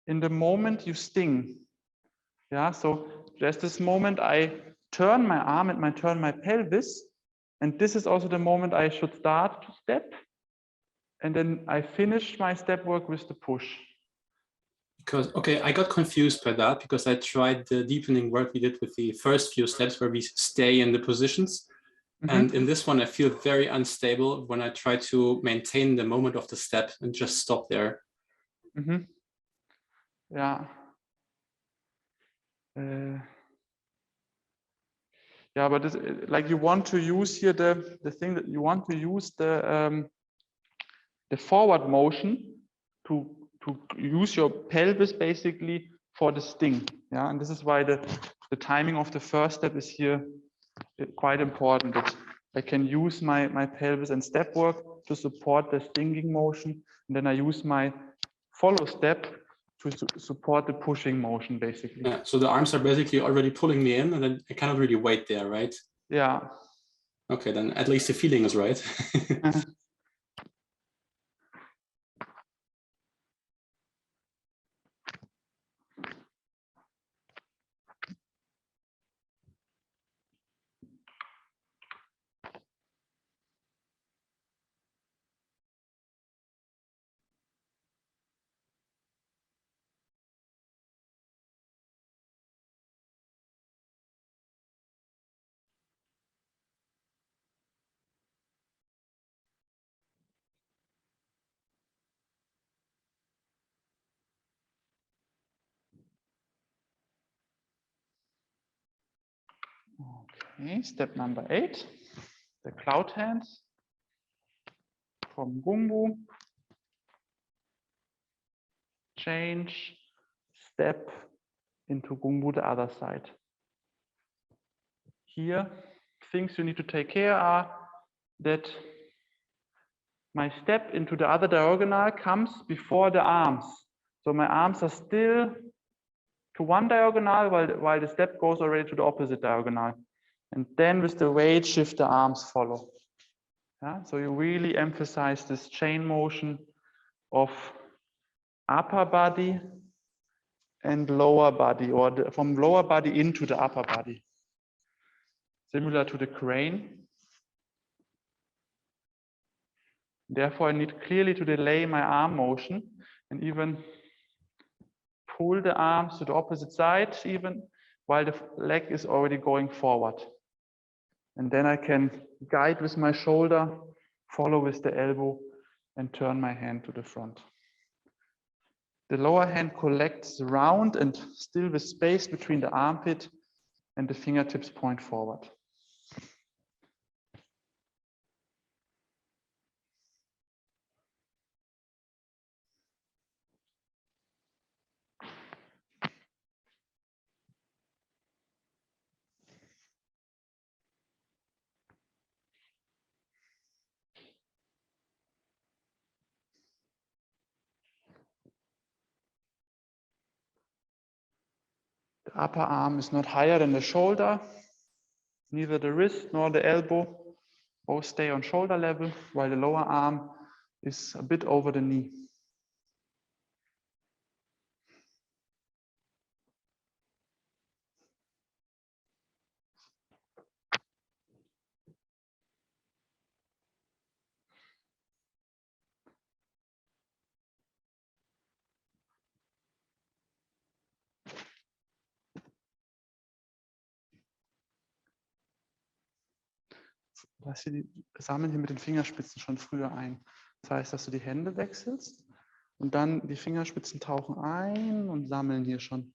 in the moment you sting. Yeah, so there's this moment I turn my arm and I turn my pelvis, and this is also the moment I should start to step, and then I finish my step work with the push. Because, okay, I got confused by that because I tried the deepening work we did with the first few steps where we stay in the positions. And in this one, I feel very unstable when I try to maintain the moment of the step and just stop there. Yeah. Yeah, but this, like you want to use here the thing that you want to use the forward motion to use your pelvis basically for the sting. Yeah, and this is why the timing of the first step is here quite important. That I can use my pelvis and step work to support the stinging motion, and then I use my follow step to support the pushing motion, basically. Yeah, so the arms are basically already pulling me in, and then I cannot really wait there, right? Yeah. Okay, then at least the feeling is right. Okay, step number 8, the cloud hands from Gumbu. Change, step into Gumbu, the other side. Here, things you need to take care are that my step into the other diagonal comes before the arms. So my arms are still to one diagonal while the step goes already to the opposite diagonal. And then with the weight shift, the arms follow. Yeah? So you really emphasize this chain motion of upper body and lower body, or from lower body into the upper body. Similar to the crane. Therefore, I need clearly to delay my arm motion and even pull the arms to the opposite side even while the leg is already going forward. And then I can guide with my shoulder, follow with the elbow, and turn my hand to the front. The lower hand collects round and still with space between the armpit and the fingertips point forward. The upper arm is not higher than the shoulder, neither the wrist nor the elbow. Both stay on shoulder level, while the lower arm is a bit over the knee. Sammeln hier mit den Fingerspitzen schon früher ein. Das heißt, dass du die Hände wechselst und dann die Fingerspitzen tauchen ein und sammeln hier schon.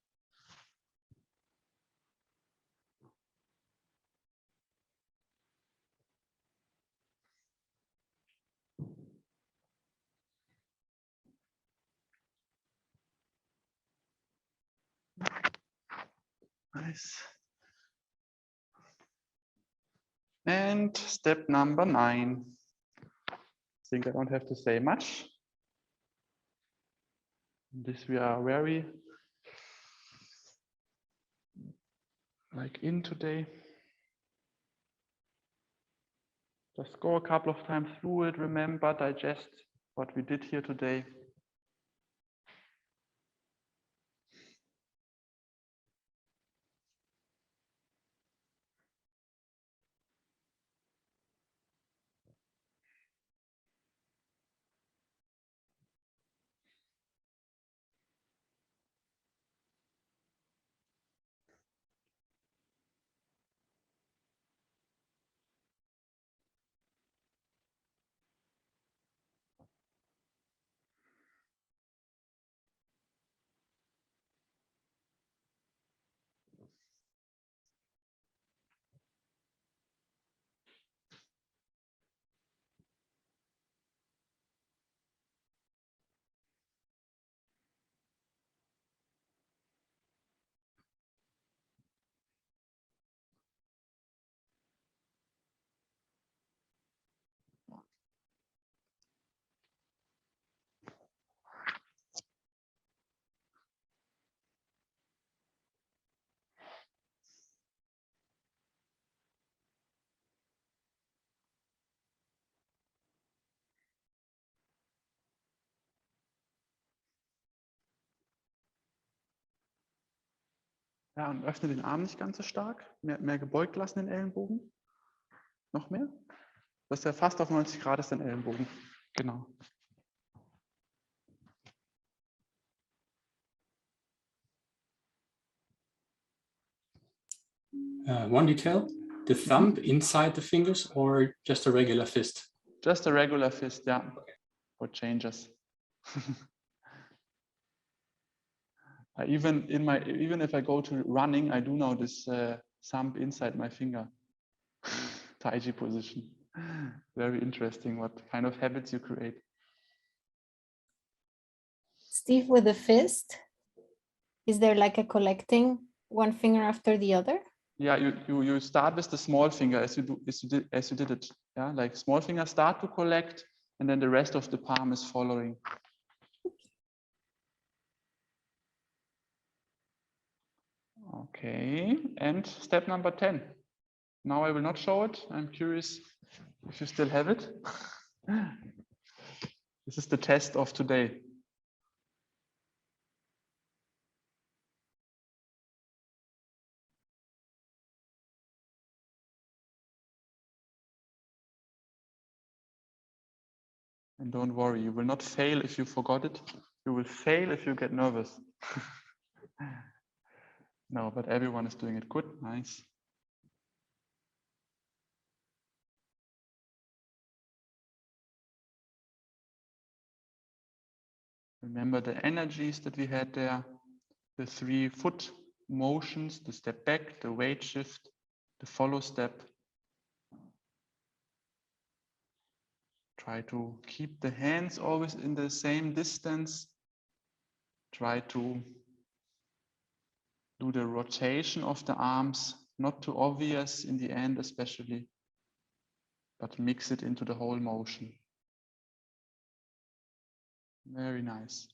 Nice. And step number 9. I think I don't have to say much. This we are very in today. Just go a couple of times through it, remember, digest what we did here today. Ja, und öffne den Arm nicht ganz so stark. Mehr gebeugt lassen den Ellenbogen. Noch mehr. Das ist ja fast auf 90 Grad ist dein Ellenbogen. Genau. One detail, the thumb inside the fingers or just a regular fist? Just a regular fist, yeah. Okay. For changes. Even if I go to running, I do know this thumb inside my finger. Taiji position. Very interesting what kind of habits you create. Steve, with the fist, is there like a collecting one finger after the other? Yeah, you start with the small finger as you did it. Yeah, like small finger start to collect, and then the rest of the palm is following. Okay, and step number 10. Now I will not show it. I'm curious if you still have it. This is the test of today. And don't worry, you will not fail if you forgot it. You will fail if you get nervous. No, but everyone is doing it good. Nice. Remember the energies that we had there, the 3 foot motions, the step back, the weight shift, the follow step. Try to keep the hands always in the same distance. Try to do the rotation of the arms, not too obvious in the end especially, but mix it into the whole motion. Very nice.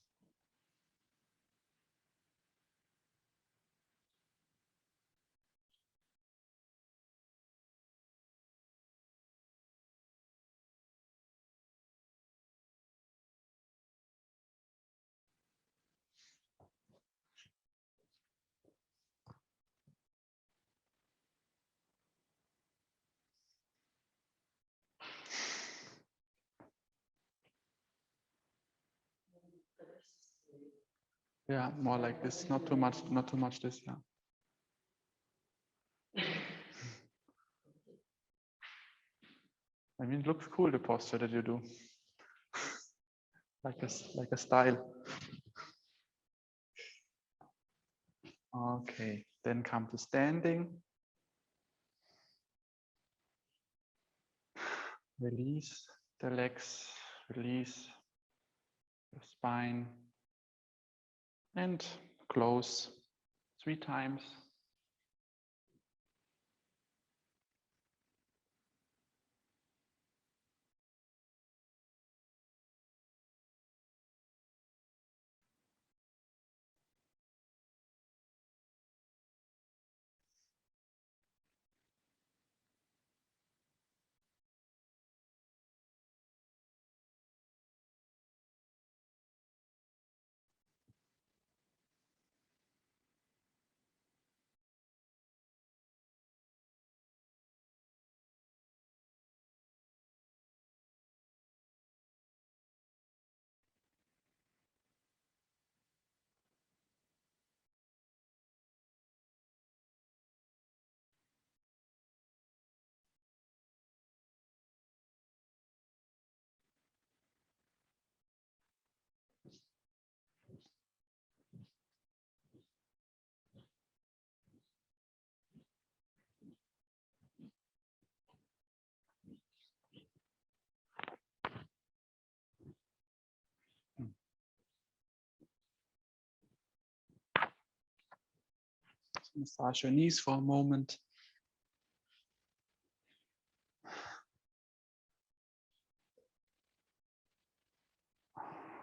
Yeah, more like this, not too much this, yeah. I mean, it looks cool, the posture that you do. like a style. Okay, then come to standing. Release the legs, release the spine, and close 3 times. Massage your knees for a moment.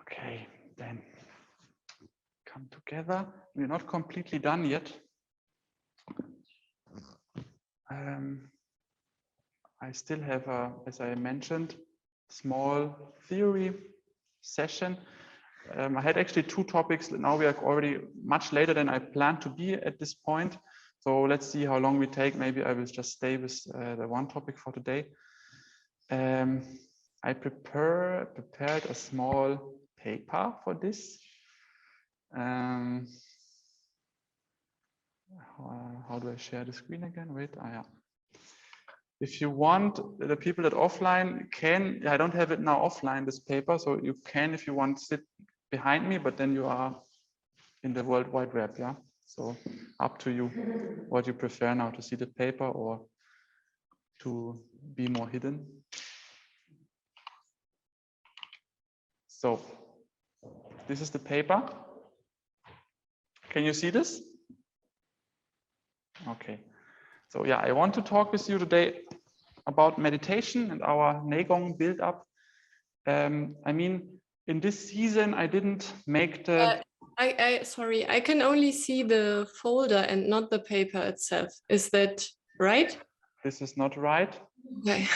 Okay, then come together. We're not completely done yet. I still have, as I mentioned, small theory session. I had actually 2 topics. Now we are already much later than I planned to be at this point. So let's see how long we take. Maybe I will just stay with the 1 topic for today. I prepared a small paper for this. How do I share the screen again? Wait, yeah. If you want, the people that offline can, I don't have it now offline, this paper, so you can, if you want, sit behind me, but then you are in the World Wide Web, yeah? So up to you, what you prefer now, to see the paper or to be more hidden. So this is the paper. Can you see this? Okay. So yeah, I want to talk with you today about meditation and our Neigong build-up. I mean, in this season, I didn't make the... Sorry, I can only see the folder and not the paper itself. Is that right? This is not right. Okay.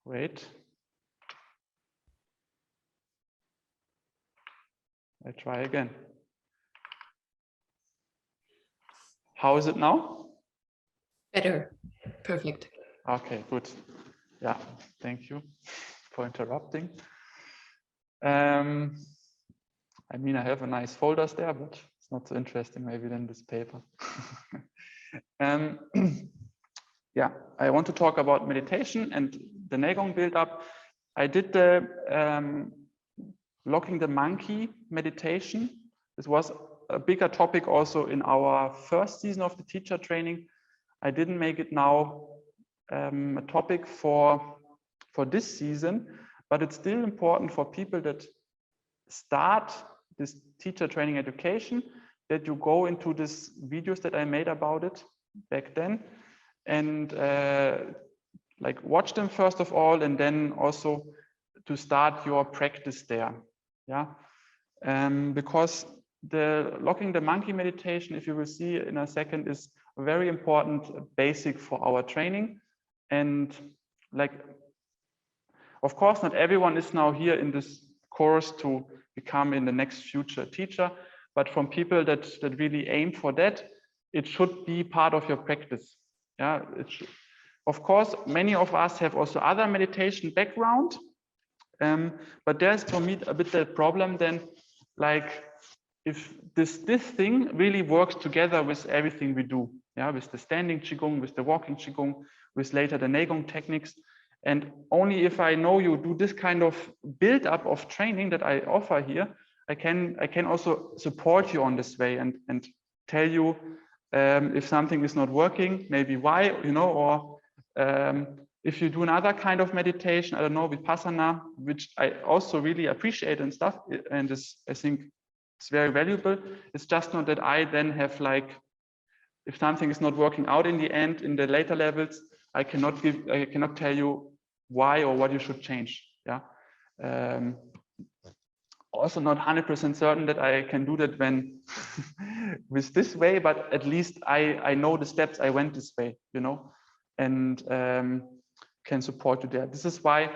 Wait. I try again. How is it now? Better. Perfect. Okay, good. Yeah, thank you for interrupting. I mean, I have a nice folders there, but it's not so interesting maybe than this paper. Yeah, I want to talk about meditation and the Neigong build-up. I did the locking the monkey meditation. This was a bigger topic also in our first season of the teacher training. I didn't make it now a topic for this season, but it's still important for people that start this teacher training education, that you go into these videos that I made about it back then, and like watch them first of all, and then also to start your practice there. Yeah, because the locking the monkey meditation, if you will see in a second, is a very important basic for our training. And like, of course, not everyone is now here in this course to become in the next future teacher, but from people that really aim for that, it should be part of your practice. Yeah, of course, many of us have also other meditation background, but there's for me a bit the problem then, like if this thing really works together with everything we do, yeah, with the standing Qigong, with the walking Qigong, with later the Neigong techniques. And only if I know you do this kind of build up of training that I offer here, I can also support you on this way and tell you if something is not working, maybe why, you know, or if you do another kind of meditation, I don't know, Vipassana, which I also really appreciate and stuff, and I think it's very valuable. It's just not that I then have like, if something is not working out in the end, in the later levels, I cannot tell you why or what you should change. Yeah. Also not 100% certain that I can do that when with this way, but at least I know the steps I went this way, you know, and can support you there. This is why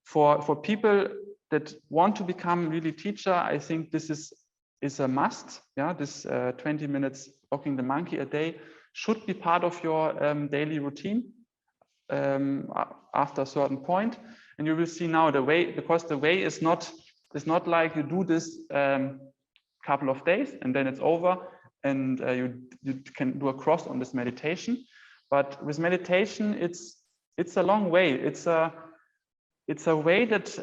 for people that want to become really teacher, I think this is a must. Yeah, this 20 minutes walking the monkey a day should be part of your daily routine after a certain point. And you will see now the way, because the way is not like you do this couple of days and then it's over and you can do a cross on this meditation. But with meditation, it's a long way. It's a way that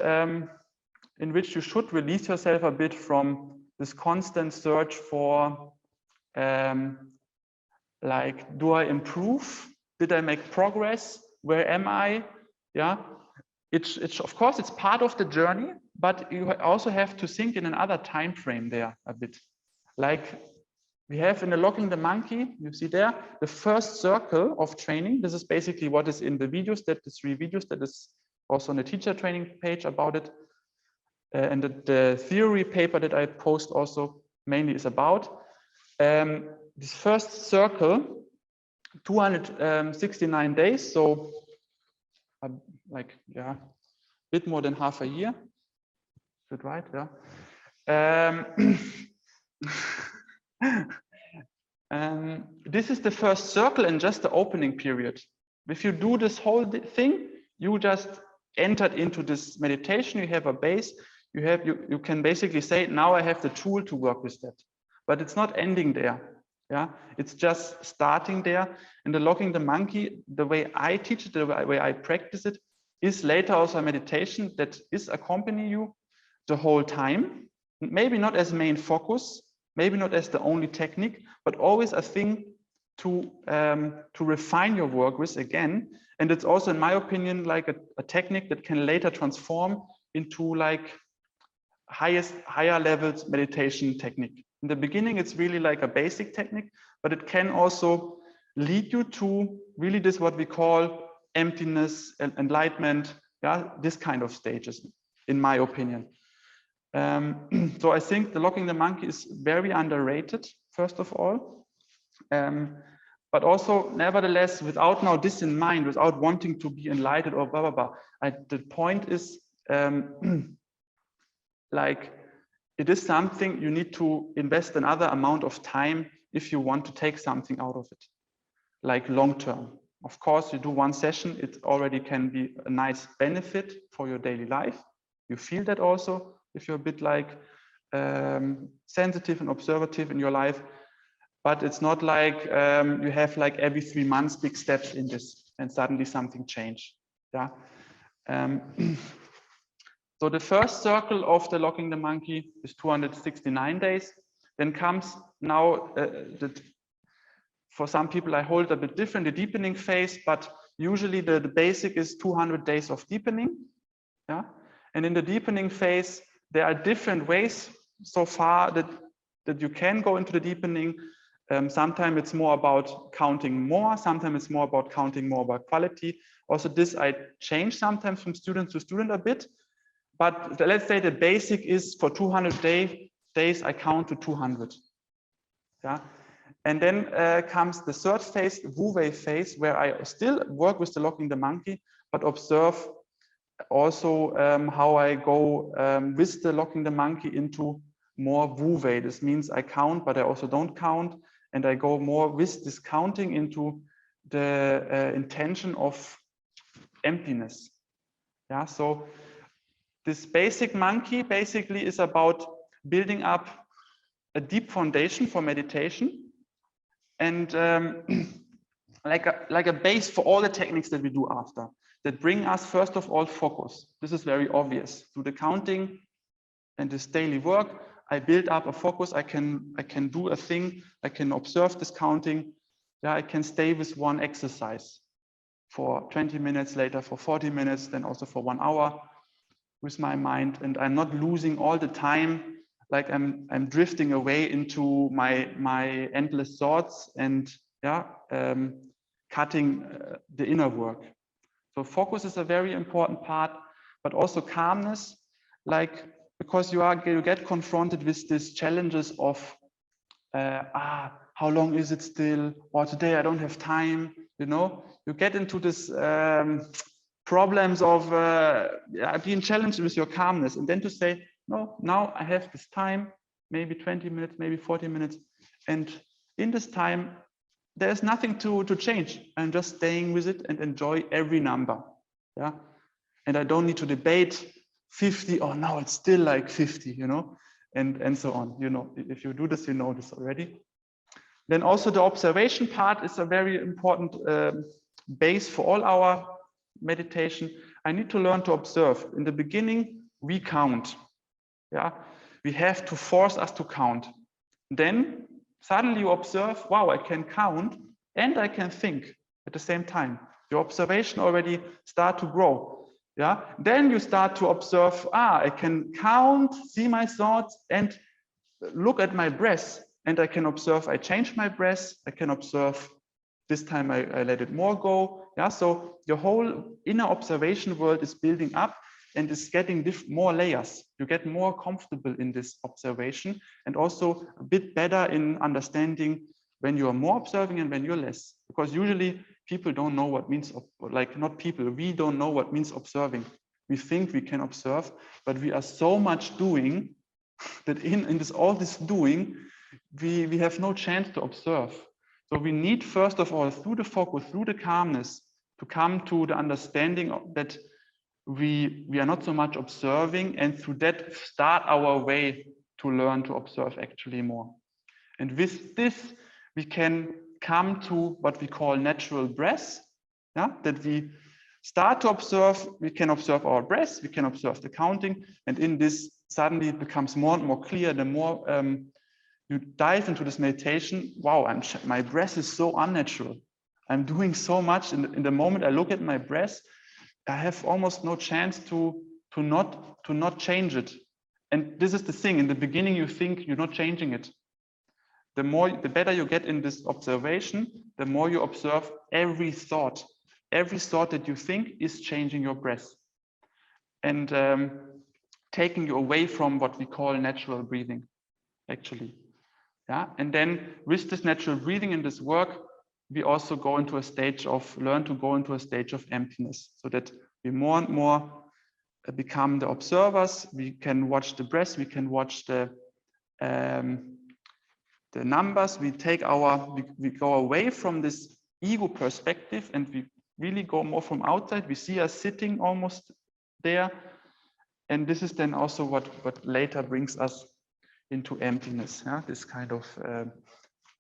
in which you should release yourself a bit from this constant search for like, do I improve? Did I make progress? Where am I? Yeah. it's of course it's part of the journey, but you also have to think in another time frame there a bit. Like we have in the Locking the Monkey, you see there, the first circle of training. This is basically what is in the videos, that the 3 videos that is also on the teacher training page about it. And the theory paper that I post also mainly is about. This first circle, 269 days, so like, yeah, a bit more than half a year. Is it right? Yeah. This is the first circle and just the opening period. If you do this whole thing, you just entered into this meditation. You have a base. You can basically say, now I have the tool to work with that. But it's not ending there. Yeah, it's just starting there. And the Locking the Monkey, the way I teach it, the way I practice it, is later also a meditation that is accompanying you the whole time. Maybe not as main focus, maybe not as the only technique, but always a thing to refine your work with again. And it's also, in my opinion, like a technique that can later transform into like higher levels meditation technique. In the beginning, it's really like a basic technique, but it can also lead you to really this, what we call emptiness and enlightenment, yeah, this kind of stages, in my opinion. So I think the Locking the Monkey is very underrated, first of all. But also, nevertheless, without now this in mind, without wanting to be enlightened or blah, blah, blah, the point is, like, it is something you need to invest another amount of time if you want to take something out of it, like long term. Of course, you do one session, it already can be a nice benefit for your daily life. You feel that also if you're a bit like sensitive and observative in your life, but it's not like you have like every 3 months big steps in this and suddenly something changed. Yeah. So the first circle of the Locking the Monkey is 269 days. Then comes now, for some people I hold a bit different, the deepening phase, but usually the basic is 200 days of deepening. Yeah. And in the deepening phase, there are different ways so far that you can go into the deepening. Sometimes it's more about counting more, sometimes it's more about counting more about quality. Also this I change sometimes from student to student a bit. But let's say the basic is for 200 days, I count to 200. Yeah. And then comes the third phase, Wu Wei phase, where I still work with the Locking the Monkey, but observe also how I go with the Locking the Monkey into more Wu Wei. This means I count, but I also don't count. And I go more with this counting into the intention of emptiness. Yeah. So this basic monkey basically is about building up a deep foundation for meditation and like a base for all the techniques that we do after, that bring us first of all focus. This is very obvious. Through the counting and this daily work, I build up a focus. I can do a thing. I can observe this counting. Yeah, I can stay with one exercise for 20 minutes, later for 40 minutes, then also for 1 hour. With my mind, and I'm not losing all the time, like I'm drifting away into my endless thoughts and yeah, cutting the inner work. So focus is a very important part, but also calmness, like because you get confronted with these challenges of how long is it still, or today I don't have time, you know, you get into this problems of being challenged with your calmness, and then to say, no, now I have this time, maybe 20 minutes, maybe 40 minutes. And in this time, there's nothing to change. I'm just staying with it and enjoy every number. Yeah. And I don't need to debate 50 or now it's still like 50, you know, and so on. You know, if you do this, you know this already. Then also the observation part is a very important base for all our meditation. I need to learn to observe. In the beginning, we count. Yeah, we have to force us to count. Then suddenly you observe, wow, I can count and I can think at the same time. Your observation already start to grow. Yeah, then you start to observe, I can count, see my thoughts, and look at my breath. And I can observe, I change my breath. I can observe, this time I let it more go. Yeah, so your whole inner observation world is building up and is getting more layers. You get more comfortable in this observation and also a bit better in understanding when you are more observing and when you're less. Because usually people don't know what means, like not people, we don't know what means observing. We think we can observe, but we are so much doing that in this all this doing, we have no chance to observe. So we need, first of all, through the focus, through the calmness, to come to the understanding that we are not so much observing, and through that start our way to learn to observe actually more. And with this, we can come to what we call natural breath, yeah? That we start to observe, we can observe our breath, we can observe the counting, and in this suddenly it becomes more and more clear, the more you dive into this meditation, wow, my breath is so unnatural. I'm doing so much. In the moment I look at my breath, I have almost no chance to not change it. And this is the thing, in the beginning you think you're not changing it. The better you get in this observation, the more you observe every thought. Every thought that you think is changing your breath and taking you away from what we call natural breathing, actually. Yeah, and then with this natural breathing in this work, we also go into a stage of, learn to go into a stage of emptiness, so that we more and more become the observers. We can watch the breath, we can watch the numbers. We go away from this ego perspective, and we really go more from outside. We see us sitting almost there, and this is then also what later brings us into emptiness. Yeah? This kind of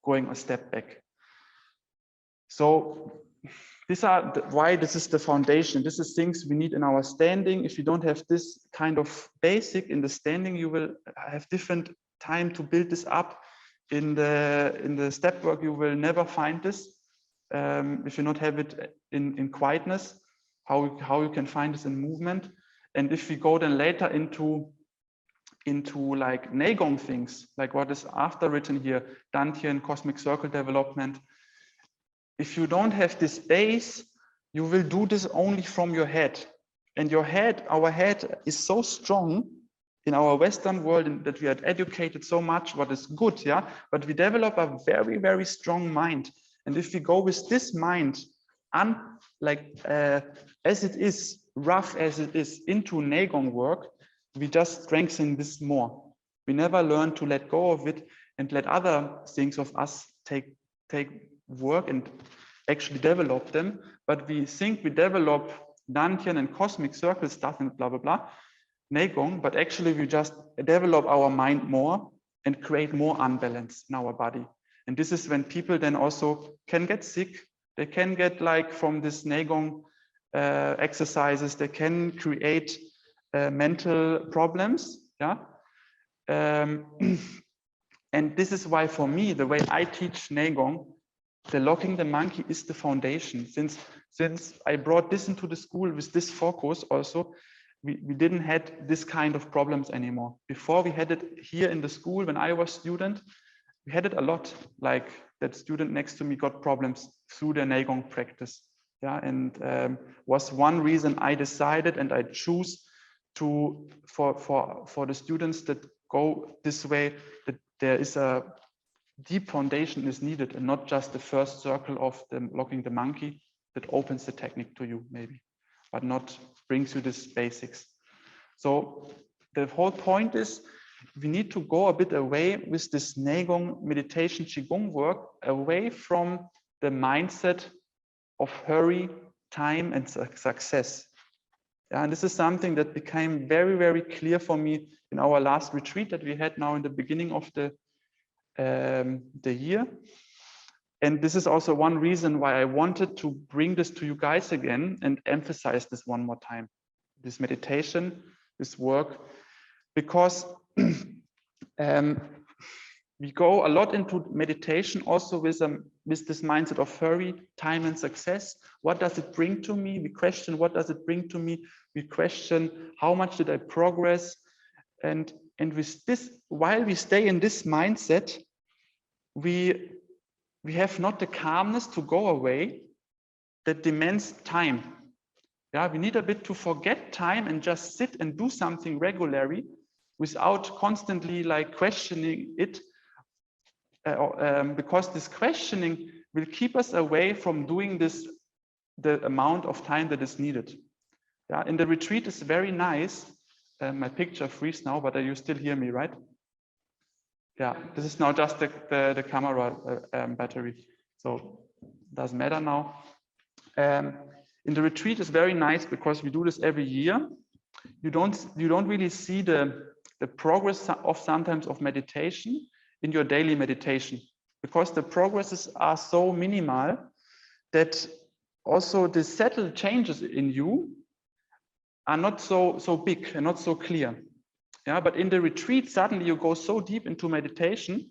going a step back. So these are why this is the foundation. This is things we need in our standing. If you don't have this kind of basic in the standing, you will have different time to build this up. In the step work, you will never find this. If you not have it in quietness, how you can find this in movement. And if we go then later into like Neigong things, like what is after written here, Dantian, cosmic circle development. If you don't have this base, you will do this only from your head. And your head, our head is so strong in our Western world, and that we are educated so much, what is good, yeah? But we develop a very, very strong mind. And if we go with this mind, as it is, rough as it is, into Neigong work, we just strengthen this more. We never learn to let go of it and let other things of us take work and actually develop them. But we think we develop Dantian and cosmic circle stuff and blah, blah, blah, Neigong, but actually we just develop our mind more and create more unbalance in our body. And this is when people then also can get sick. They can get, like, from this Neigong exercises, they can create mental problems. Yeah. And this is why, for me, the way I teach Neigong, the locking the monkey is the foundation. Since I brought this into the school with this focus also, we didn't had this kind of problems anymore. Before, we had it here in the school when I was student, we had it a lot. Like, that student next to me got problems through their Neigong practice. Yeah, and was one reason I decided and I choose to for the students that go this way, that there is a deep foundation is needed, and not just the first circle of the locking the monkey that opens the technique to you, maybe, but not brings you this basics. So the whole point is, we need to go a bit away with this Neigong meditation Qigong work, away from the mindset of hurry, time, and success. Yeah, and this is something that became very, very clear for me in our last retreat that we had now in the beginning of the year. And this is also one reason why I wanted to bring this to you guys again and emphasize this one more time, this meditation, this work, because we go a lot into meditation also with with this mindset of hurry, time, and success. What does it bring to me? We question, what does it bring to me? We question, how much did I progress? And with this, while we stay in this mindset, we have not the calmness to go away that demands time. Yeah, we need a bit to forget time and just sit and do something regularly without constantly like questioning it, because this questioning will keep us away from doing this, the amount of time that is needed. Yeah, in the retreat is very nice. My picture freeze now, but you still hear me, right? Yeah, this is now just the camera battery, so it doesn't matter now. In the retreat is very nice because we do this every year. You don't really see the progress of sometimes of meditation in your daily meditation, because the progresses are so minimal that also the settled changes in you are not so big and not so clear. Yeah, but in the retreat, suddenly you go so deep into meditation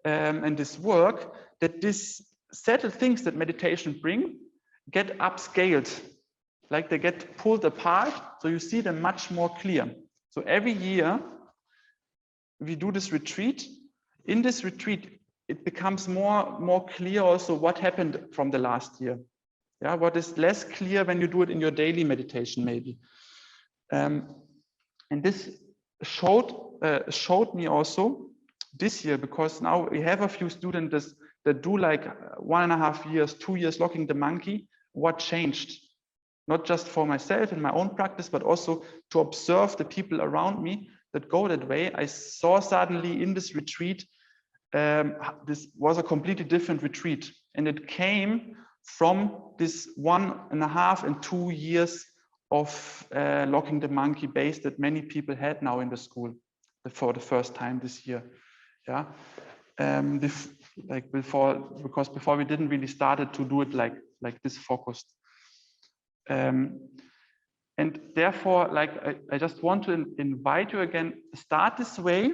and this work that these settled things that meditation bring get upscaled, like they get pulled apart, so you see them much more clear. So every year we do this retreat. In this retreat, it becomes more clear also what happened from the last year. Yeah, what is less clear when you do it in your daily meditation, maybe. And this showed me also this year, because now we have a few students that do like 1.5 years, 2 years locking the monkey. What changed? Not just for myself in my own practice, but also to observe the people around me that go that way. I saw suddenly in this retreat, this was a completely different retreat, and it came from this 1.5 and 2 years of locking the monkey base that many people had now in the school for the first time this year. Yeah, because before we didn't really started to do it like this focused. And therefore, like I just want to invite you again, start this way,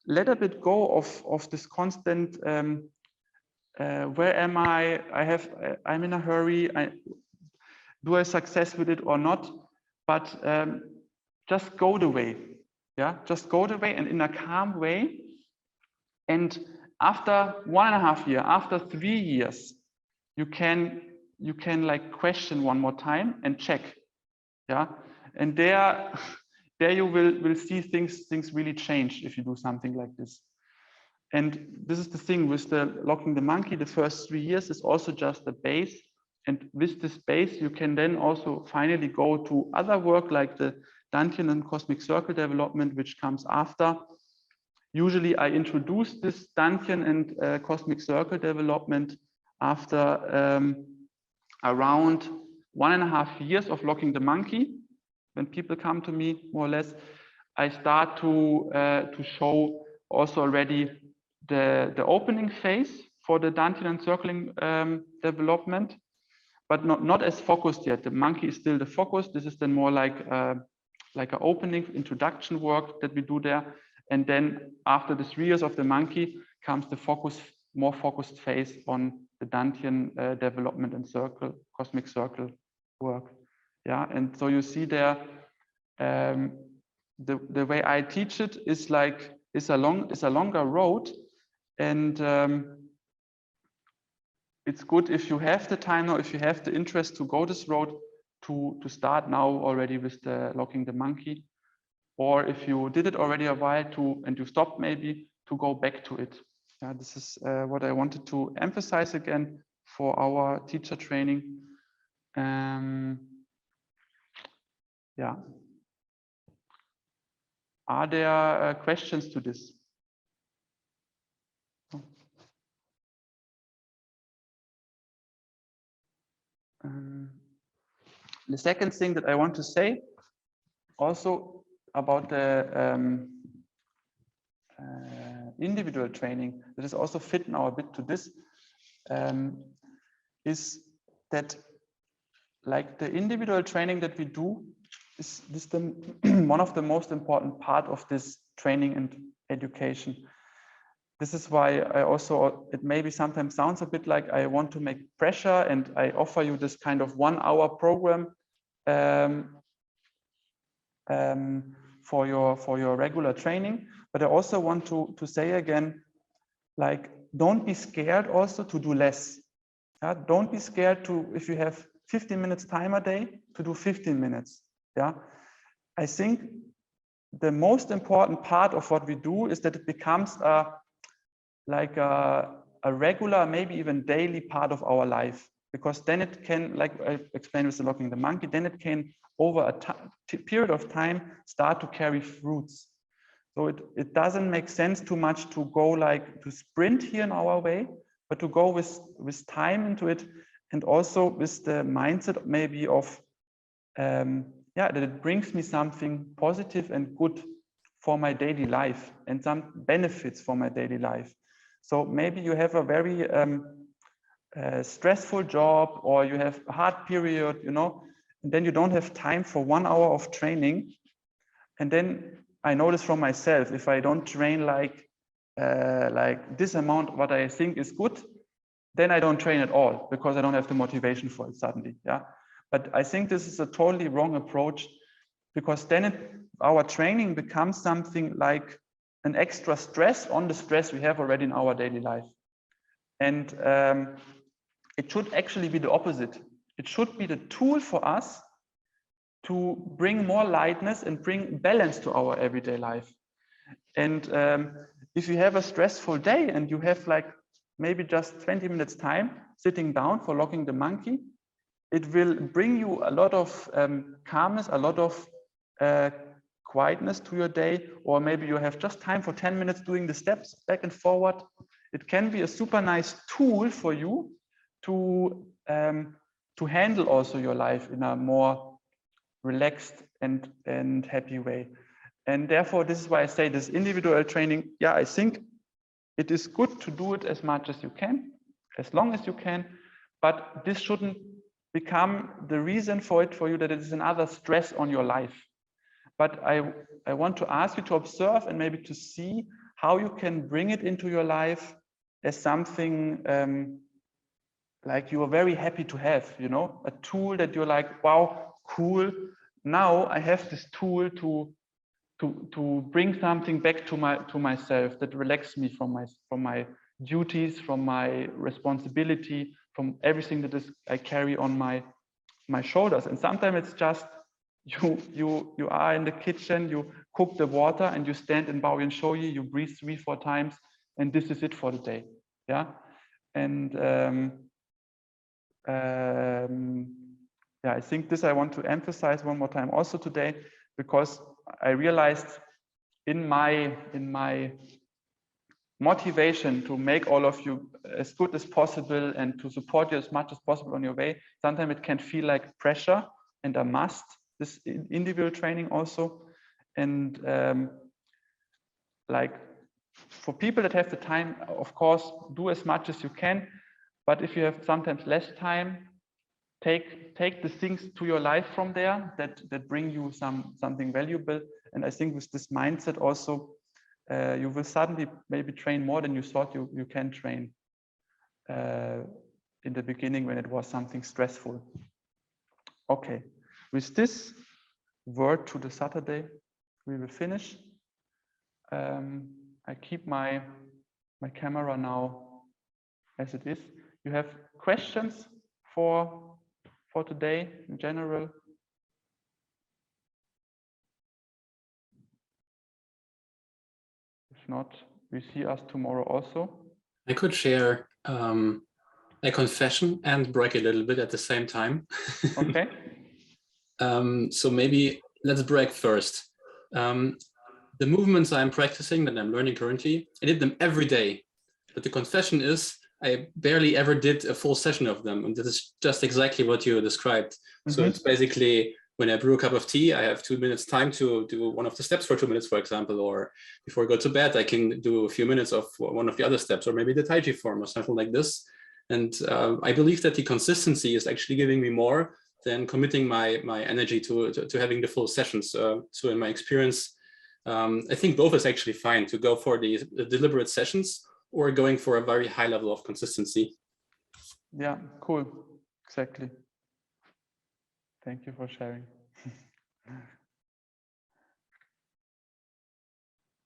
let a bit go of this constant where am I? I'm in a hurry. Do I success with it or not? But just go the way. Yeah, just go the way and in a calm way. And after 1.5 years, after 3 years, you can like question one more time and check. Yeah, and there you will see things really change if you do something like this. And this is the thing with the locking the monkey. The first 3 years is also just the base. And with this base, you can then also finally go to other work like the Dantian and Cosmic Circle development, which comes after. Usually I introduce this Dantian and Cosmic Circle development after around 1.5 years of locking the monkey. When people come to me, more or less, I start to show also already the opening phase for the Dantian and circling development, but not as focused yet. The monkey is still the focus. This is then more like an opening introduction work that we do there. And then after the 3 years of the monkey comes the more focused phase on the Dantian development and cosmic circle work. Yeah, and so you see there, the way I teach it is a longer road, and it's good if you have the time now, if you have the interest to go this road, to start now already with the locking the monkey, or if you did it already a while and you stopped maybe, to go back to it. Yeah, this is what I wanted to emphasize again for our teacher training. Yeah. Are there questions to this? The second thing that I want to say also about the individual training, that is also fit now a bit to this, is that like the individual training that we do is one of the most important part of this training and education. this is why I also, it maybe sometimes sounds a bit like I want to make pressure and I offer you this kind of 1 hour program for your regular training. But I also want to say again, like, don't be scared also to do less. Yeah? Don't be scared to, if you have 15 minutes time a day, to do 15 minutes. Yeah, I think the most important part of what we do is that it becomes like a regular, maybe even daily part of our life, because then it can, like I explained with the Locking the Monkey, then it can over a period of time start to carry fruits. So it doesn't make sense too much to go like to sprint here in our way, but to go with time into it, and also with the mindset maybe of yeah, that it brings me something positive and good for my daily life and some benefits for my daily life. So maybe you have a very stressful job, or you have a hard period, you know, and then you don't have time for 1 hour of training. And then I know this from myself, if I don't train like this amount, what I think is good, then I don't train at all because I don't have the motivation for it suddenly. Yeah. But I think this is a totally wrong approach, because then our training becomes something like an extra stress on the stress we have already in our daily life. And it should actually be the opposite. It should be the tool for us to bring more lightness and bring balance to our everyday life. And if you have a stressful day and you have like maybe just 20 minutes time sitting down for Locking the Monkey, it will bring you a lot of calmness, a lot of quietness to your day. Or maybe you have just time for 10 minutes doing the steps back and forward. It can be a super nice tool for you to handle also your life in a more relaxed and happy way. And therefore, this is why I say this individual training, yeah, I think it is good to do it as much as you can, as long as you can, but this shouldn't become the reason for you that it is another stress on your life. But I want to ask you to observe and maybe to see how you can bring it into your life as something like you are very happy to have, you know, a tool that you're like, wow, cool. Now I have this tool to bring something back to myself that relaxes me from my duties, from my responsibility, from everything that I carry on my shoulders. And sometimes it's just you are in the kitchen, you cook the water, and you stand in Bao Yin Shoyi, you breathe 3-4 times, and this is it for the day. Yeah, and yeah, I think this I want to emphasize one more time also today, because I realized in my motivation to make all of you as good as possible and to support you as much as possible on your way, sometimes it can feel like pressure and a must, this individual training also. And like for people that have the time, of course, do as much as you can. But if you have sometimes less time, take the things to your life from there that bring you something valuable. And I think with this mindset also, you will suddenly maybe train more than you thought you can train in the beginning when it was something stressful. Okay, with this word to the Saturday, we will finish. I keep my camera now as it is. You have questions for today in general? If not, we see us tomorrow also. I could share a confession and brag a little bit at the same time. Okay. So maybe let's brag first. The movements I'm practicing that I'm learning currently, I did them every day. But the confession is I barely ever did a full session of them. And this is just exactly what you described. Mm-hmm. So it's basically when I brew a cup of tea, I have 2 minutes time to do one of the steps for 2 minutes, for example, or before I go to bed, I can do a few minutes of one of the other steps, or maybe the Tai Chi form or something like this. And I believe that the consistency is actually giving me more than committing my energy to having the full sessions. So in my experience, I think both is actually fine, to go for the deliberate sessions or going for a very high level of consistency. Yeah, cool. Exactly. Thank you for sharing.